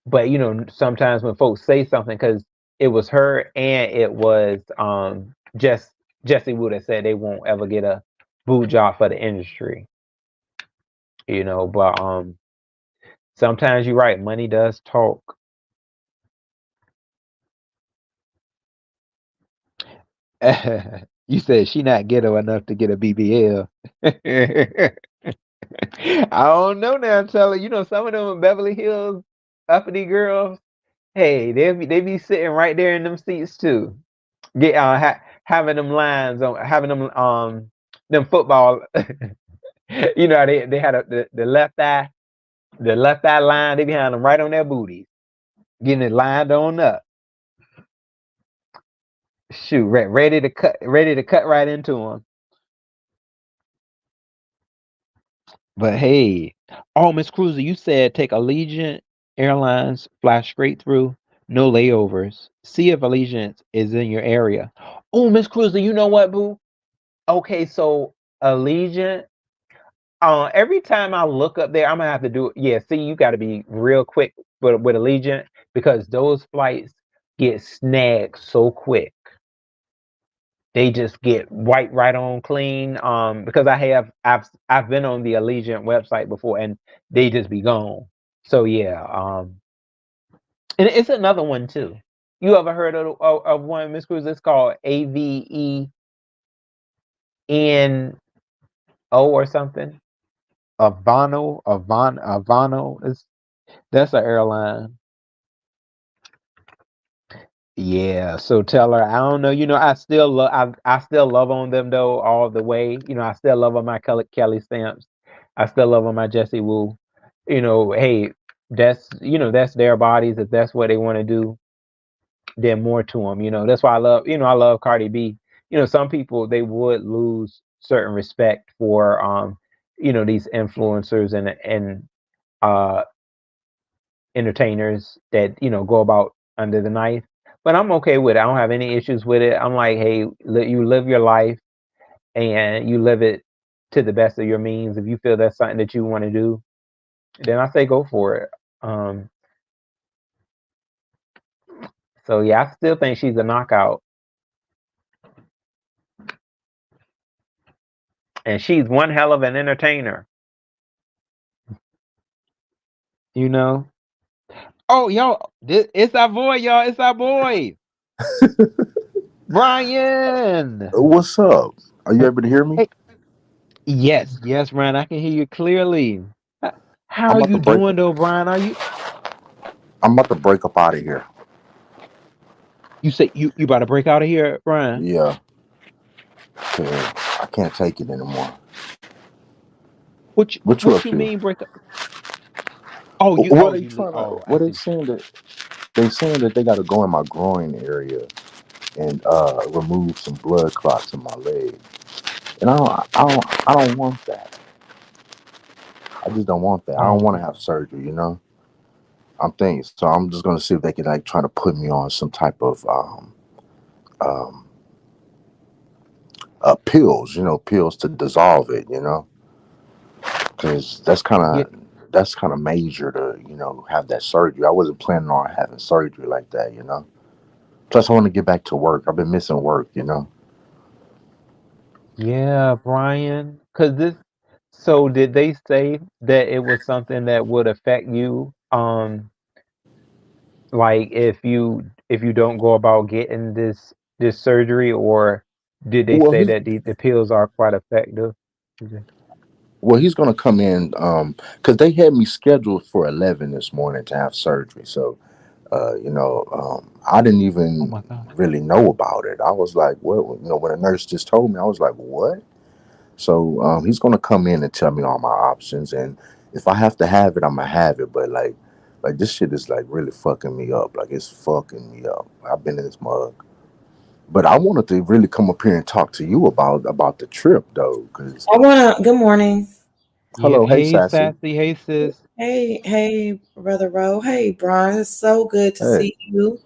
But sometimes when folks say something, because it was her and it was Jesse Wu that said they won't ever get a boot job for the industry. But sometimes you're right, money does talk. You said she not ghetto enough to get a BBL. I don't know now, Teller. Some of them Beverly Hills uppity girls, hey, they be sitting right there in them seats too. Get having them lines on, having them football. How they had the left eye line. They behind them right on their booties, getting it lined on up. Shoot, ready to cut right into them. But hey, oh, Miss Cruiser, you said take Allegiant Airlines, fly straight through, no layovers. See if Allegiant is in your area. Oh, Miss Cruiser, you know what, boo? Okay, so Allegiant. Every time I look up there, I'm gonna have to do it. Yeah, see, you got to be real quick with Allegiant because those flights get snagged so quick. They just get wiped right on clean. Because I've been on the Allegiant website before, and they just be gone. So yeah. And it's another one too. You ever heard of one, Miss Cruz? It's called AVENO or something. Avano. That's an airline. Yeah, so tell her I don't know. I still love on them though all the way. I still love on my Kelly stamps. I still love on my Jesse Wu. Hey, that's their bodies. If that's what they want to do, then more to them. That's why I love Cardi B. Some people they would lose certain respect for these influencers and uh entertainers that go about under the knife. But I'm okay with it. I don't have any issues with it. I'm like, hey, you live your life and you live it to the best of your means. If you feel that's something that you want to do, then I say go for it. Um, so yeah, I still think she's a knockout, and she's one hell of an entertainer. You know. Oh, y'all, it's our boy, y'all. It's our boy, Brian. What's up? Are you able to hear me? Hey, yes, Brian. I can hear you clearly. H- How I'm are about to you break. doing, though, Brian? I'm about to break up out of here. You say you about to break out of here, Brian? Yeah, 'cause I can't take it anymore. What you, What you what up you to? mean break up? Oh, you What oh they you trying to? oh I What they see. saying that they saying that they got to go in my groin area and remove some blood clots in my leg, and I don't want that. I just don't want that. I don't Oh want to have surgery. I'm thinking. So I'm just gonna see if they can like try to put me on some type of um pills. Pills to dissolve it. Because yeah that's kind of major to have that surgery. I wasn't planning on having surgery like that. Plus, I want to get back to work. I've been missing work. yeah, Brian. Cause this. So did they say that it was something that would affect you? Like if you don't go about getting this this surgery, or did they Well, say he that the pills are quite effective? Okay. well he's gonna come in because they had me scheduled for 11 this morning to have surgery. So I didn't Oh even my God. really know about it. I was like, what? When a nurse just told me, I was like, what? So he's gonna come in and tell me all my options, and if I have to have it, I'm gonna have it. But like this shit is like really fucking me up. Like it's fucking me up. I've been in this mug. But I wanted to really come up here and talk to you about the trip though, because I wanna good morning. Yeah. hello, hey Hey, Sassy, Sassy. Hey, sis. Hey, Brother Roe. Hey, Brian. It's so good to hey, see you.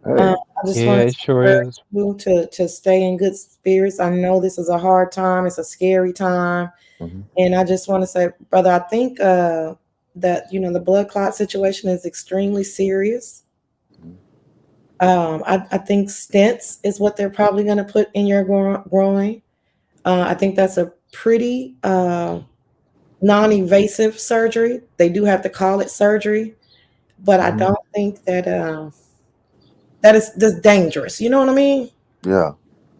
hey, I just Yeah, wanted it to sure encourage is. you to stay in good spirits. I know this is a hard time. It's a scary time, hmm and I just want to say, brother, I think that the blood clot situation is extremely serious. I think stents is what they're probably going to put in your groin. I think that's a pretty non-invasive surgery. They do have to call it surgery, but I hmm don't think that is that's dangerous. You know what I mean? yeah,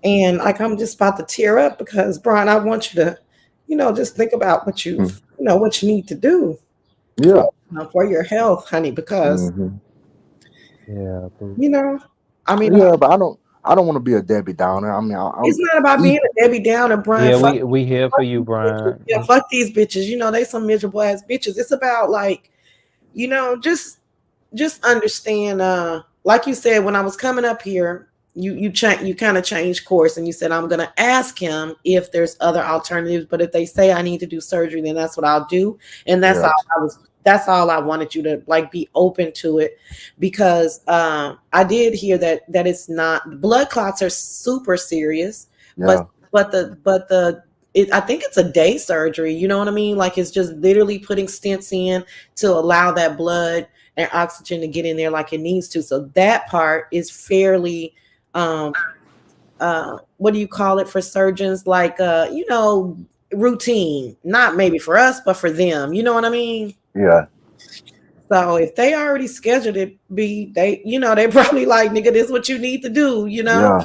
And like I'm just about to tear up because Brian, I want you to, just think about mm, what you need to do yeah, for your health, honey. Because hmm Yeah, boo. you know, I mean, yeah. But I don't want to be a Debbie Downer. I mean, it's not about being even a Debbie Downer, Brian. Yeah, Fuck, we here for fuck you, these bitches. Brian. Yeah, fuck these bitches. They some miserable ass bitches. It's about like, just understand like you said when I was coming up here, you kind of changed course and you said I'm going to ask him if there's other alternatives, but if they say I need to do surgery, then that's what I'll do. And yeah, that's all I wanted you to like be open to it, because I did hear that it's not, blood clots are super serious, but yeah, I think it's a day surgery, you know what I mean? Like it's just literally putting stents in to allow that blood and oxygen to get in there like it needs to. So that part is fairly, um, what do you call it for surgeons? Like, routine. Not maybe for us, but for them. You know what I mean? yeah, So if they already scheduled it, they probably like, nigga, this is what you need to do. yeah,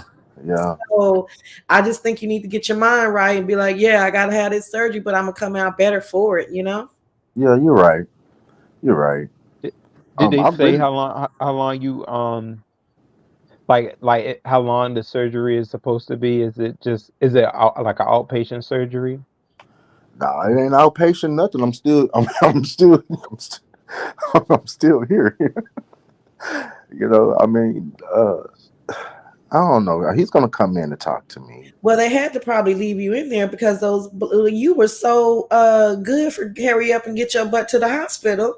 yeah, So I just think you need to get your mind right and be like, yeah, I gotta have this surgery, but I'm gonna come out better for it. yeah. You're right. You're right. Did, did they I say really how long you how long the surgery is supposed to be? Like an outpatient surgery? nah, it ain't outpatient nothing. I'm still here. I mean, I don't know. He's gonna come in and talk to me. Well, they had to probably leave you in there because you were so good for hurry up and get your butt to the hospital.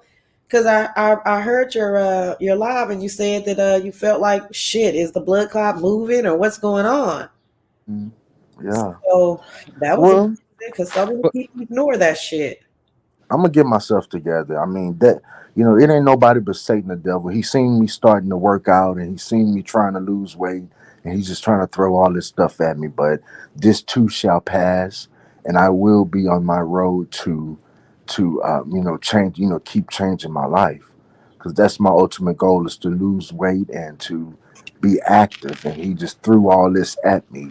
Because I heard your live and you said that you felt like shit. Is the blood clot moving or what's going on? Mm, yeah. So that was Well, amazing because so many But people ignore that shit. I'm gonna get myself together. I mean that it ain't nobody but Satan the devil. He seen me starting to work out and he seen me trying to lose weight and he's just trying to throw all this stuff at me. But this too shall pass, and I will be on my road to change. Keep changing my life because that's my ultimate goal is to lose weight and to be active. And he just threw all this at me.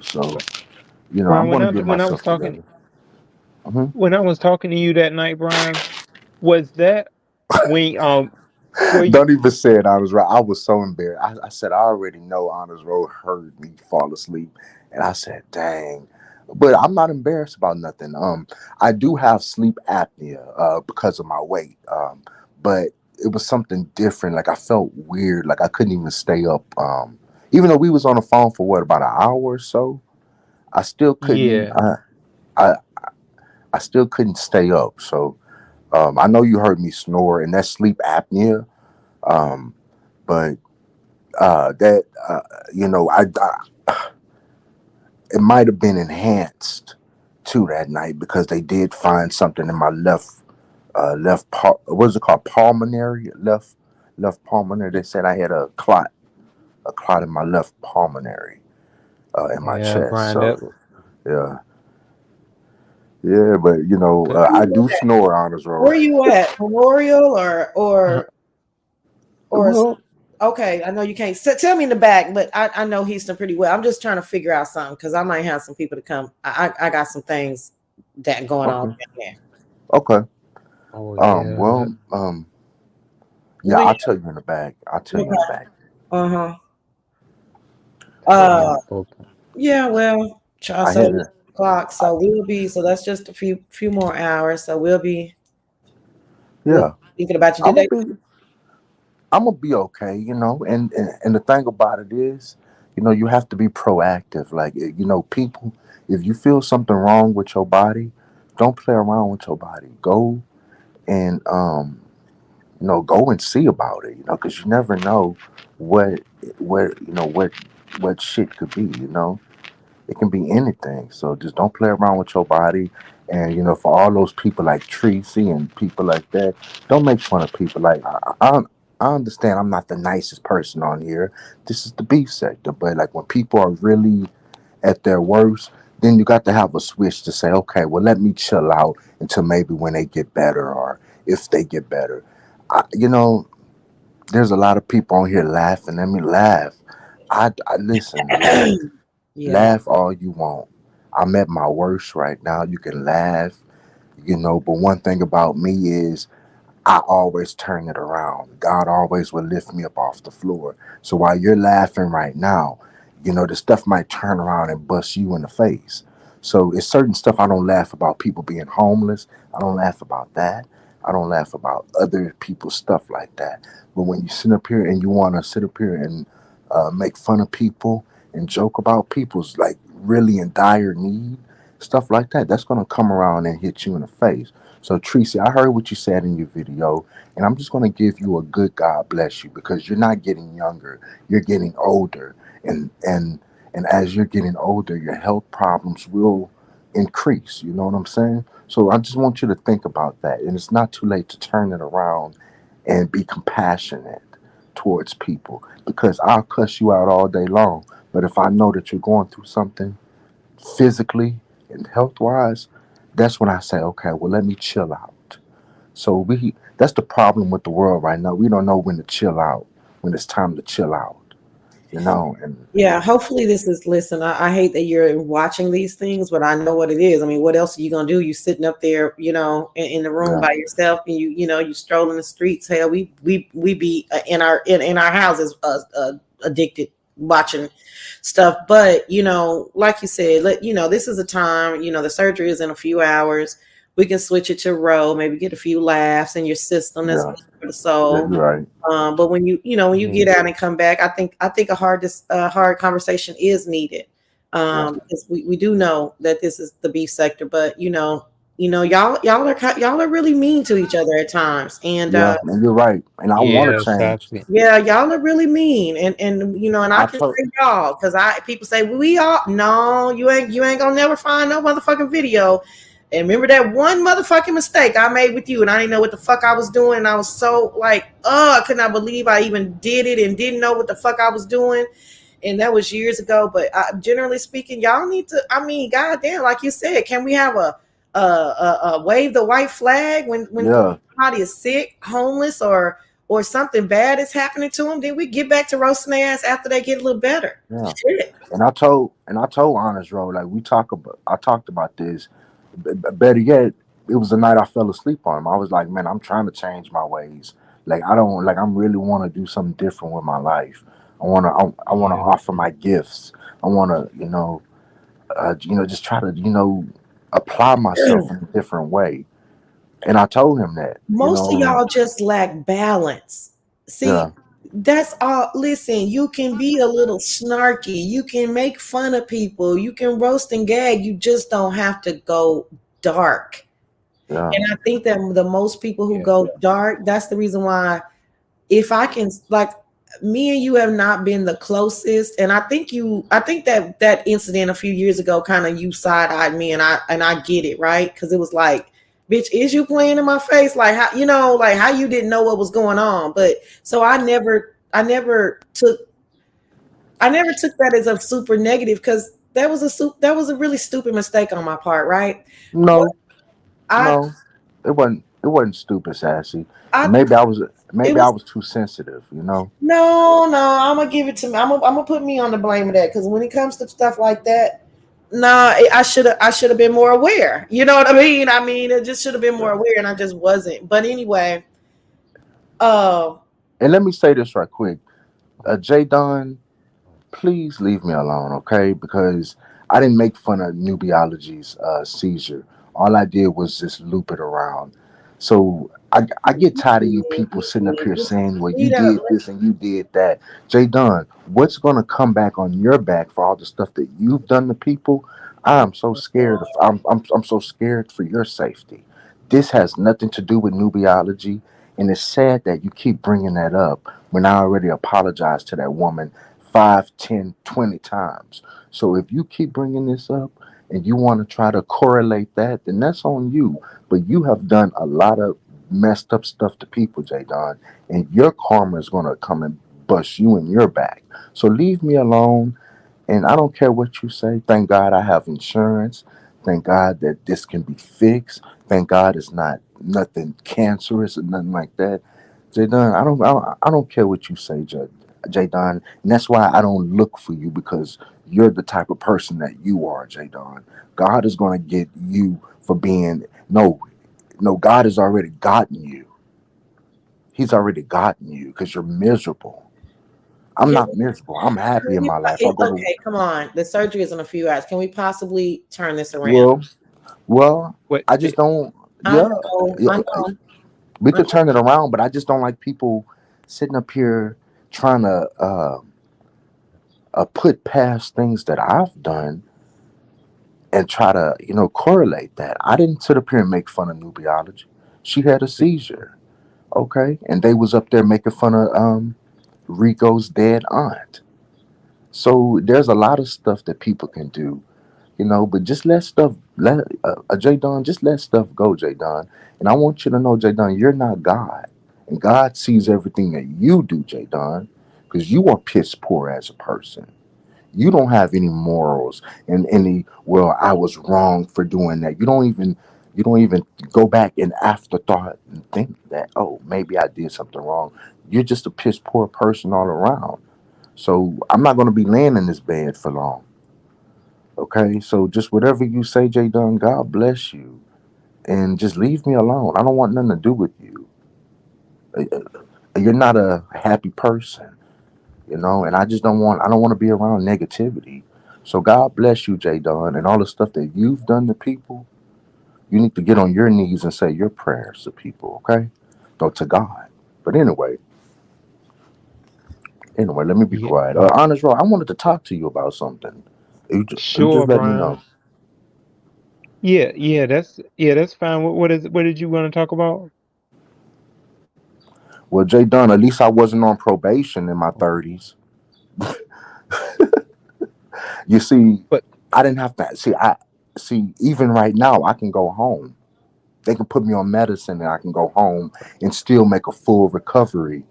So Brian, I'm gonna get when I was myself talking together. hmm when I was talking to you that night, Brian, was that when were you? Don't even say it, Honors Row. I was so embarrassed. I said, I already know Honors Row heard me fall asleep. And I said, dang. But I'm not embarrassed about nothing. I do have sleep apnea because of my weight. But it was something different. Like I felt weird. Like I couldn't even stay up. Even though we was on the phone for what, about an hour or so, I still couldn't Yeah. I I still couldn't stay up. So I know you heard me snore and that's sleep apnea. Um, but that it might have been enhanced too that night because they did find something in my left part. What is it called? Pulmonary left pulmonary. They said I had a clot in my left pulmonary in my Yeah, chest. Brian, So yeah, yeah. But c- I do snore, Honors Roll. Where you at? Memorial or Well, Okay, I know you can't tell me in the back, but I know Houston pretty well. I'm just trying to figure out something because I might have some people to come. I got some things that going on Okay. down there. Okay. Oh yeah, Well, yeah, When I'll tell you in the back. I'll tell you in the okay, back. uh-huh. yeah, Uh okay. yeah, well, I so had 11 to. o'clock. I, So we'll be so that's just a few more hours. So we'll yeah, be thinking about you. I'm Did gonna they be. I'm gonna be okay, you know. And the thing about it is, you know, you have to be proactive. Like, you know, people, if you feel something wrong with your body, don't play around with your body. Go and you know, go and see about it. You know, because you never know what you know what shit could be. You know, it can be anything. So just don't play around with your body. And you know, for all those people like Tracy and people like that, don't make fun of people. Like I understand I'm not the nicest person on here. This is the beef sector, but like when people are really at their worst, then you got to have a switch to say, okay, well, let me chill out until maybe when they get better or if they get better. You know, there's a lot of people on here laughing. Let me laugh. I listen, laugh. yeah. Laugh all you want. I'm at my worst right now. You can laugh, you know, but one thing about me is I always turn it around. God always will lift me up off the floor. So while you're laughing right now, you know, the stuff might turn around and bust you in the face. So it's certain stuff I don't laugh about people being homeless. I don't laugh about that. I don't laugh about other people's stuff like that. But when you sit up here and you want to sit up here and make fun of people and joke about people's like really in dire need, stuff like that, that's going to come around and hit you in the face. So, Tracy, I heard what you said in your video, and I'm just going to give you a good God bless you because you're not getting younger, you're getting older, and as you're getting older, your health problems will increase. You know what I'm saying? So, I just want you to think about that, and it's not too late to turn it around and be compassionate towards people because I'll cuss you out all day long, but if I know that you're going through something physically and health wise, that's when I say, okay, well, let me chill out. So that's the problem with the world right now. We don't know when to chill out, when it's time to chill out, you know. And Yeah, hopefully this is listen. I hate that you're watching these things, but I know what it is. I mean, what else are you gonna do? You sitting up there, in the room yeah, by yourself, and you strolling the streets. Hell, we be in our houses, addicted watching stuff. But like you said, this is a time. The surgery is in a few hours. We can switch it to row, maybe get a few laughs in your system. That's yeah, good for the yeah, soul. you're right. But when you get Yeah, out and come back, I think a hard conversation is needed. Yeah, Because we do know that this is the beef sector, but y'all are really mean to each other at times, and yeah, and you're right. And I want yeah, to change. sadly. yeah, y'all are really mean, and I I can told, say y'all because I people say we all no, you ain't gonna never find no motherfucking video. And remember that one motherfucking mistake I made with you, and I didn't know what the fuck I was doing, and I was so like, I could not believe I even did it and didn't know what the fuck I was doing, and that was years ago. But generally speaking, y'all need to. I mean, goddamn, like you said, can we have a wave the white flag when yeah, somebody is sick, homeless, or something bad is happening to them, then we get back to roasting their ass after they get a little better. yeah. Shit. And I told Honest Road, like I talked about this. Better yet, it was the night I fell asleep on him. I was like, man, I'm trying to change my ways. Like I don't like I'm really want to do something different with my life. I want to Yeah, offer my gifts. I want to just try to apply myself in a different way. And I told him that Most of y'all just lack balance. See, yeah, that's all. Listen, you can be a little snarky. You can make fun of people. You can roast and gag. You just don't have to go dark. yeah, And I think that the most people who yeah, go dark, that's the reason why if I can like me and you have not been the closest, and I think that incident a few years ago kind of you side-eyed me, and I get it, right? Because it was like, bitch, is you playing in my face? Like how like how you didn't know what was going on. But so I never took that as a super negative because that was a really stupid mistake on my part, right? But no, I no, it wasn't. It wasn't stupid, sassy. I Maybe I was it maybe I was was too sensitive. You know. no. I'm gonna give it to me. I'm gonna put me on the blame of that because when it comes to stuff like that, nah, I should have been more aware. You know what I mean? I mean, it just should have been more Yeah. aware, and I just wasn't. But anyway, uh, And let me say this right quick, Jay Don, please leave me alone, okay? Because I didn't make fun of Nubiology's seizure. All I did was just loop it around. So I get tired of you people sitting up here saying, well, you lead up. did this and you did that. Jay Dunn, what's going to come back on your back for all the stuff that you've done to people? I'm so scared of, I'm so scared for your safety. This has nothing to do with Nubiology. And it's sad that you keep bringing that up when I already apologized to that woman 5, 10, 20 times. So if you keep bringing this up and you want to try to correlate that, then that's on you. But you have done a lot of messed up stuff to people, J Don, and your karma is going to come and bust you in your back. So leave me alone. And I don't care what you say. Thank God I have insurance. Thank God that this can be fixed. Thank God it's not nothing cancerous or nothing like that. J Don, I don't care what you say, J Don, and that's why I don't look for you because you're the type of person that you are, J Don. God is going to get you for being no. God has already gotten you. He's already gotten you because you're miserable. I'm Can not miserable. I'm happy in we, my life. I go to okay, come on. The surgery is in a few hours. Can we possibly turn this around? well, well. What I just don't. I Yeah, know, yeah. I know, We I could know. turn it around, but I just don't like people sitting up here trying to put past things that I've done and try to, correlate that. I didn't sit up here and make fun of Nubiology. She had a seizure, okay, and they was up there making fun of Rico's dead aunt. So there's a lot of stuff that people can do, but just let J Don, just let stuff go, J Don. And I want you to know, J Don, you're not God, and God sees everything that you do, J Don, because you are piss poor as a person. You don't have any morals and any, well, I was wrong for doing that. You don't even go back in afterthought and think that, oh, maybe I did something wrong. You're just a piss poor person all around. So I'm not gonna be laying in this bed for long. Okay? So just whatever you say, Jay Dunn, God bless you. And just leave me alone. I don't want nothing to do with you. You're not a happy person. And I don't want to be around negativity. So God bless you, Jay Don, and all the stuff that you've done to people. You need to get on your knees and say your prayers to people, okay? Or to God. But anyway, let me be Yeah, quiet. Honest Roy, I wanted to talk to you about something. You sure, just let me Brian. know. Yeah, that's fine. What did you want to talk about? Well, Jay Dunn, at least I wasn't on probation in my 30s. You see, But I didn't have to see even right now I can go home. They can put me on medicine and I can go home and still make a full recovery.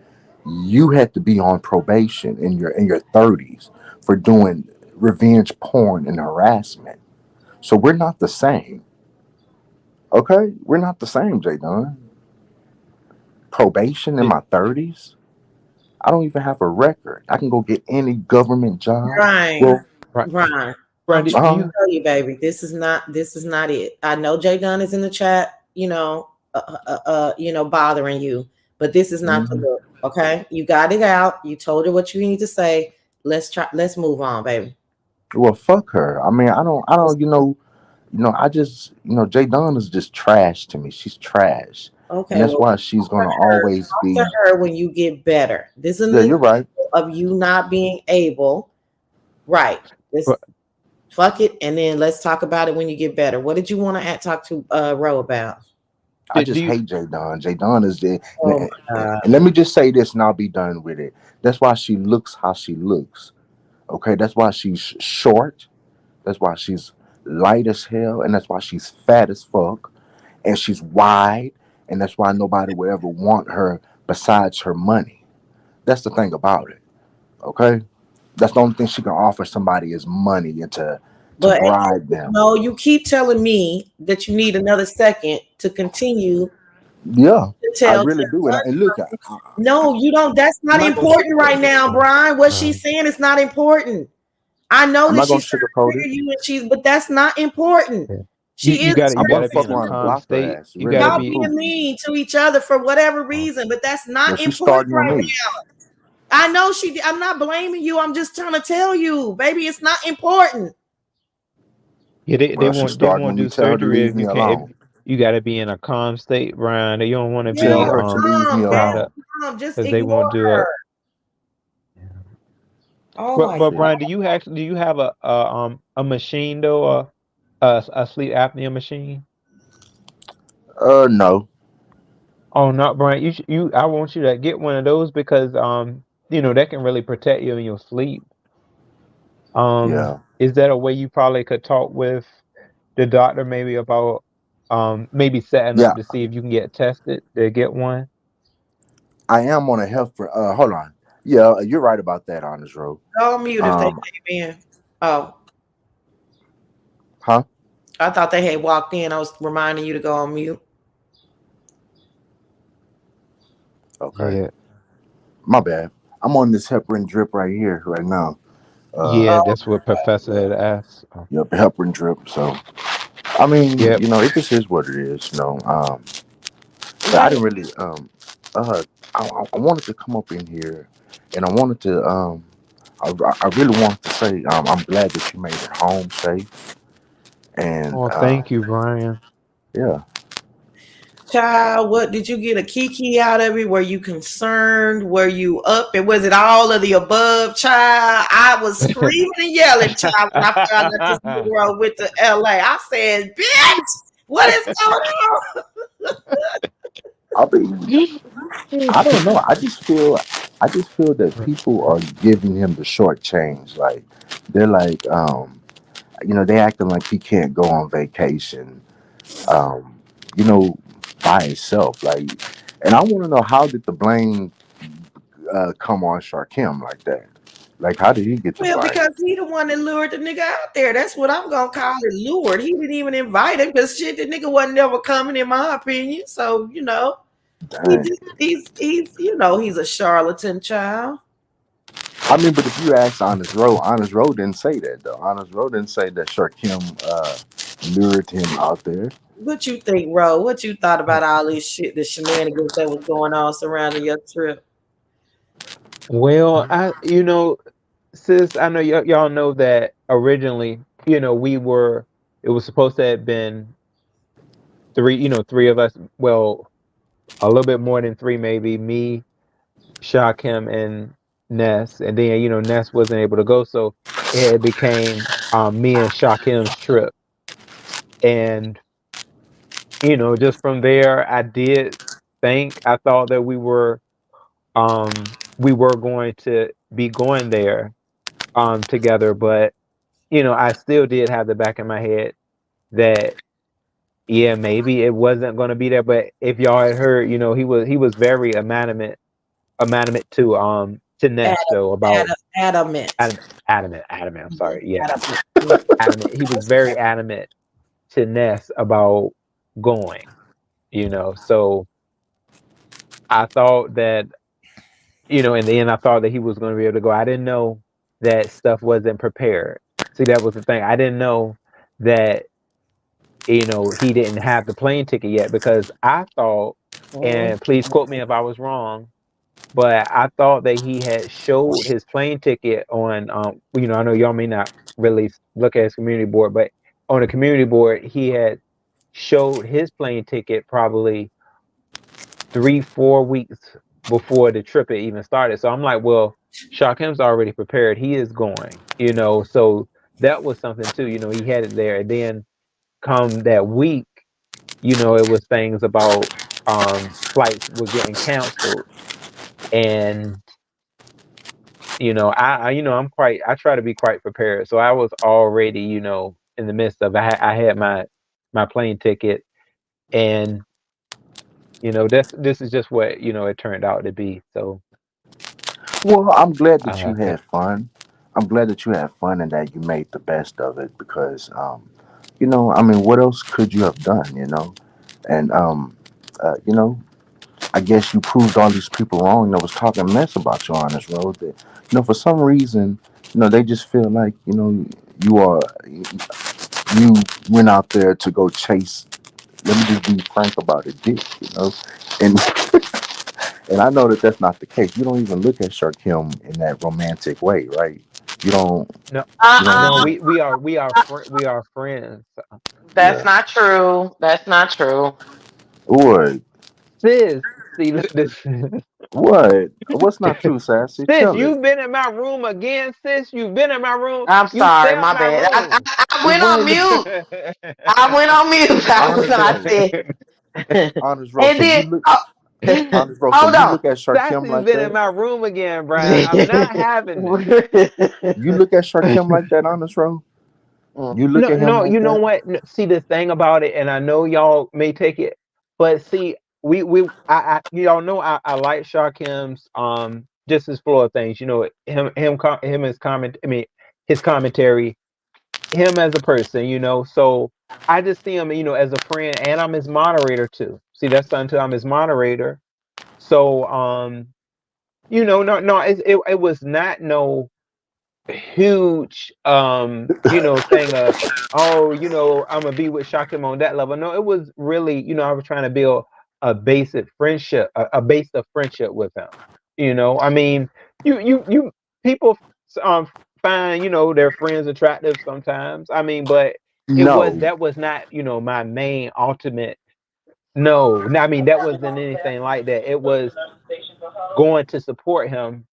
You had to be on probation in your 30s for doing revenge porn and harassment. So we're not the same. Okay? We're not the same, Jay Dunn. Probation in it, my 30s? I don't even have a record. I can go get any government job. Brian, Well, Brian, Brian, Brian, I'm do trying to uh, you? tell you, baby, this is not it. I know Jay Dunn is in the chat, bothering you, but this is not the mhm. look. Okay, you got it out. You told her what you need to say. Let's try. Let's move on, baby. Well, fuck her. I mean, I don't, I just, Jay Dunn is just trash to me. She's trash. And Okay, that's well, why she's talk to going to her. always Talk to be, her when you get better. This is an yeah, you're right. example of you not being able. Right. Let's But fuck it, and then let's talk about it when you get better. What did you want to talk to Ro about? I do just you? hate Jay Dunn. Jay Dunn is the, Oh my god. and let me just say this and I'll be done with it. That's why she looks how she looks. Okay. That's why she's short. That's why she's light as hell. And that's why she's fat as fuck. And she's wide. And that's why nobody will ever want her besides her money. That's the thing about it. Okay. That's the only thing she can offer somebody is money and to But bribe them. no, you keep telling me that you need another second to continue. Yeah, To I tell. really do. And look, No, you don't. That's I'm not not gonna important right sugarcoat it. now, Brian. What Um, she's saying is not important. I know I'm that not gonna she's trying to sugarcoat it. trigger you, and but that's not important. yeah. She is I'm You gonna gotta be fuck in a around and calm block her state. ass. You Really, gotta and y'all be. being prove it. mean to each other for whatever Uh, reason, but that's Yeah, not she's important starting with right me. now. I know she. I'm not blaming you. I'm just trying to tell you, baby, it's not important. yeah, Well, she's they starting won't with me. do Tell her to surgery leave if me you can't. If alone. you gotta be in a calm state, Brian. You don't want to Tell be Yeah, her to leave me calm, riled alone. up calm, calm. Just because they ignore won't do her. it. Oh my But Shit. Brian, do you have a machine though, a sleep apnea machine? No. Oh, not Brian. I want you to get one of those because that can really protect you in your sleep. Yeah. Is that a way you probably could talk with the doctor maybe about maybe setting Yeah. up to see if you can get tested to get one? I am on a health. Hold on. Yeah, you're right about that, Honest Road. Go on mute if they Um. came in. Oh, Huh? I thought they had walked in. I was reminding you to go on mute. Okay. Yeah, My bad. I'm on this heparin drip right here right now. Uh. yeah, Oh, that's what Professor Yeah. had asked. Oh, Yep. Heparin drip. So I mean, yep. it just is what it is. But I but didn't really. Uh. I wanted to come up in here, and I wanted to. I really wanted to say. I'm glad that you made it home safe. And Oh, thank you, Brian. yeah. child, what did you get a kiki out of it? Were you concerned? Were you up? And was it all of the above, child? I was screaming and yelling, child, when I found out this Negro went to LA. I said, bitch, what is going on? I mean, I don't know. I just feel that people are giving him the short change. Like they're like, they acting like he can't go on vacation, um, you know, by himself. Like, and I want to know, how did the blame come on Sharkim like that? Like, how did he get the Well, blame? because he the one that lured the nigga out there. That's what I'm gonna call it, lured. He didn't even invite him because shit, the nigga wasn't never coming, in my opinion. So, Dang. he's a charlatan child. I mean, but if you ask Honest Road didn't say that though. Honest Road didn't say that Sharkim lured him out there. What you think, Ro? What you thought about all this shit, the shenanigans that was going on surrounding your trip? Well, sis, I know y'all know that originally, it was supposed to have been three, three of us. Well, a little bit more than three, maybe me, Shakim, and Ness. And then, Ness wasn't able to go. So it became me and Shakim's trip. And, just from there, I thought that we were going to be going there together. But, I still did have the back of my head that yeah, maybe it wasn't going to be there. But if y'all had heard, he was very adamant to Ness though about Adamant. adamant. I'm Mhm. sorry. Yeah, Adamant. Mhm. adamant. He was That's very right. adamant to Ness about going. So I thought that in the end, I thought that he was going to be able to go. I didn't know that stuff wasn't prepared. See, that was the thing. I didn't know that he didn't have the plane ticket yet because I thought, Mhm. and please quote me if I was wrong, but I thought that he had showed his plane ticket on, I know y'all may not really look at his community board, but on the community board, he had showed his plane ticket probably 3, 4 weeks before the trip had even started. So I'm like, well, Shakim's already prepared. He is going, so that was something too. He had it there. And then come that week, it was things about flights were getting canceled. And I try to be quite prepared. So I was already, in the midst of I had my plane ticket. And this is just what it turned out to be. So Well, I'm glad that you yeah. had fun. I'm glad that you had fun and that you made the best of it because, I mean, what else could you have done? And You know, I guess you proved all these people wrong that was talking mess about you on this road. That for some reason, they just feel like you went out there to go chase. Let me just be frank about it, dick. And and I know that that's not the case. You don't even look at Sharkim in that romantic way, right? You don't. No, You don't. no, Uh-uh. we are friends. That's Yeah. not true. That's not true. What? Sis, see, look this. What? What's not true, Sassy? Sis, Tell it. you've been in my room again, sis. You've been in my room. I'm You stay sorry, out my my bad. I, room. I, I went on What? mute. I went on mute. Honest I roll. said, Honest roll. and So you then, look. oh, Honest roll. So hold you on. look at Sharkim Sassy's like been in that. my room again, Brian. I'm not having this. You look at Sharkim like that. Honest roll. Mm. You look No, at him no, like you know that. what? See the thing about it, and I know y'all may take it, but see, y'all know I like Sharkim's just his flow of things. Him his comment. I mean, his commentary, him as a person. So I just see him, as a friend, and I'm his moderator too. See, that's something too. I'm his moderator. So no, no, it was not no huge thing of, oh, I'm gonna be with Shakim on that level. No, it was really, I was trying to build a basic friendship, a base of friendship with him. I mean, you people um find, their friends attractive sometimes. I mean, but No. that was not, my main ultimate. No, I mean, that wasn't anything like that. It was going to support him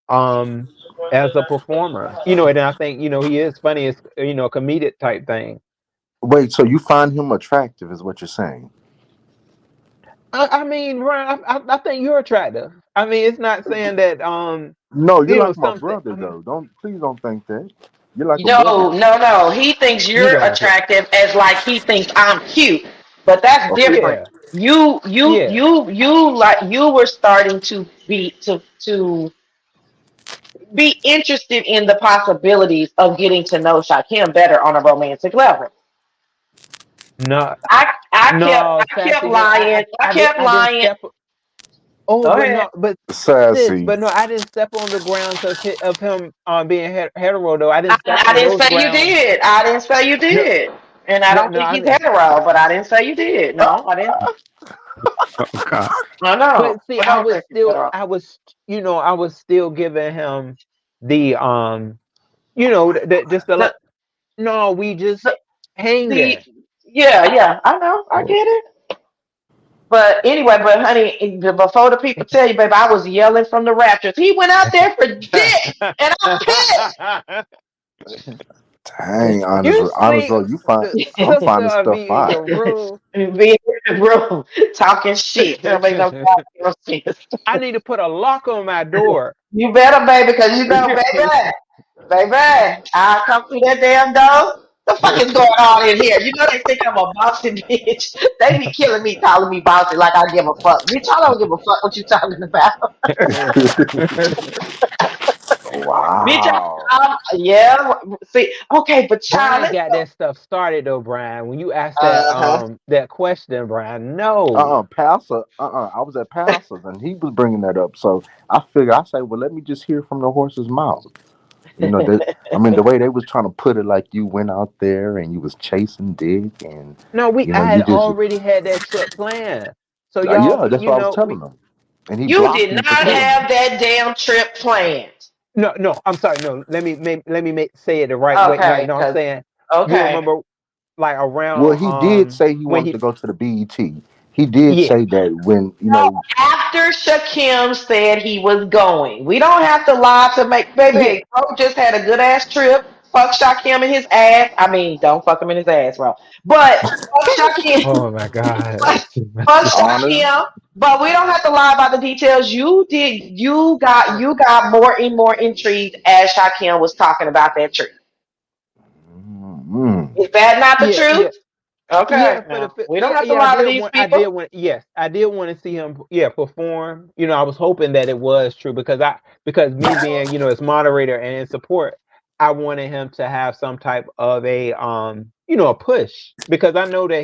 um as a performer. And I think, he is funny. It's, comedic type thing. Wait. So you find him attractive, is what you're saying? I mean, Ryan, I think you're attractive. I mean, it's not saying that No, you're like my something. brother I mean, though. Please don't think that. You're like a brother No, to me. no, no. He thinks you you're don't care. attractive as like he thinks I'm cute, but that's Okay. different. Yeah, yeah. You were starting to be interested in the possibilities of getting to know Shakim better on a romantic level. No, I kept no, I kept Sassy. No, lying. I kept I didn't lying. step. Oh, Go but ahead. no, but sis, Sassy. but no, I didn't step on the grounds of him being hetero though. I I, didn't step I on didn't those say you grounds. did. I didn't say you No, did. And I no, don't no. think he's hetero, but I didn't say you did. No, I didn't. Oh God. No, no. But see, I don't think he's hetero. I was still giving him the just the The, like, no, we just the, the, hanging. yeah, yeah. I know. I get it. But anyway, but honey, before the people tell you, baby, I was yelling from the rafters. He went out there for dick, and I'm pissed. Dang, You honest see roll. the I'm sister finding of stuff me in out. the room. Being in the room talking shit. Don't make no goddamn sense. I need to put a lock on my door. You better, baby, because you know, baby, I come through that damn door. The fuck is going on in here? You know they think I'm a bossy bitch. They be killing me, calling me bossy like I give a fuck. Bitch, I don't give a fuck what you talking about. Bitch, Wow. yeah. See, okay, but child, Brian let's got go. that stuff started though, Brian. When you asked Uh-huh. that question, Brian, no. Pastor. I was at Pastor's and he was bringing that up. So I figured I say, well, let me just hear from the horse's mouth. That I mean, the way they was trying to put it, like you went out there and you was chasing dick, and No, I you had just already had that trip planned. So y'all, yeah, that's what I was telling them. And he You blocked did me not for saying have that. that damn trip planned. no, no, I'm sorry. No, let me say it the right way. No, Okay, I'm cause saying, you okay. remember like Well, around he did say he when wanted he to go to the BET. He did yeah. say that when No, after Shakim said he was going. We don't have to lie to make Yeah. baby. Bro just had a good ass trip. Fuck Shakim in his ass. I mean, don't fuck him in his ass, bro. But fuck Shakim. Oh my God. Fuck honor. Shakim. But we don't have to lie about the details. You got more and more intrigued as Shakim was talking about that trip. Mm, Is that not the Yeah, truth? yeah. Okay, Yeah, for the now we don't have to yeah, lie to these I people. did want, yes, I did want to see him, yeah, perform. I was hoping that it was true because me being, as moderator and in support, I wanted him to have some type of a a push because I know that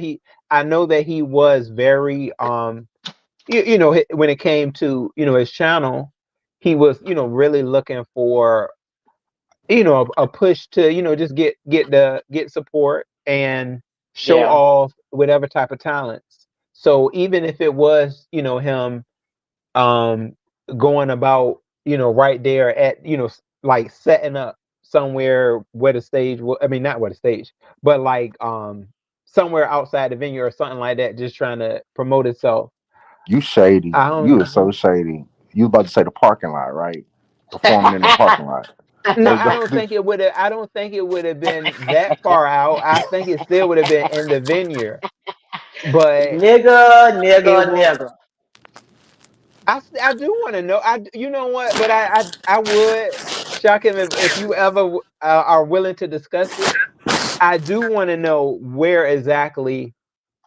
he was very when it came to his channel, he was really looking for a push to just get support and show Yeah. off whatever type of talents. So even if it was him um going about right there at like setting up somewhere where the stage I mean not where the stage but like somewhere outside the venue or something like that just trying to promote itself. You shady. I don't You are so shady. You about to say the parking lot, right? Performing in the parking lot. no, That's the, I don't think it would have been that far out. I think it still would have been in the venue, but Nigga, nigga, it will nigga. I do want to know. You know what? But I would shock him if you ever are willing to discuss it. I do want to know where exactly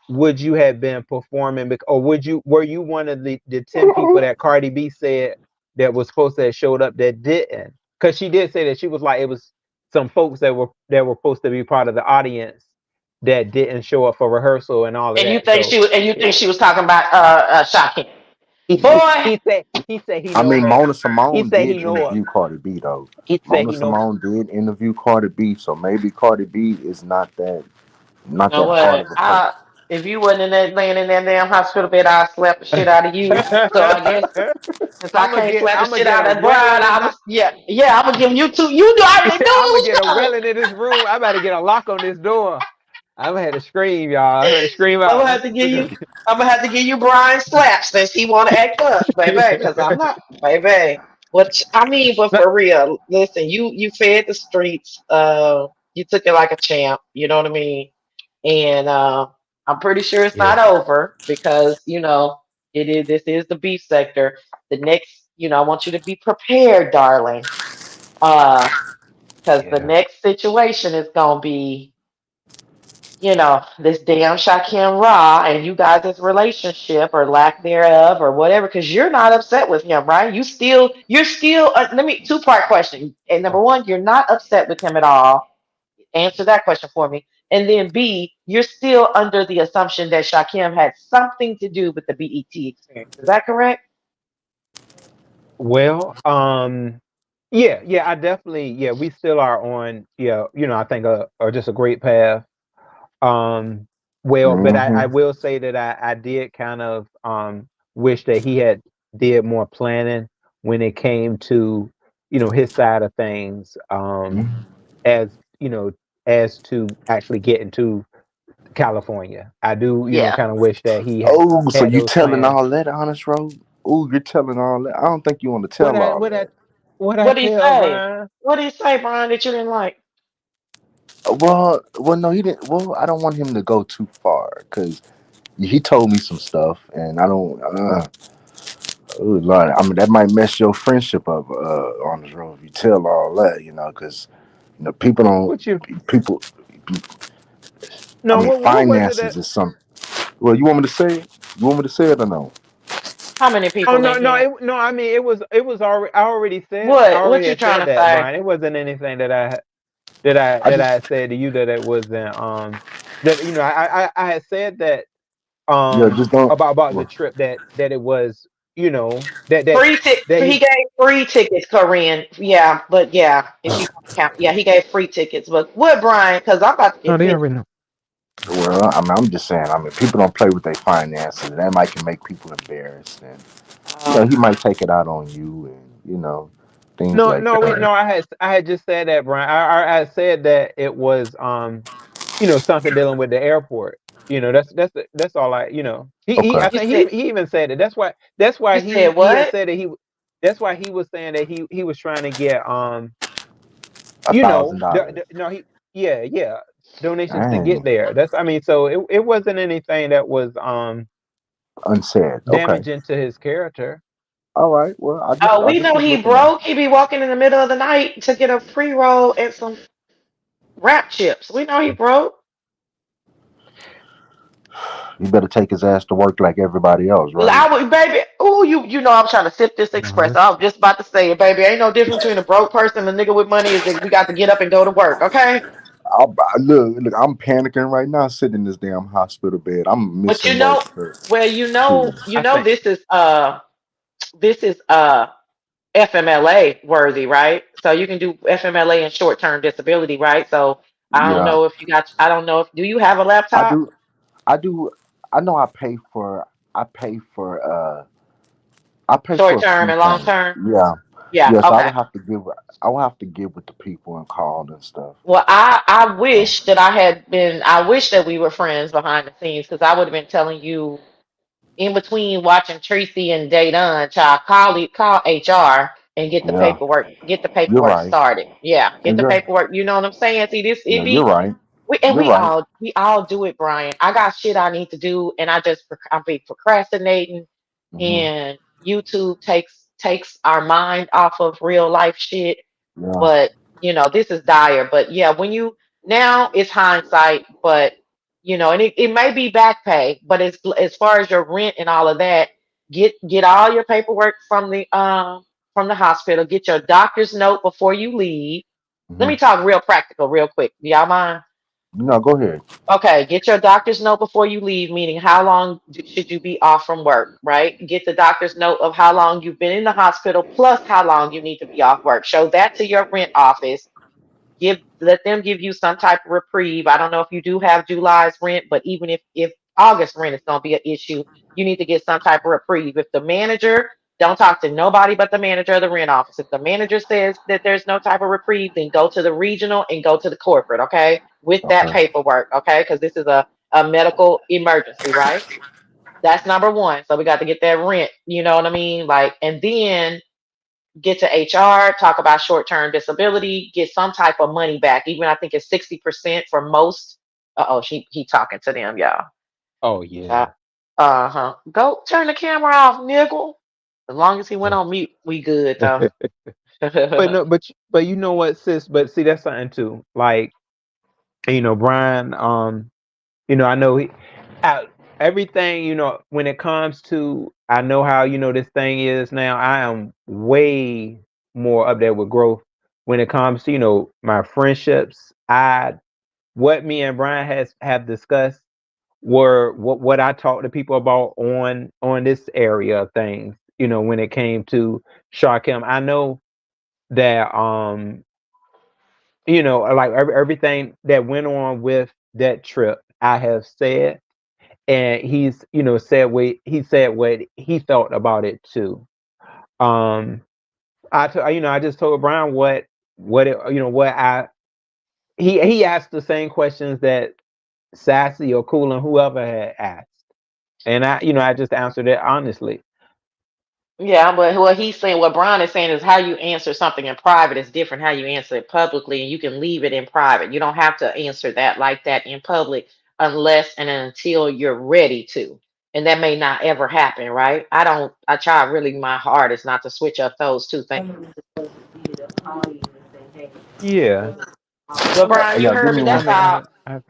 would you have been performing, or were you one of the 10 people that Cardi B said that was supposed to have showed up that didn't? Because she did say that she was like it was some folks that were supposed to be part of the audience that didn't show up for rehearsal and all of And you that. think So she was, and you think she was talking about Shaquille. Boy, he said he I know mean, her. Mona He Simone said did he know her. interview Cardi B though. He said Mona he know her. Simone did interview Cardi B, so maybe Cardi B is not you know that hard what? of a person. If you wasn't in that laying in that damn hospital bed, I'd slap the shit out of you. So I guess since I can't slap the I'm gonna shit get out a of that bride, wailing in I'm this. yeah, yeah, I'm gonna give you two. You knew I already knew I'm gonna it get a was coming. wailing in this room. I better get a lock on this door. I'm gonna have to scream, y'all. I'm gonna scream I'm out. gonna have to give you. I'm gonna have to give you Brian slaps since he want to act up, baby. Because I'm not, baby. What I mean, but for real, listen. You fed the streets. You took it like a champ. You know what I mean. And I'm pretty sure it's Yeah, not over because it is. This is the beef sector. The next, I want you to be prepared, darling. Uh, because the yeah, next situation is gonna be this damn Shakim Ra and you guys' relationship or lack thereof or whatever, because you're not upset with him, right? You're still, let me, two-part question. And number one, you're not upset with him at all. Answer that question for me. And then B, you're still under the assumption that Shakim had something to do with the BET experience. Is that correct? well, yeah, I definitely, yeah, we still are on, yeah, I think just a great path. Um, well, but I Hmm. will say that I did kind of wish that he had did more planning when it came to his side of things. As as to actually getting to California, I do Yeah. kind of wish that he Oh, so had you those telling plans. all that, Honest Road? Oh, you're telling all that. I don't think you want to What tell I all what I that. what I What did he tell say? Brian? What did he say, Brian, that you didn't like? Well, no, he didn't. Well, I don't want him to go too far because he told me some stuff, and I don't. Oh Lord, I mean that might mess your friendship up on this road if you tell all that, because people What you don't people. I no mean, what was it finances that is some. Well, you want me to say it? You want me to say it or no? How many oh people no in here? no I mean it was already I What already you had trying said to that, say? Brian. It wasn't anything that I just I had said to you that it wasn't that I had said that yeah, just don't. about the Well, trip that it was that that He he gave free tickets, Corinne. Yeah, but yeah, if you want to count, yeah, he gave free tickets. But what, Brian? Because I'm about to no get they pissed. already know. well, I mean, I'm just saying. I mean, people don't play with their finances. That might can make people embarrassed, and he might take it out on you, and things No, like no, that. I had just said that, Brian. I said that it was something dealing with the airport. That's all he Okay. I You think said he even said it. That's you why said he had what? said that that's why he was saying that he was trying to get a thousand the, dollars. no he yeah donations to get Dang, there. That's I mean so it wasn't anything that was unsaid. Okay. damaging to his character. All right. Well, Oh, I we just know was he looking at. broke. He be walking in the middle of the night to get a free roll and some wrap chips. We know he broke. You better take his ass to work like everybody else, right? I would, baby. Oh, you know I'm trying to sip this No, express. I was just about to say it, baby. Ain't no difference between a broke person and a nigga with money. Is that we got to get up and go to work, okay? look, I'm panicking right now, sitting in this damn hospital bed. I'm But missing work. well, Shoot. I think this is FMLA worthy, right? So you can do FMLA and short term disability, right? So Yeah, I don't know if do you have a I laptop? do. I do. I know. I pay for. I pay for Short a term few and long things. term? Yeah. Yeah, Yes, I okay. would have to give. I would have to give with the people and call and stuff. Well, I So, wish that I wish that we were friends behind the scenes because I would have been telling you in between watching Tracy and Dayton, child, call HR and yeah, get the you're paperwork right, started. Yeah, get and the paperwork. You know what I'm saying? See, this it yeah, you're be right. You're right. we all do it, Brian. I got shit I need to do, and I be procrastinating, Hmm. and YouTube takes our mind off of real life shit. Yeah. But this is dire. But yeah, when you now it's hindsight, but and it may be back pay, but it's as far as your rent and all of that, get all your paperwork from the hospital, get your doctor's note before you leave. Let Hmm. me talk real practical, real quick. Do y'all mind? No, go ahead. Okay, get your doctor's note before you leave, meaning how long should you be off from work, right? Get the doctor's note of how long you've been in the hospital plus how long you need to be off work. Show that to your rent office. Let them give you some type of reprieve. I don't know if you do have July's rent, but even if August rent is going to be an issue, you need to get some type of reprieve. If the manager don't talk to nobody but the manager of the rent office. If the manager says that there's no type of reprieve, then go to the regional and go to the corporate, okay? With that Okay. paperwork, okay? Because this is a medical emergency, right? That's number one. So we got to get that rent, you know what I mean? Like, and then get to HR, talk about short term disability, get some type of money back. Even I think it's 60% for most. Oh, he talking to them, y'all. oh Uh yeah. huh. Go turn the camera off, niggle. As long as he went on mute, we good though. But no, but you know what, sis? But see, that's something too. Like, Brian. I know I, everything. When it comes to, I know how this thing is now. I am way more up there with growth when it comes to my friendships. What me and Brian has have discussed were what I talk to people about on this area of things. When it came to Sharkim, I know that like everything that went on with that trip, I have said, and he's said what he felt about it too. Um, I just told Brian what it, what I he asked the same questions that Sassy or Cool and whoever had asked, and I just answered it honestly. Yeah, but what he's saying, what Brian is saying is how you answer something in private is different how you answer it publicly, and you can leave it in private. You don't have to answer that like that in public unless and until you're ready to. And that may not ever happen, right? I try really my hardest not to switch up those two things. Yeah, But Brian, you Yeah, give heard me me. I one. That's mean, all.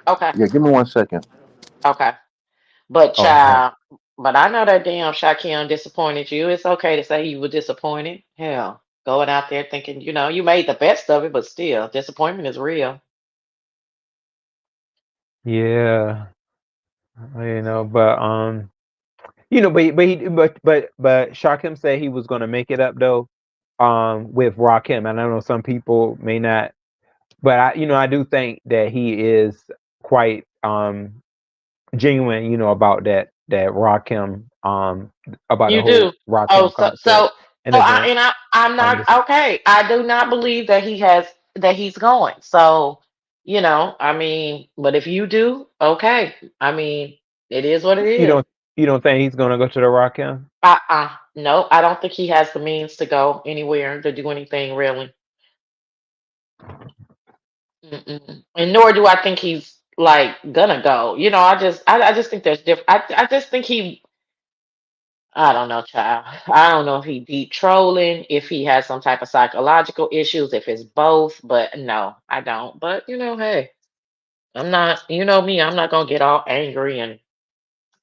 Okay, Yeah, give me 1 second. okay. But oh, okay. child, but I know that damn Shaquille disappointed you. It's okay to say you were disappointed. Hell, going out there thinking, you made the best of it, but still, disappointment is real. Yeah, but but Sharkim said he was gonna make it up though, with Rakim. And I know some people may not, but I do think that he is quite genuine, about that Rakim, about the You whole do. Oh, Rakim so concept so and so I event. and I'm not This okay. I do not believe that he's going. So, I mean, but if you do, okay. I mean, it is what it you is. don't think he's gonna go to the Rakim? No, I don't think he has the means to go anywhere to do anything really. Mm-mm. And nor do I think he's like gonna go. I just think there's different. I just think I don't know, child. I don't know if he deep trolling, if he has some type of psychological issues, if it's both. But no, I don't. But hey, I'm not. You know me. I'm not gonna get all angry and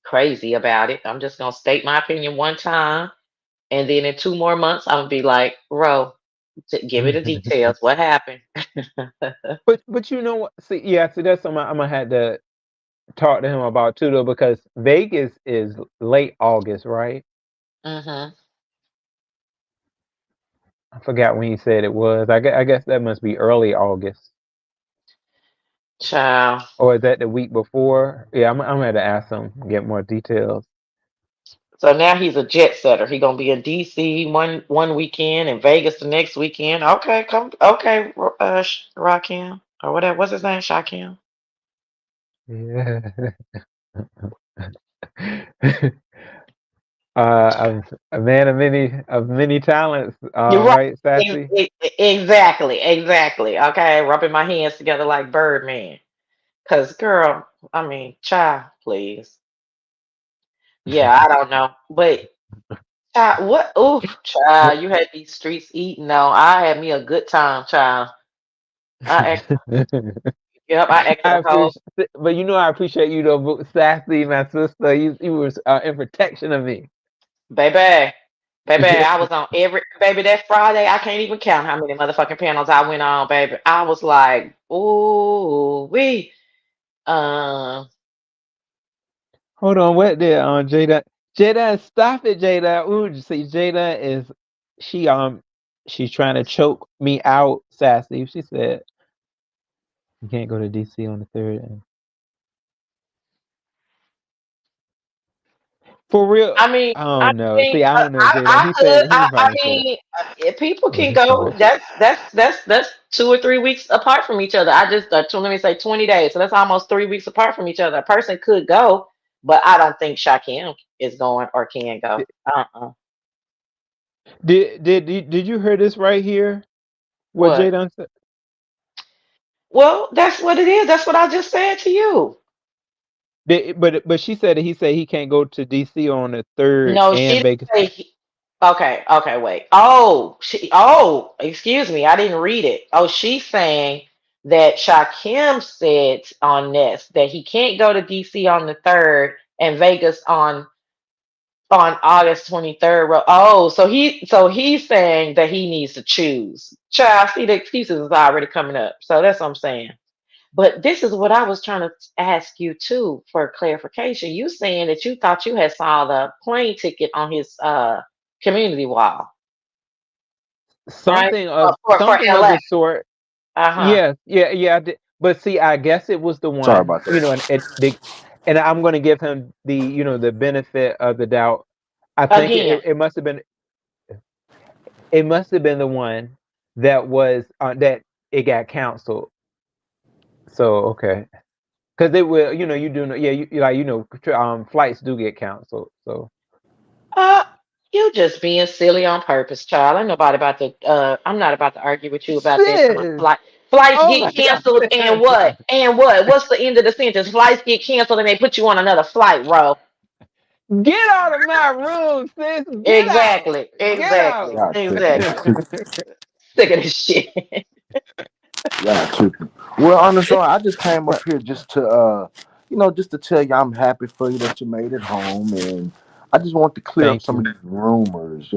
crazy about it. I'm just gonna state my opinion one time, and then in 2 more months, I'm gonna be like, bro. Give me the details. What happened? But you know what? See, yeah, see that's something I'm gonna have to talk to him about too, though, because Vegas is late August, right? Mm-hmm. I forgot when he said it was. I guess that must be early August, Child. or is that the week before? Yeah, I'm gonna have to ask him, get more details. So now he's a jet setter. He gonna be in DC one weekend and Vegas the next weekend. Okay, come. Okay, Rakim or whatever. What's his name? Shakim. Yeah. A man of many talents. You're right. Right, Sassy? Exactly. Exactly. Okay, rubbing my hands together like Birdman. Cause girl, I mean, child, please. Yeah, I don't know, but child, what? Oof, child, you had these streets eating. No, I had me a good time, child. I ex- yep, I I exited a whole appreciate, but I appreciate you though, Sassy, my sister. You was in protection of me. baby. Baby, I was on every baby that Friday. I can't even count how many motherfucking panels I went on, baby. I was like, ooh, we Hold on, what did Jada? Jada, stop it, Jada. Ooh, you see, Jada is she she's trying to choke me out, Sassy. She said you can't go to DC on the third. For real, I mean, I I don't know. mean, See, I don't know, Jada. I He could. said he I probably said, mean, if people oh, can this go. trash. That's 2 or 3 weeks apart from each other. I just let me say 20 days, so that's almost 3 weeks apart from each other. A person could go, but I don't think Shaquem is going or can go. Did Uh-uh. did you hear this right here? What What? Jada said? Well, that's what it is. That's what I just said to you. But she said that he said he can't go to DC on the third No, she and didn't Vegas. say. Okay, okay, wait. Oh, she. Oh, excuse me. I didn't read it. Oh, she's saying that Shakim said on this that he can't go to DC on the third and Vegas on August 23rd. Oh, so he's saying that he needs to choose. Child, see the excuses is already coming up. So that's what I'm saying. But this is what I was trying to ask you too for clarification. You saying that you thought you had saw the plane ticket on his community wall, right? For Something of LA. the sort. Uh-huh. Yes, yeah, yeah. I did. But see, I guess it was the Sorry one, about that. and I'm going to give him the benefit of the doubt. I think Again. it must have been the one that was that it got canceled. So okay, because it will, you do know, yeah, you like flights do get canceled. So Uh, you just being silly on purpose, child. Ain't nobody about to. I'm not about to argue with you about that. Time sis, flights oh get my canceled, and what? god, And what? What's the end of the sentence? Flights get canceled, and they put you on another flight, bro. get out of my room, sis, get out, Exactly. get Exactly. out. Y'all tripping. Exactly. Sick of this shit. Y'all tripping. Well, honest, I just came Right. up here just to just to tell you I'm happy for you that you made it home, and I just want to clear up Thank some of you. these rumors,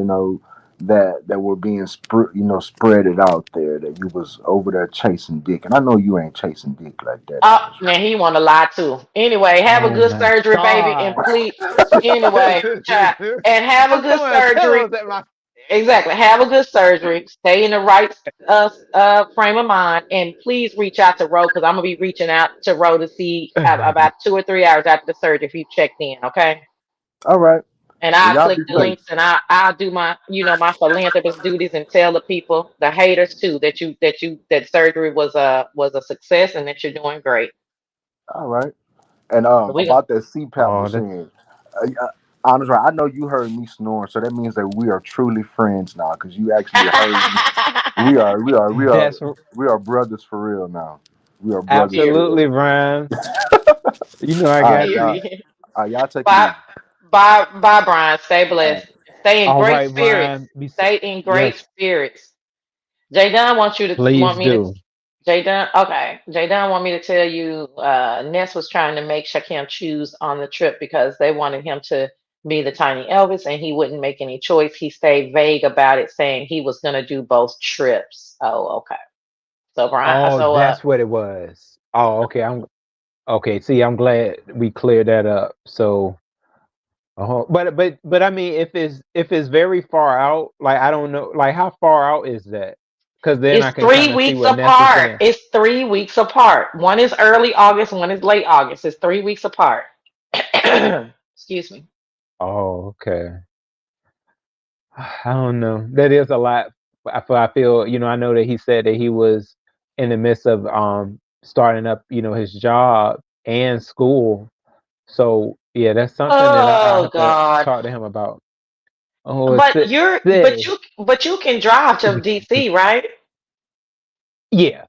that were being spreaded out there that you was over there chasing dick, and I know you ain't chasing dick like that, Oh, honest. man, he want to lie too. Anyway, have a Oh good my surgery, baby, and god. please, anyway, child, and have a I'm good throwing surgery. pillows at my. Exactly. Have a good surgery. Stay in the right frame of mind, and please reach out to Ro because I'm gonna be reaching out to Ro to see about 2 or 3 hours after the surgery if you checked in. Okay. All right. And Well, I'll y'all click be the safe. links, and I'll do my my philanthropist duties and tell the people, the haters too, that surgery was a success and that you're doing great. All right. And So we about that CPAP Oh, that's machine, honest, I know you heard me snoring, so that means that we are truly friends now because you actually heard me. We are, we are, we are, that's we are brothers for real now. We are brothers for Period. absolutely real. rhymes. I All right, got you. Period. y'all take it Bye, easy. bye, Brian. Stay All blessed. right. Stay in All great right, spirits. Brian. Stay in great Yes, spirits. Jay Dunn wants you to want please me to. do. Jay Dunn, okay. Jay Dunn want me to tell you. Ness was trying to make Shakim choose on the trip because they wanted him to be the tiny Elvis, and he wouldn't make any choice. He stayed vague about it, saying he was gonna do both trips. Oh, okay. So Brian, Oh, so that's what it was. Oh, okay. I'm okay. See, I'm glad we cleared that up. So, but I mean, if it's very far out, like I don't know, like how far out is that? Because then I it's can kind three of see weeks what Ness is apart. saying. It's 3 weeks apart. One is early August, one is late August. It's 3 weeks apart. Excuse me. Oh, okay. I don't know. That is a lot. I feel, I know that he said that he was in the midst of starting up, his job and school. So yeah, that's something that I Oh have to God. talk to him about. Oh, But you're but sis. you can drive to DC, right? Yeah,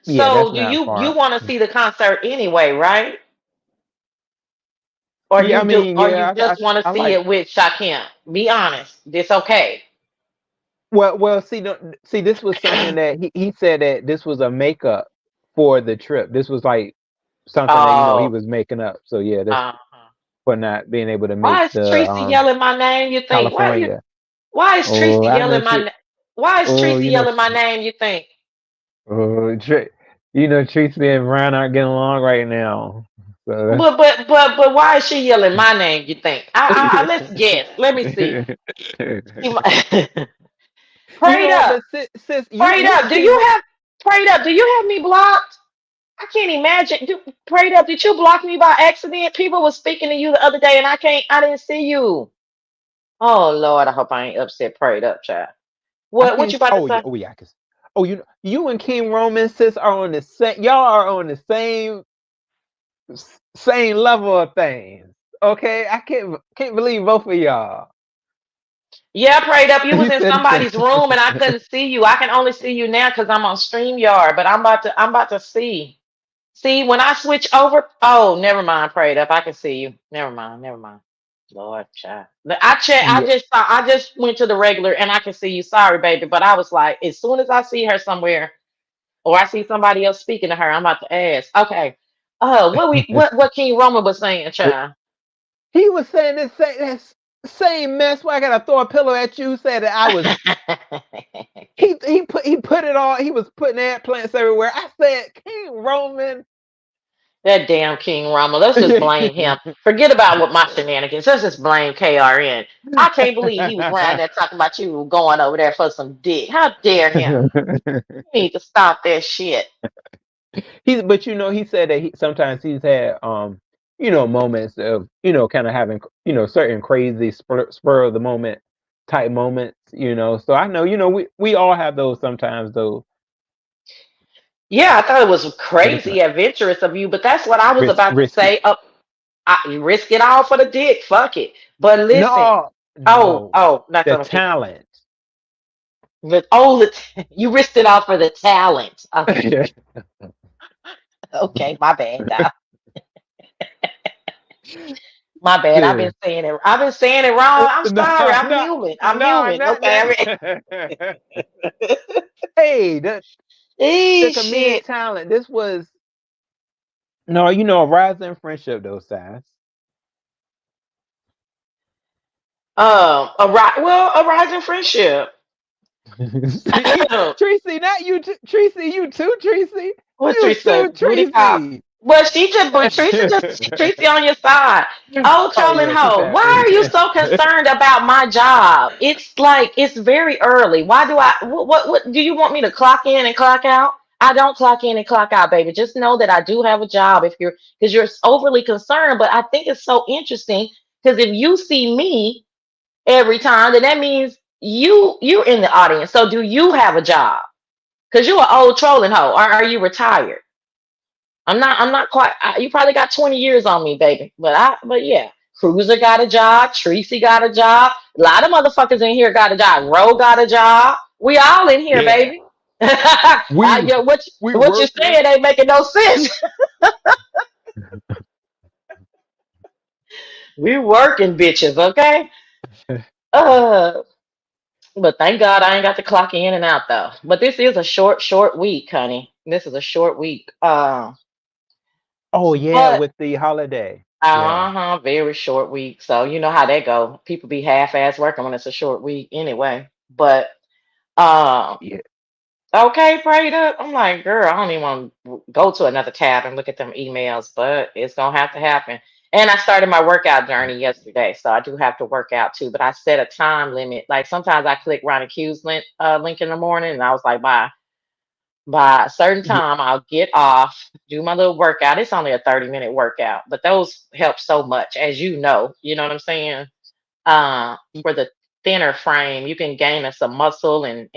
yeah, that's So do not you far. want to see the concert anyway, right? Or Yeah, I you do mean, or you yeah, just want to I see like. it with Shakim? Be honest. It's okay. Well, see, no, see, this was something that he said that this was a makeup for the trip. This was like something that he Oh, was making up. So yeah, that's uh-huh. for not being able to make Why is the Tracy yelling my name? You think? California. Why is Oh, Tracy I know yelling my she. name? Why is Oh, Tracy yelling my name? You think? oh, Tracy and Ryan aren't getting along right now. So But why is she yelling my name? You think? Let's guess. Let me see. that's. She might- Prayed up. But sis, Prayed you up. and King. Prayed up? Do you have me blocked? I can't imagine. Prayed up. Did you block me by accident? People were speaking to you the other day, and I didn't see you. Oh Lord, I hope I ain't upset. Prayed up, child. I What can't. you about to say? Oh yeah, I can. Oh, you and King Roman sis are on the same. Y'all are on the same level of things. Okay, I can't believe both of y'all. Yeah, prayed up. You was He in said the somebody's room, and I couldn't see you. I can only see you now because I'm on StreamYard. But I'm about to see. See, when I switch over, oh, never mind, prayed up. I can see you. Never mind, never mind. Lord, child. I checked. yeah. I just went to the regular, and I can see you. Sorry, baby, but I was like, as soon as I see her somewhere, or I see somebody else speaking to her, I'm about to ask. Okay, what King Roman was saying, child. He was saying that same mess where I gotta throw a pillow at you. Said that I was. He put it all. He was putting eggplants everywhere. I said, King Roman. That damn King Rama. Let's just blame him. Forget about what my shenanigans. Let's just blame KRN. I can't believe he was around there talking about you going over there for some dick. How dare him? You need to stop that shit. But he said that sometimes he's had moments of kind of having certain crazy spur of the moment type moments. So I know we all have those sometimes though. Yeah, I thought it was But it's crazy not adventurous of you, but that's what I was about to risky. say. Risk it all for the dick. Fuck it. But listen. No, Oh, no, oh, that's the what I'm saying. talent. But you risked it all for the talent. Okay, okay, my bad. My bad. I've been Sis. saying it. I've been saying it wrong. I'm No, sorry. I'm no, human. I'm no, human. not Okay. that. Hey, the comedic Shit. talent. This was no, a rising friendship though, Sass. A rising friendship. Tracy, not you, Tracy. You too, Tracy. What You Teresa say? too, Booty call. Tracy. But Teresa just Tracy on your side. Oh, Oh trolling yeah, she hoe. tapped Why me. are you so concerned about my job? It's like it's very early. Why do I? What do you want me to clock in and clock out? I don't clock in and clock out, baby. Just know that I do have a job. Because you're overly concerned, but I think it's so interesting because if you see me every time, then that means you're in the audience. So do you have a job? Because you're an old trolling hoe, or are you retired? I'm not quite. You probably got 20 years on me, baby. But yeah, Cruiser got a job. Tracy got a job. A lot of motherfuckers in here got a job. Ro got a job. We all in here, Yeah, baby. we Yeah, we what you working. saying ain't making no sense. We working bitches, okay? Uh, but thank God I ain't got to clock in and out though. But this is a short week, honey. This is a short week. Oh yeah, But with the holiday. Yeah. Very short week. So you know how that go. People be half-ass working when it's a short week anyway. But um, Yeah. okay, prayed up. I'm like, girl, I don't even want to go to another tab and look at them emails, but it's gonna have to happen. And I started my workout journey yesterday, so I do have to work out too. But I set a time limit. Like sometimes I click Ronnie Q's link in the morning, and I was like, by a certain Yeah. time, I'll get off, do my little workout. It's only a 30-minute workout, but those help so much, as you know. You know what I'm saying? For the thinner frame, you can gain us some muscle and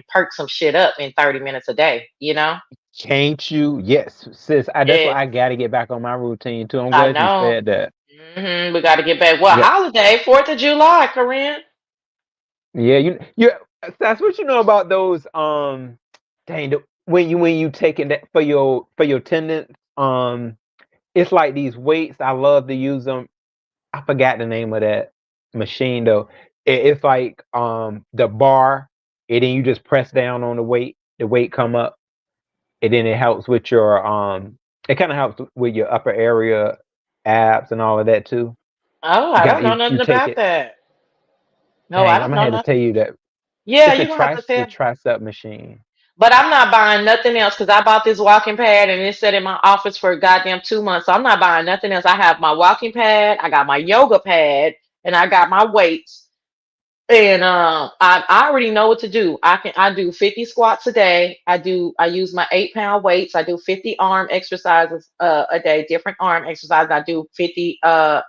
perk some shit up in 30 minutes a day, you know? Can't you? Yes, sis. That's why Yes, I gotta get back on my routine too. I'm I glad you know. said that. We got to get back. What Yeah, holiday? 4th of July, Corinne. yeah. That's what you know about those. Dang, when you taking that for your tendons. It's like these weights. I love to use them. I forgot the name of that machine though. It's like the bar, and then you just press down on the weight. The weight come up, and then it helps with your It kind of helps with your upper area abs and all of that too. Oh, You I don't got know you nothing take about it. that. No, I Dang, I'm don't gonna know have to tell nothing. you that Yeah, it's you gonna have to the tell. tricep machine. But I'm not buying nothing else because I bought this walking pad and it's set in my office for goddamn 2 months. So I'm not buying nothing else. I have my walking pad, I got my yoga pad, and I got my weights. And I already know what to do. I do 50 squats a day. I use my 8 pound weights. I do 50 arm exercises a day, different arm exercises. I do 50 ab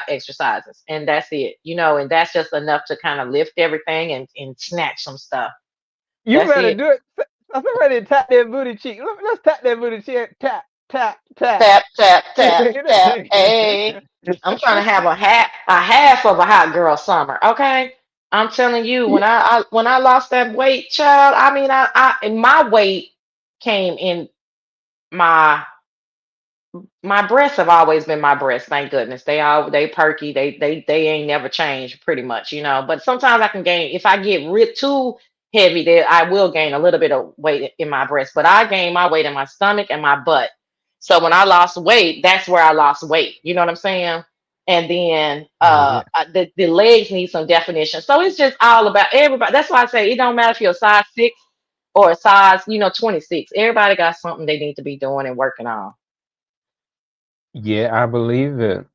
exercises, and that's it. And that's just enough to kind of lift everything and snatch some stuff. You That's better it. do it. I'm ready to tap that booty cheek. Let's tap that booty cheek. Tap, tap, tap. Tap, tap, tap, tap. Hey, I'm trying to have a half of a hot girl summer. Okay, I'm telling you, Yeah, when I lost that weight, child. I mean, and my weight came in my my breasts have always been my breasts. Thank goodness. They perky. They ain't never changed pretty much, But sometimes I can gain if I get too heavy. There I will gain a little bit of weight in my breast, but I gain my weight in my stomach and my butt. So when I lost weight, that's where I lost weight. You know what I'm saying? And then yeah. the legs need some definition. So it's just all about everybody. That's why I say it don't matter if you're a size 6 or a size 26. Everybody got something they need to be doing and working on. Yeah, I believe it.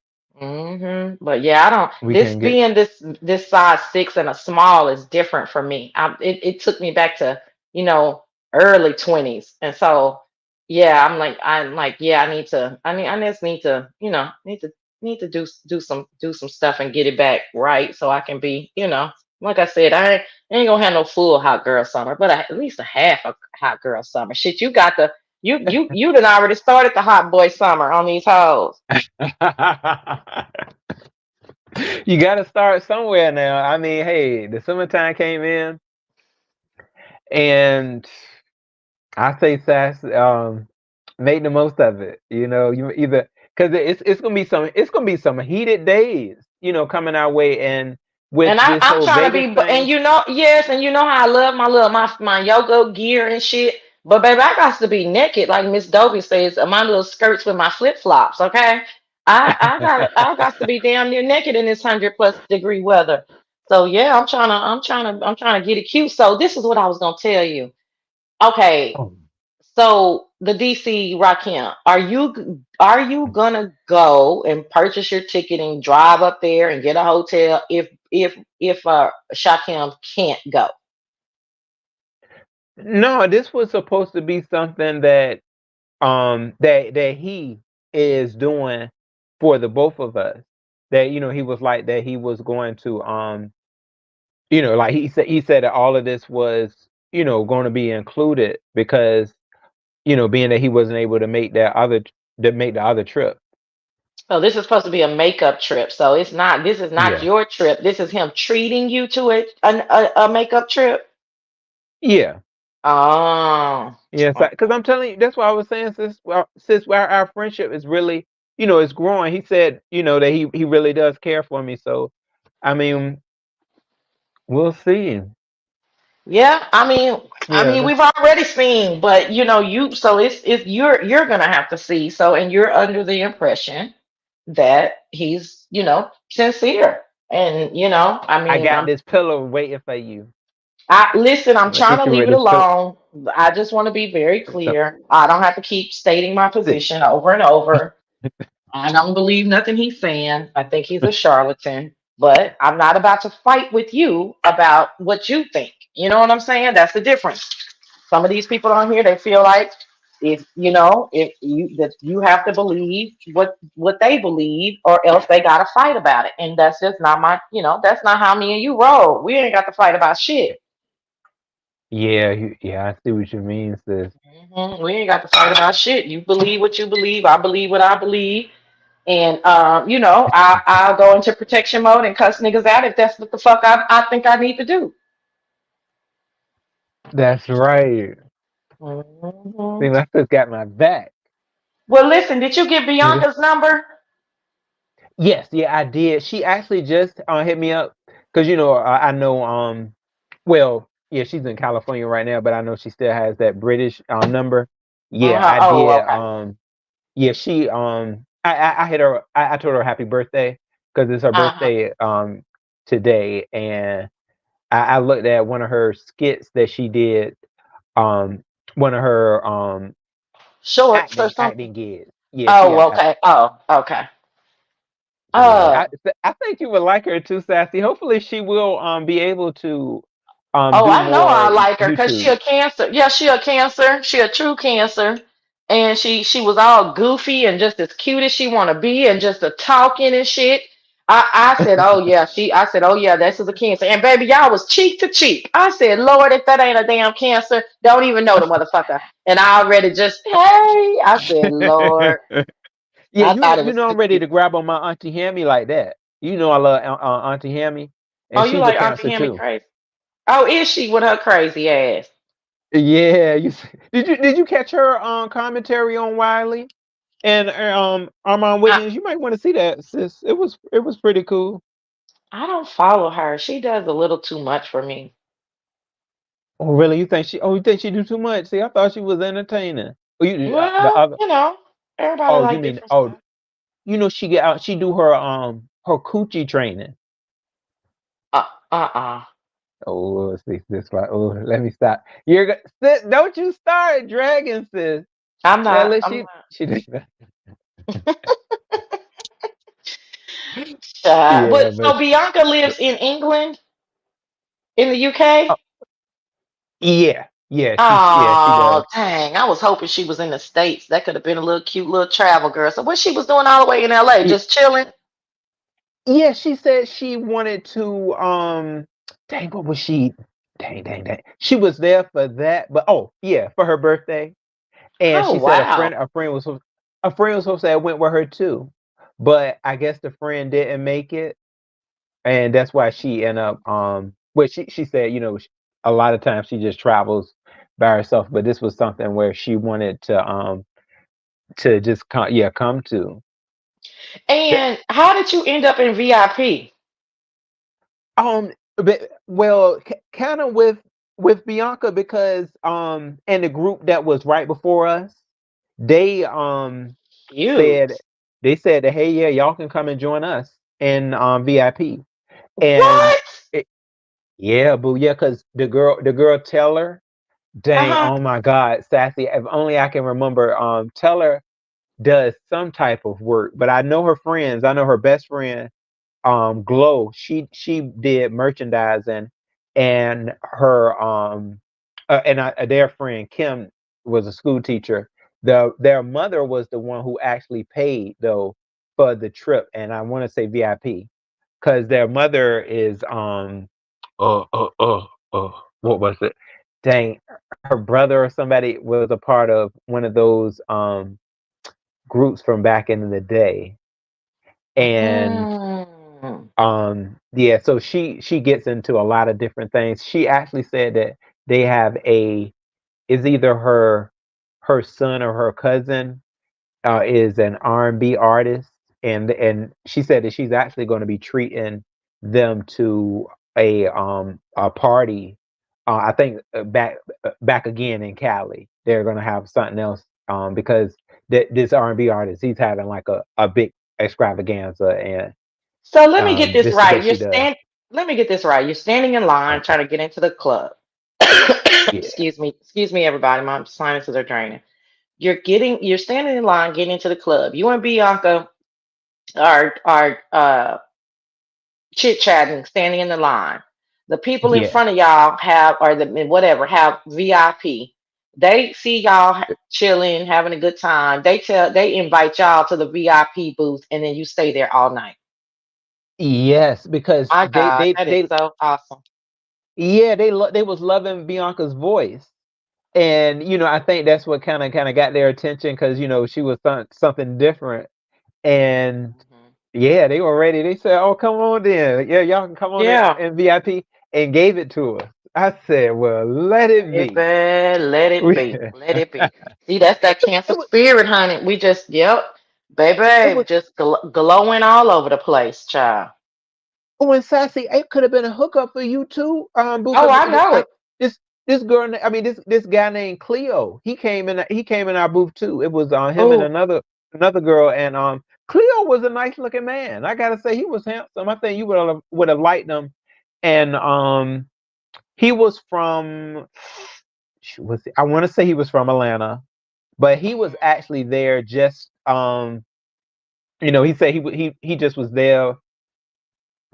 But yeah, I don't. We This can get. being this size 6 and a small is different for me. It took me back to you know early 20s, and so yeah, I'm like yeah, I just need to do some stuff and get it back right so I can be like I said I ain't gonna have no full hot girl summer, but at least a half a hot girl summer. Shit, you got the you done already started the hot boy summer on these hoes. You got to start somewhere now. I mean, hey, the summertime came in, and I say, Sass, make the most of it. You either because it's gonna be some heated days. Coming our way, and with And this I'm whole trying to Vegas be, and thing. yes, and you know how I love my yoga gear and shit. But baby, I got to be naked, like Miss Dovey says, my little skirts with my flip flops. Okay, I got to be damn near naked in this 100+ degree weather. So yeah, I'm trying to get it cute. So this is what I was gonna tell you. Okay, Oh. so the DC Rakim, are you gonna go and purchase your ticket and drive up there and get a hotel if Shakim can't go? No, this was supposed to be something that he is doing for the both of us. That he was like that he was going to like he said that all of this was going to be included because being that he wasn't able to make the other trip. So this is supposed to be a makeup trip. So it's not. This is not Yeah. your trip. This is him treating you to a makeup trip. Yeah. Oh, Yes, because I'm telling you, that's why I was saying, sis, our friendship is really, it's growing. He said, that he really does care for me. So, I mean, we'll see. yeah. I mean, Yeah. we've already seen, but you. So it's you're gonna have to see. So and you're under the impression that he's, sincere. And, I I mean, got this pillow waiting for you. I listen, I'm I'm gonna trying hit to you leave with it this pillow. alone. I just want to be very So, clear. I don't have to keep stating my sis, position over and over. I don't believe nothing he's saying. I think he's a charlatan. But I'm not about to fight with you about what you think. You know what I'm saying? That's the difference. Some of these people on here, they feel like if you that you have to believe what they believe, or else they gotta fight about it. And that's just not that's not how me and you roll. We ain't got to fight about shit. yeah, yeah, I see what you mean, sis. We ain't got to fight about shit. You believe what you believe. I believe what I believe. And I'll go into protection mode and cuss niggas out if that's what the fuck I think I need to do. That's right. hmm See, my sis got my back. Well, listen, did you get Nigga. Bianca's number? Yes, yeah, I did. She actually just hit me up because I know well, yeah, she's in California right now, but I know she still has that British number. Yeah, Uh-huh. I Oh, did. okay. Yeah, she I hit her. I told her happy birthday because it's her Uh-huh. birthday today, and I looked at one of her skits that she did, one of her Shorts or acting something. gigs. Yeah, she Oh, had. okay. Oh, okay. Yeah, Uh, I think you would like her too, Sassy. Hopefully, she will be able to oh, do I know I more like her because she YouTube. a cancer. Yeah, she a cancer. She a true cancer. And she was all goofy and just as cute as she want to be and just a talking and shit. I said, oh yeah, I said, oh yeah, this is a cancer. And baby, y'all was cheek to cheek. I said, Lord, if that ain't a damn cancer, don't even know the motherfucker. And I already just, hey, I said, Lord, Yeah, I thought it you was know so I'm ready cute. to grab on my Auntie Hammy like that. You know I love Auntie Hammy, Oh, and you she's a like Auntie cancer Hammy too. crazy? Oh, is she with her crazy ass? Yeah, did you catch her commentary on Wiley and Armand I, Wiggins? You might want to see that, sis. It was pretty cool. I don't follow her. She does a little too much for me. Oh, really? You think she do too much? See, I thought she was entertaining. Oh, the Well, other. everybody Oh, you like mean different stuff. she get out. She do her coochie training. Uh-uh. Oh, see this like. Oh, let me stop. Sis, don't you start dragging, sis. I'm Well, not. let I'm she did that. not. Yeah, But but so Bianca lives in England, in the UK. oh, yeah, she Oh, does. dang. I was hoping she was in the States. That could have been a little cute little travel girl. So what she was doing all the way in LA? Yeah, Just chilling? yeah, she said she wanted to dang, what was she? Dang. She was there for that, but oh yeah, for her birthday. And Oh, she said wow. a friend was supposed to have went with her too. But I guess the friend didn't make it, and that's why she ended up well she said, a lot of times she just travels by herself, but this was something where she wanted to just come to. And how did you end up in VIP? But, well, kind of with Bianca because and the group that was right before us, they said Cute. that, hey, yeah, y'all can come and join us in VIP. And What? it, yeah, boo, yeah, because the girl Teller, dang, Uh-huh. oh my God, Sassy, if only I can remember. Teller does some type of work, but I know her friends. I know her best friend, Glow. She did merchandising, and her their friend Kim was a school teacher. Their mother was the one who actually paid though for the trip, and I want to say VIP because their mother is uh uh uh what was it? Dang, her brother or somebody was a part of one of those groups from back in the day, and Mm. yeah, so she gets into a lot of different things. She actually said that they have a is either her son or her cousin is an R&B artist, and she said that she's actually going to be treating them to a party. I think back again in Cali. They're going to have something else because this R&B artist, he's having like a big extravaganza, and So let me get this this is right. what she does. Let me get this right. You're standing in line Okay. trying to get into the club. Yeah. Excuse me, everybody. My sinuses are draining. You're standing in line getting into the club. You and Bianca are chit chatting, standing in the line. The people in Yeah. front of y'all have, or the whatever, have VIP. They see y'all chilling, having a good time. They invite y'all to the VIP booth, and then you stay there all night. Yes, because My God, that is they so awesome. yeah, they was loving Bianca's voice. And I think that's what kind of got their attention, because she was something different. And Mhm. yeah, they were ready. They said, "Oh, come on then. Yeah, y'all can come on Yeah, in VIP," and gave it to us. I said, "Well, let it be." baby, let it We, be, let it be. See, that's that cancer it was spirit, honey. We just, yep, it baby, was just glowing all over the place, child. when Sassy, it could have been a hookup for you too, Boo. Oh, Because I know it. this this girl, I mean this guy named Cleo, he came in our booth too. It was him and Oh, another girl, and Cleo was a nice looking man. I gotta say, he was handsome. I think you would have liked him. And he was from, I want to say he was from Atlanta, but he was actually there just he said he just was there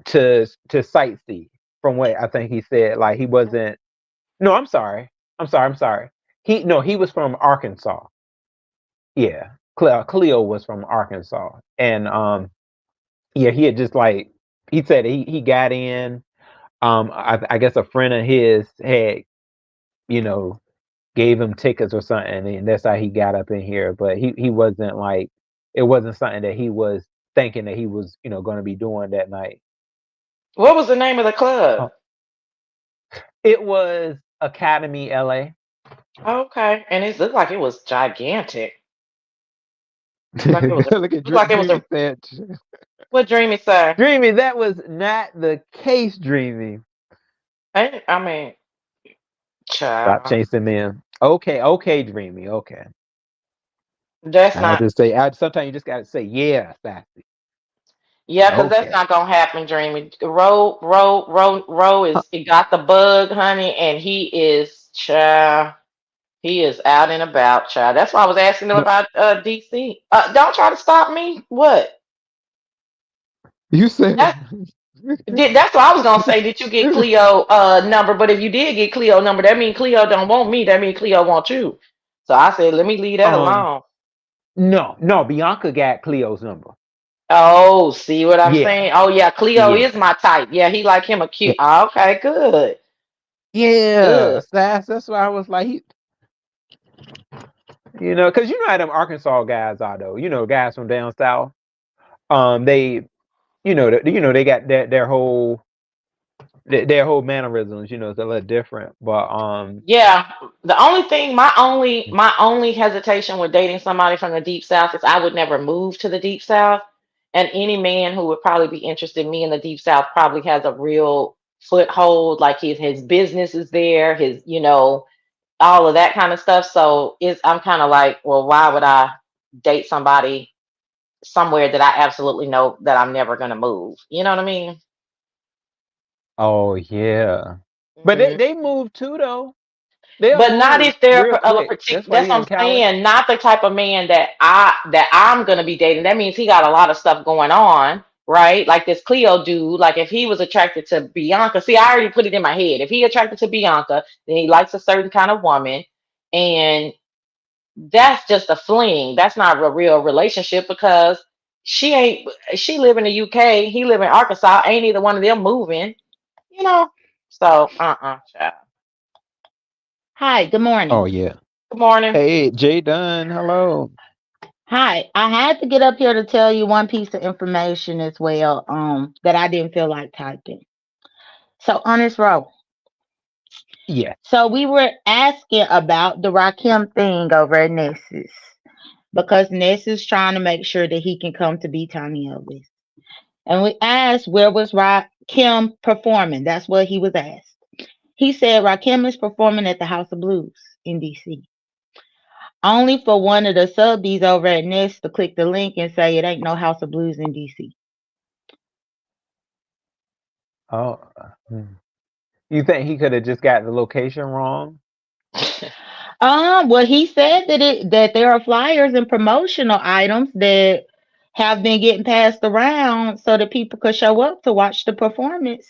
to sightsee. From what I think he said, like he wasn't. No, I'm sorry. He was from Arkansas. Yeah, Cleo was from Arkansas, and yeah, he had just like he said he got in. I guess a friend of his had you know gave him tickets or something, and that's how he got up in here. But he wasn't like, it wasn't something that he was thinking that he was going to be doing that night. what was the name of the club? Oh, it was Academy LA. Okay, and it looked like it was gigantic. Like it was a, Look at looked like it was Dreamy a. said. What Dreamy say? Dreamy, that was not the case, Dreamy. I mean, Stop child, chasing men. Okay, okay, Dreamy. Okay. that's I not. just say, sometimes you just gotta say, yeah, Sassy. Yeah, because that's Okay. not gonna happen, Dreamy. Row Huh. is he got the bug, honey, and he is child. He is out and about, child. That's why I was asking him No, about DC. Don't try to stop me. What? you said. That's what I was gonna say. Did you get Cleo number? But if you did get Cleo number, that means Cleo don't want me. That means Cleo want you. So I said, let me leave that um, alone. no, no, Bianca got Cleo's number. Oh, see what I'm Yeah, saying? Oh yeah, Cleo yeah, is my type. Yeah, he like him a yeah, cute. Oh, okay, good, yeah. good. That's why I was like, because how them Arkansas guys are though. Guys from down south. They, they got their whole mannerisms. It's a little different. But Yeah, the only thing, my only hesitation with dating somebody from the deep south is I would never move to the deep south, and any man who would probably be interested in me in the deep south probably has a real foothold, like his business is there, his all of that kind of stuff. So I'm kind of like, well, why would I date somebody somewhere that I absolutely know that I'm never gonna move? You know what I mean? oh yeah, but they Mhm. they move too though. They'll But not move if they're real of a quick. particular. That's why That's he what in I'm Cali. saying. Not the type of man that I'm gonna be dating. That means he got a lot of stuff going on, right? Like this Cleo dude. Like if he was attracted to Bianca, see, I already put it in my head. If he attracted to Bianca, then he likes a certain kind of woman, and that's just a fling. That's not a real relationship because she ain't. She live in the UK. He live in Arkansas. Ain't either one of them moving. You know. So, child. Hi. Good Oh morning. yeah. Good morning. Hey, Jay Dunn. Hello. Hi, I had to get up here to tell you one piece of information as well, that I didn't feel like typing. So on this row, Yeah. so we were asking about the Rakim thing over at Ness's because Ness is trying to make sure that he can come to B Tiny Elvis. And we asked where was Rakim performing. That's what he was asked. He said Rakim is performing at the House of Blues in DC. only for one of the subbies over at Nest to click the link and say it ain't no House of Blues in DC. Oh, hmm. You think he could have just got the location wrong? Well, he said that there are flyers and promotional items that have been getting passed around so that people could show up to watch the performance.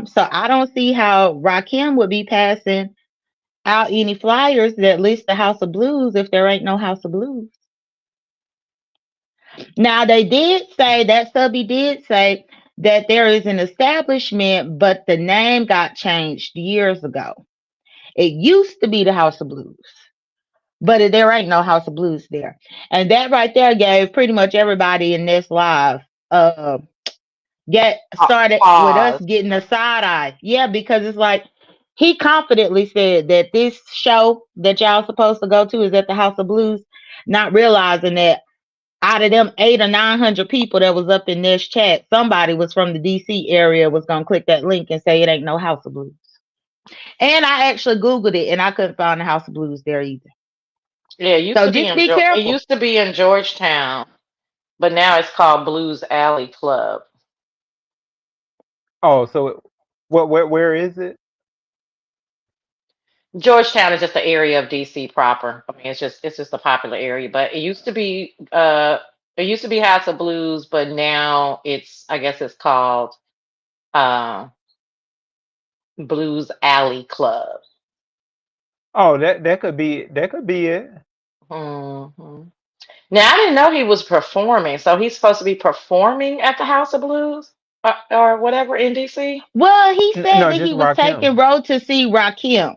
So I don't see how Rakim would be passing out any flyers that list the House of Blues if there ain't no House of Blues. Now they did say that subby did say that there is an establishment, but the name got changed years ago. It used to be the House of Blues, but there ain't no House of Blues there. And that right there gave pretty much everybody in this live uh get started with us Pause. getting a side eye. Yeah, because it's like he confidently said that this show that y'all supposed to go to is at the House of Blues, not realizing that out of them 800 or 900 people that was up in this chat, somebody was from the DC area was gonna click that link and say it ain't no House of Blues. And I actually Googled it and I couldn't find the House of Blues there either. Yeah, it used So to be just in be It careful. used to be in Georgetown, but now it's called Blues Alley Club. Oh, so where is it? Georgetown is just the area of DC proper. I mean, it's just a popular area, but it used to be House of Blues, but now I guess it's called uh Blues Alley Club. Oh, that could be it. hmm Now I didn't know he was performing, so he's supposed to be performing at the House of Blues or whatever in DC. Well, he said No, that just he was rock taking him. road to see Rakim.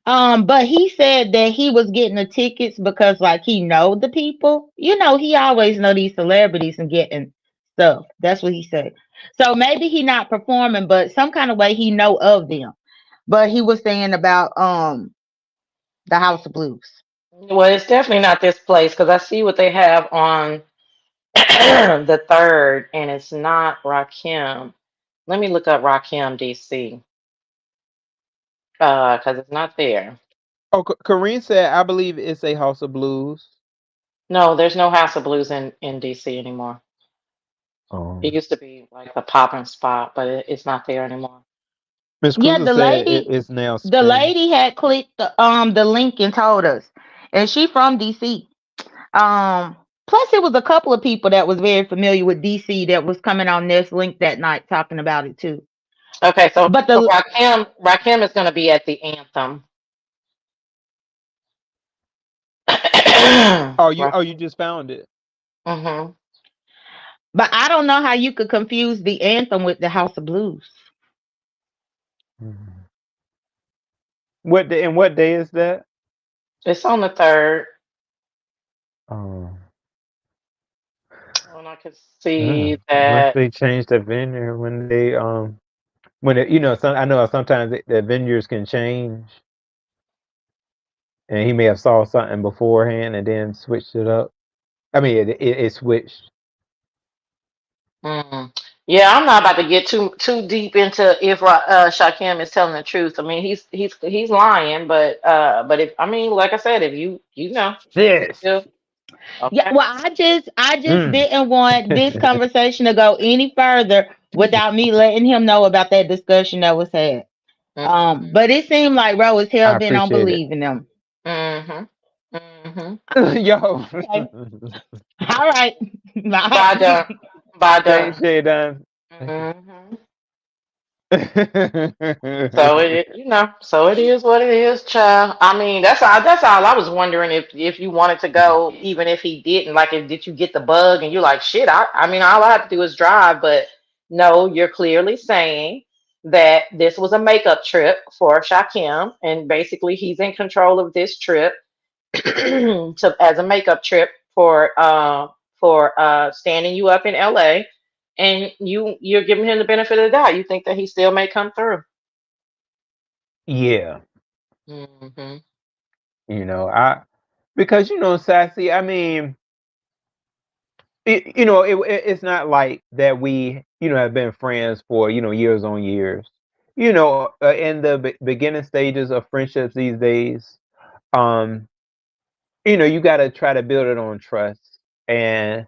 But he said that he was getting the tickets because like he know the people. You know, he always know these celebrities and getting stuff. That's what he said. So maybe he not performing, but some kind of way he know of them. But he was saying about the House of Blues. Well, it's definitely not this place because I see what they have on the third, and it's not Rakim. Let me look up Rakim DC because it's not there. Oh, Kareem said I believe it's a House of Blues. No, there's no House of Blues in DC anymore. It Oh, used to be like the popping spot, but it's not there anymore. Miss Yeah, Cruiser said it's now the spin. lady had clicked the link and told us. And she from DC. Plus it was a couple of people that was very familiar with DC that was coming on this link that night talking about it too. Okay, so But so the Rakim is going to be at the Anthem. Oh, you just found it. hmm but I don't know how you could confuse the anthem with the House of Blues. Mhm. What day is that? It's on the third, Oh, and I can yeah. see Unless that. they changed the vendor I know sometimes the vendors can change, and he may have saw something beforehand and then switched it up. I mean, it switched. Mm. Yeah, I'm not about to get too deep into if Shakim is telling the truth. I mean, he's lying, but if I mean, like I said, if you This. feel Yeah, okay. well, I just Mm. didn't want this conversation to go any further without me letting him know about that discussion that was had. hmm But it seemed like Ro was hell I bent on appreciate it. believing them. hmm hmm Yo. Okay. All right. Bye, Bye. done. Bye, Thanks, done. Jay. Thank you. hmm So so it is what it is, child. I mean, that's all I was wondering if you wanted to go, even if he didn't. Like, did you get the bug and you're like, shit, I mean, all I have to do is drive, but no, you're clearly saying that this was a makeup trip for Shakim, and basically he's in control of this trip as a makeup trip for standing you up in LA, and you're giving him the benefit of the doubt. You think that he still may come through. Yeah, hmm I because Sassy. I mean, it's not like that we have been friends for years on years. In the beginning stages of friendships these days, um, you got to try to build it on trust. And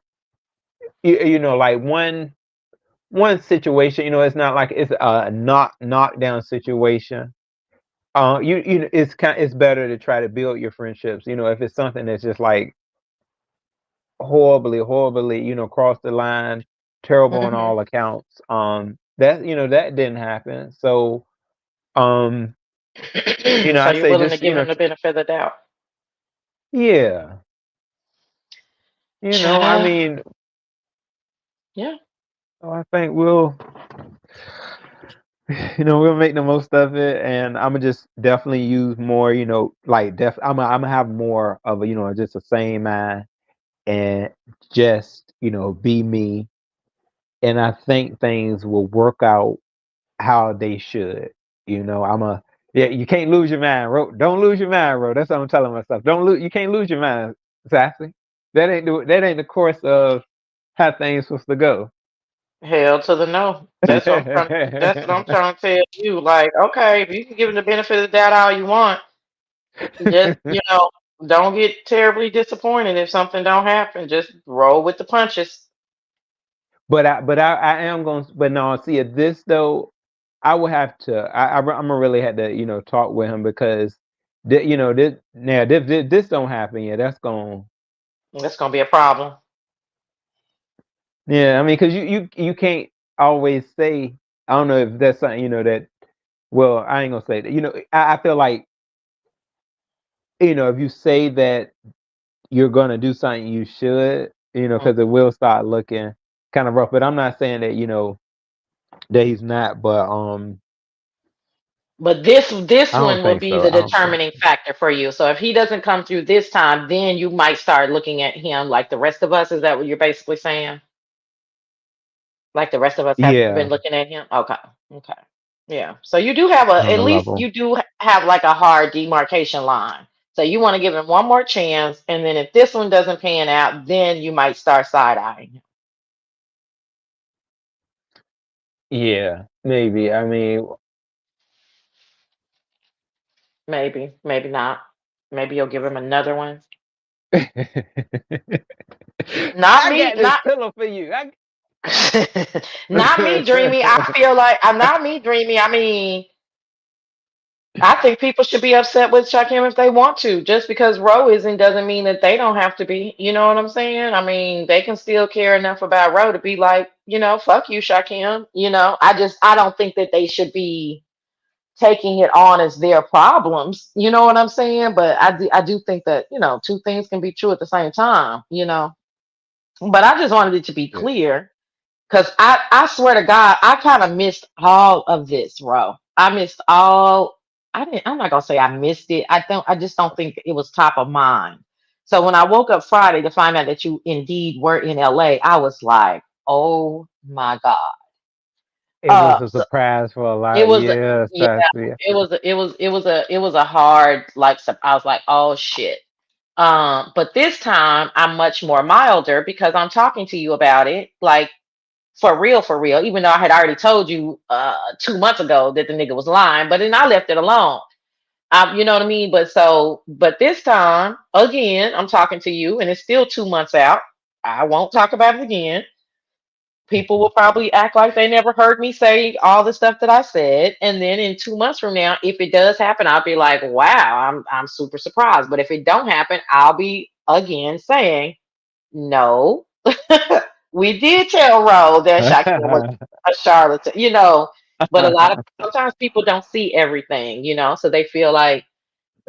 like one situation, it's not like it's a knockdown situation. It's better to try to build your friendships. If it's something that's just like horribly, cross the line, terrible on Hmm. all accounts. That didn't happen. So, um, So I you're say willing to just, give him the benefit of the doubt. yeah, I Child. mean, Yeah. I think we'll make the most of it, and I'm gonna just definitely use more, like I'm gonna have more of a, just a same mind, and just, be me, and I think things will work out how they should. Yeah, you can't lose your mind, Ro. Don't lose your mind, Ro. That's what I'm telling myself. Don't lose. You can't lose your mind, Sassy. That ain't the course of how things supposed to go. Hell to the no. That's what I'm trying to tell you. Like, okay, if you can give him the benefit of the doubt all you want, just don't get terribly disappointed if something don't happen. Just roll with the punches. But I am going. But no, see, at this though, I will have to. I'm gonna really have to, talk with him because, this don't happen. Yeah, that's going. That's gonna be a problem. Yeah, I mean, because you can't always say. I don't know if that's something, that. Well, I ain't gonna say that. I feel like, if you say that you're gonna do something, you should, Mm. because it will start looking kind of rough. But I'm not saying that, that he's not. But But this I don't one will think be so. the I don't think determining factor for you. So if he doesn't come through this time, then you might start looking at him like the rest of us. Is that what you're basically saying? Like the rest of us have been Yeah, looking at him? Okay. Okay. Yeah. So you do have a, on at the least level. you do have like a hard demarcation line. So you want to give him one more chance. And then if this one doesn't pan out, then you might start side eyeing him. Yeah, maybe. I mean, Maybe, maybe not. Maybe you'll give him another one. Not I me, got this not pillow for you. not me, Dreamy. I feel like I'm not me, Dreamy. I mean, I think people should be upset with Shakim if they want to. Just because Roe isn't doesn't mean that they don't have to be. You know what I'm saying? I mean, they can still care enough about Roe to be like, fuck you, Shakim. I don't think that they should be taking it on as their problems. You know what I'm saying? But I do think that, two things can be true at the same time. But I just wanted it to be Yeah, clear because I swear to God, I kind of missed all of this, Ro. I missed all. I'm not gonna say I missed it. I just don't think it was top of mind. So when I woke up Friday to find out that you indeed were in LA, I was like, oh my God. it was a So surprise for a it lot. was, Yes, yeah, that's yeah. it was a hard, like, I was like, oh shit. But this time I'm much more milder because I'm talking to you about it, like, for real, even though I had already told you 2 months ago that the nigga was lying, but then I left it alone. You know what I mean? But this time, again, I'm talking to you and it's still 2 months out. I won't talk about it again. People will probably act like they never heard me say all the stuff that I said. And then in 2 months from now, if it does happen, I'll be like, wow, I'm super surprised. But if it don't happen, I'll be again saying, no, we did tell Ro that Shaquille was a charlatan. But sometimes people don't see everything, so they feel like,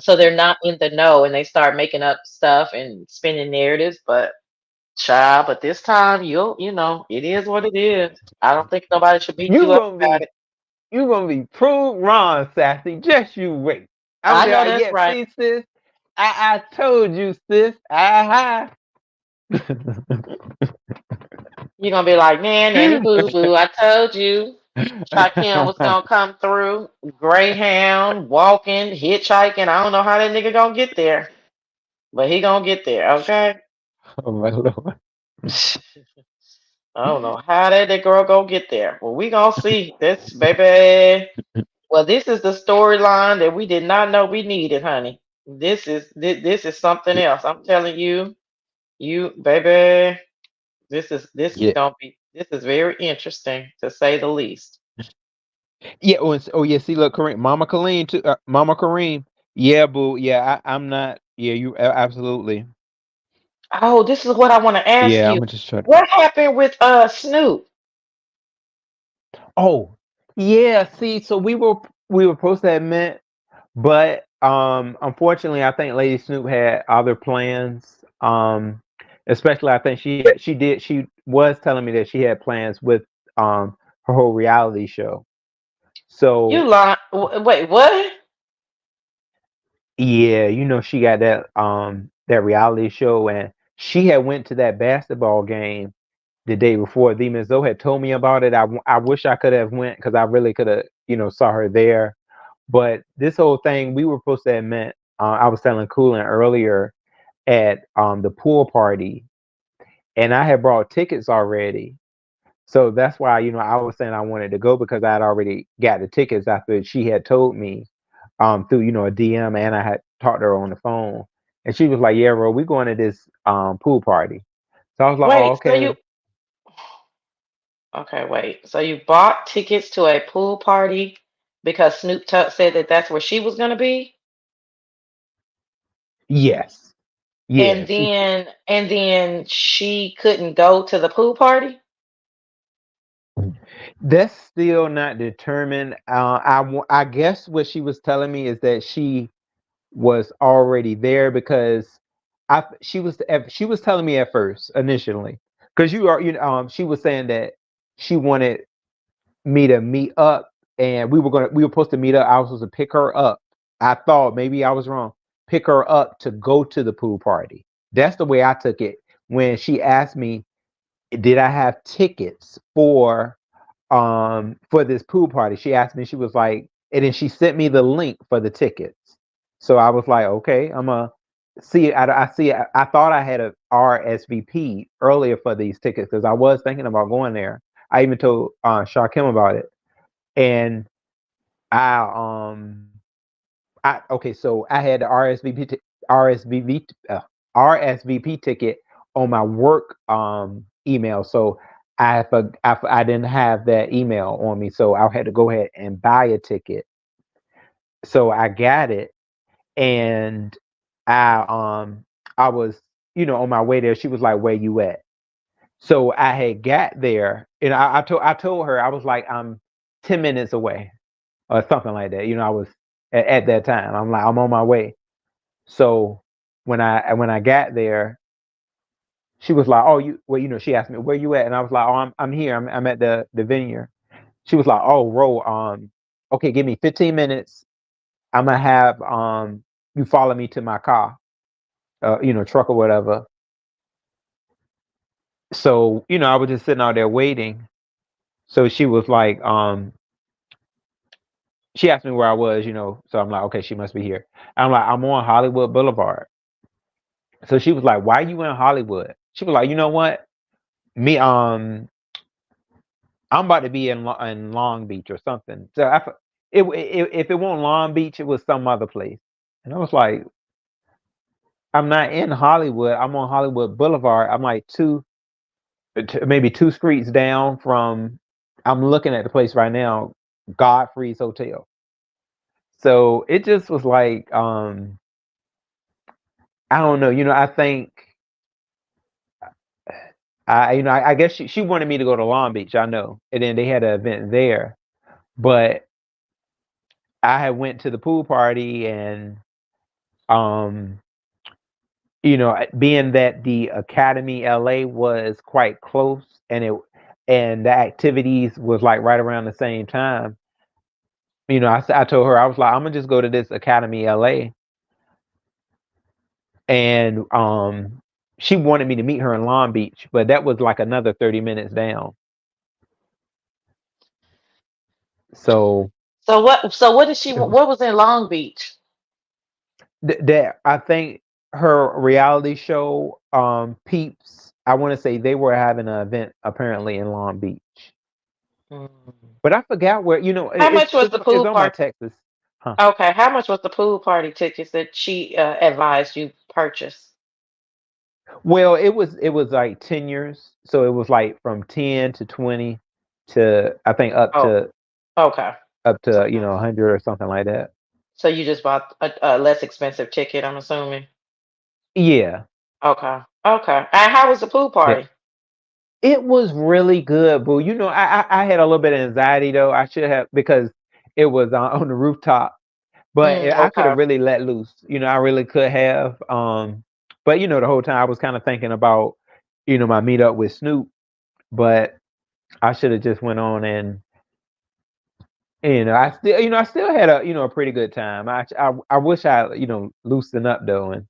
so they're not in the know and they start making up stuff and spinning narratives. But child, but this time it is what it is. I don't think nobody should beat you you up gonna about be it. you gonna be proved wrong, Sassy. Just you wait. I'm I gonna be know like, that's yeah, right. see, sis. I told you, sis. Aha. You're gonna be like, man, Nanny Boo Boo, I told you. Shaquem was gonna come through, Greyhound, walking, hitchhiking. I don't know how that nigga gonna get there, but he gonna get there. Okay. Oh my lord. I don't know how that girl gonna get there. Well, we gonna see this, baby. Well, this is the storyline that we did not know we needed, honey. this is something Yeah, else. I'm telling you, you baby, this is yeah, gonna be this is very interesting to say the least. yeah. Oh, oh yeah. See, look, Kareem, Mama Kareem, too. Mama Kareem. Yeah, boo. Yeah, I'm not. Yeah, absolutely. Oh, this is what I want to ask Yeah, I'm you. gonna just try. What happened with Snoop? Oh, yeah. See, so we were supposed to have met, but unfortunately, I think Lady Snoop had other plans. Especially I think she was telling me that she had plans with her whole reality show. You So lie. Wait, what? yeah, she got that reality show, and she had went to that basketball game the day before. The Miss Zoe had told me about it. I wish I could have went because I really could have saw her there. But this whole thing, we were supposed to have met. I was telling Coolin earlier at the pool party, and I had brought tickets already. So that's why I was saying I wanted to go because I had already got the tickets after she had told me through a DM, and I had talked to her on the phone, and she was like, "Yeah, bro, we going to this pool party." So I was like, "Oh, Wait, so okay." you okay, wait. So you bought tickets to a pool party because Snoop said that that's where she was gonna be? Yes, yeah. And then she couldn't go to the pool party? That's still not determined. I guess what she was telling me is that she was already there because she was telling me at first initially because she was saying that she wanted me to meet up, and we were supposed to meet up. I was supposed to pick her up. I thought maybe I was wrong. Pick her up to go to the pool party. That's the way I took it when she asked me, did I have tickets for this pool party. She asked me, she was like, and then she sent me the link for the tickets. So I was like, okay, I'm a see. I see. I thought I had a RSVP earlier for these tickets because I was thinking about going there. I even told Shakim about it, and I okay, so I had the RSVP RSVP ticket on my work email. So I didn't have that email on me, so I had to go ahead and buy a ticket. So I got it, and I was on my way there. She was like, "Where you at?" So I had got there, and I told her I was like, "I'm 10 minutes away," or something like that. I was at that time. I'm like, I'm on my way. So when I got there, she was like, "Oh, she asked me where you at," and I was like, "Oh, I'm here. I'm at the venue." She was like, "Oh, Ro, okay, give me 15 minutes. I'm gonna have you follow me to my car, truck or whatever." So I was just sitting out there waiting. So she was like, she asked me where I was, so I'm like, okay, she must be here. I'm like, I'm on Hollywood Boulevard. So she was like, "Why are you in Hollywood?" She was like, "You know what? Me, I'm about to be in Long Beach or something." So if it wasn't Long Beach, it was some other place. And I was like, "I'm not in Hollywood. I'm on Hollywood Boulevard. I'm like maybe two streets down from. I'm looking at the place right now, Godfrey's Hotel." So it just was like, I don't know. I think I guess she wanted me to go to Long Beach. I know, and then they had an event there, but I had went to the pool party, and um, being that the Academy LA was quite close, and the activities was like right around the same time. I told her I was like, I'm gonna just go to this Academy LA, and she wanted me to meet her in Long Beach, but that was like another 30 minutes down. So So what did she it what was in Long Beach? that I think her reality show, Peeps, I want to say they were having an event apparently in Long Beach, Mm. but I forgot where. How much was the It's pool on my party? Texas. Huh. Okay, how much was the pool party tickets that she advised you purchase? Well, it was like 10 years, so it was like from 10 to 20 to I think Oh, okay. up to Okay. 100 or something like that. So you just bought a less expensive ticket, I'm assuming. Yeah. Okay. Okay. And how was the pool Yeah. party? It was really good, boo. I had a little bit of anxiety though. I should have because it was on the rooftop, but I could Okay. have really let loose. I really could have. But the whole time I was kind of thinking about, my meetup with Snoop, but I should have just went on and I still had a pretty good time. I wish I loosened up though and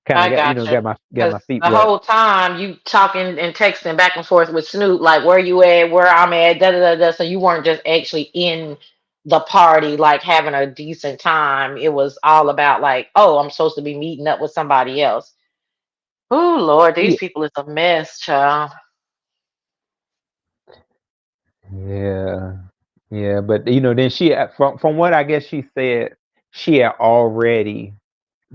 kind of I got got you. get my Because feet the wet. whole time you talking and texting back and forth with Snoop, like where you at, where I'm at, da da da da. So you weren't just actually in the party, like having a decent time. It was all about like, oh, I'm supposed to be meeting up with somebody else. Oh Lord, these Yeah, people is a mess, child. yeah, yeah. But then from what I guess she said, she had already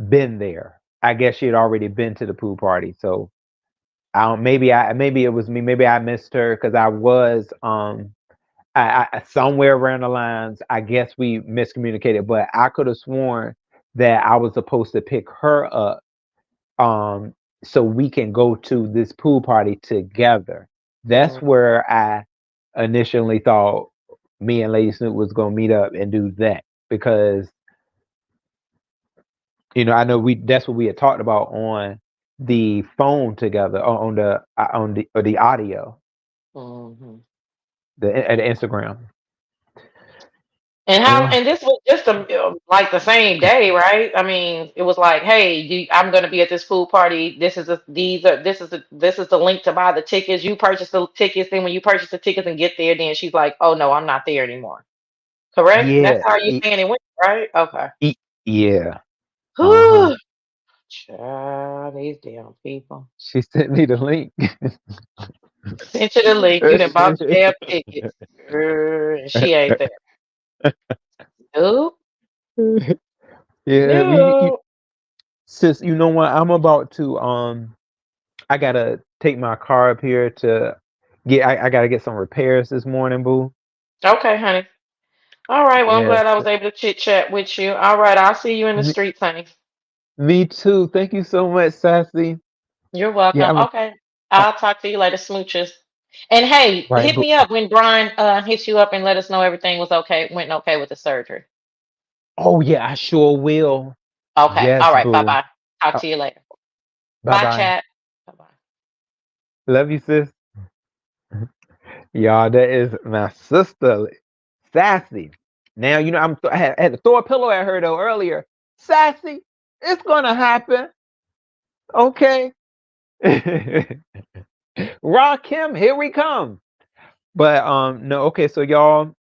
been there. I guess she had already been to the pool party. So I don't. Maybe it was me. Maybe I missed her because I was somewhere around the lines. I guess we miscommunicated, but I could have sworn that I was supposed to pick her up um so we can go to this pool party together. That's Mm, where I initially thought me and Lady Snoop was gonna meet up and do that because I know we that's what we had talked about on the phone together on the audio, mhm. the Instagram. And how? Uh, And this was just like the same day, right? I mean, it was like, hey, I'm going to be at this pool party. This is the link to buy the tickets. You purchase the tickets. Then when you purchase the tickets and get there, then she's like, oh no, I'm not there anymore. Correct? That's yeah, how you saying it went, right? Okay. e- yeah. Uh-huh. Whew. Child, these damn people. She sent me the link. Sent you the link. You done bought the damn tickets. And she ain't there. Nope. Yeah, No. sis, you know what? I'm about to I gotta take my car up here to I gotta get some repairs this morning, boo. Okay, honey. All right. Well, I'm Yes. glad I was able to chit chat with you. All right. I'll see you in the Me, streets, honey. me too. Thank you so much, Sassy. You're Yeah, welcome. I'm Okay. I'll talk to you later, smooches. And hey, right, hit boo. me up when Brian hits you up and let us know everything was okay, went okay with the surgery. Oh yeah, I sure will. Okay. All Yes, right. Bye boo. bye. Talk Uh, to you later. bye Bye, bye. chat. Bye bye. Love you, sis. Y'all, that is my sister, Sassy. Now I had to throw a pillow at her though earlier. Sassy, it's gonna happen, okay? Rock him, here we come. But no, okay, so y'all,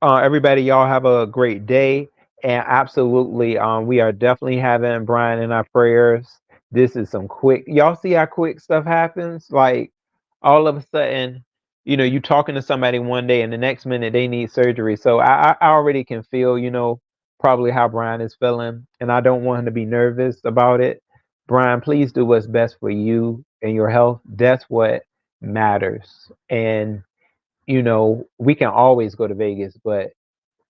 everybody, y'all have a great day. And absolutely, we are definitely having Brian in our prayers. This is some quick. Y'all see how quick stuff happens? Like all of a sudden, you talking to somebody one day, and the next minute they need surgery. So I already can feel, probably how Brian is feeling, and I don't want him to be nervous about it. Brian, please do what's best for you and your health. That's what matters. And we can always go to Vegas, but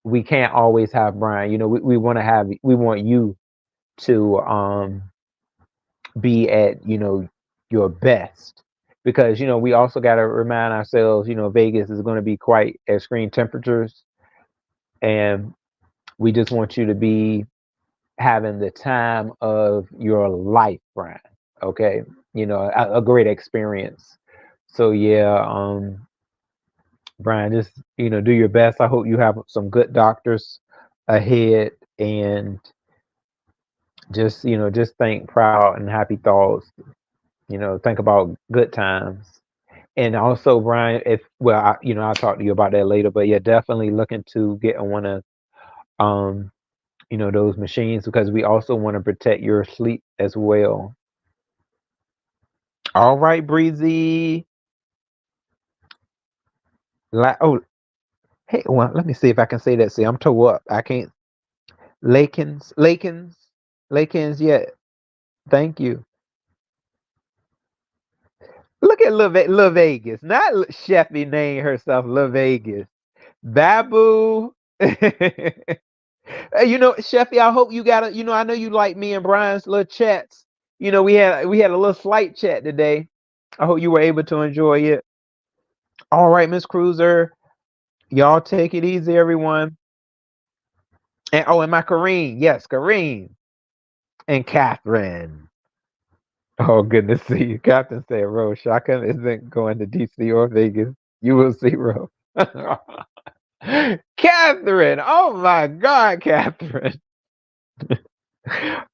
we can't always have Brian. We want you to be at, your best. Because, we also gotta remind ourselves, Vegas is gonna be quite extreme temperatures and we just want you to be having the time of your life, Brian. Okay. A great experience. So yeah, Brian, just do your best. I hope you have some good doctors ahead, and just think proud and happy thoughts. Think about good times. And also, Brian, if well, I'll talk to you about that later. But yeah, definitely look into getting one of um, those machines because we also want to protect your sleep as well. All right, Breezy. Oh, hey, well, let me see if I can say that. See, I'm toe up. I can't. Lakins. Yeah, thank you. Look at Lil Vegas. Not Sheffy named herself Lil Vegas. Babu. Sheffy, I hope you got a. I know you like me and Brian's little chats. We had a little slight chat today. I hope you were able to enjoy it. All right, Miss Cruiser. Y'all take it easy, everyone. And my Kareen. Yes, Kareen. And Catherine. Oh, good to see you. Captain said, Ro, Shaka isn't going to DC or Vegas. You will see, Ro. Catherine. Oh, my God, Catherine.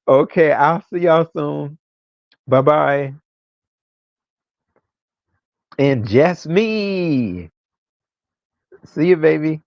Okay, I'll see y'all soon. Bye-bye. And just me. See you, baby.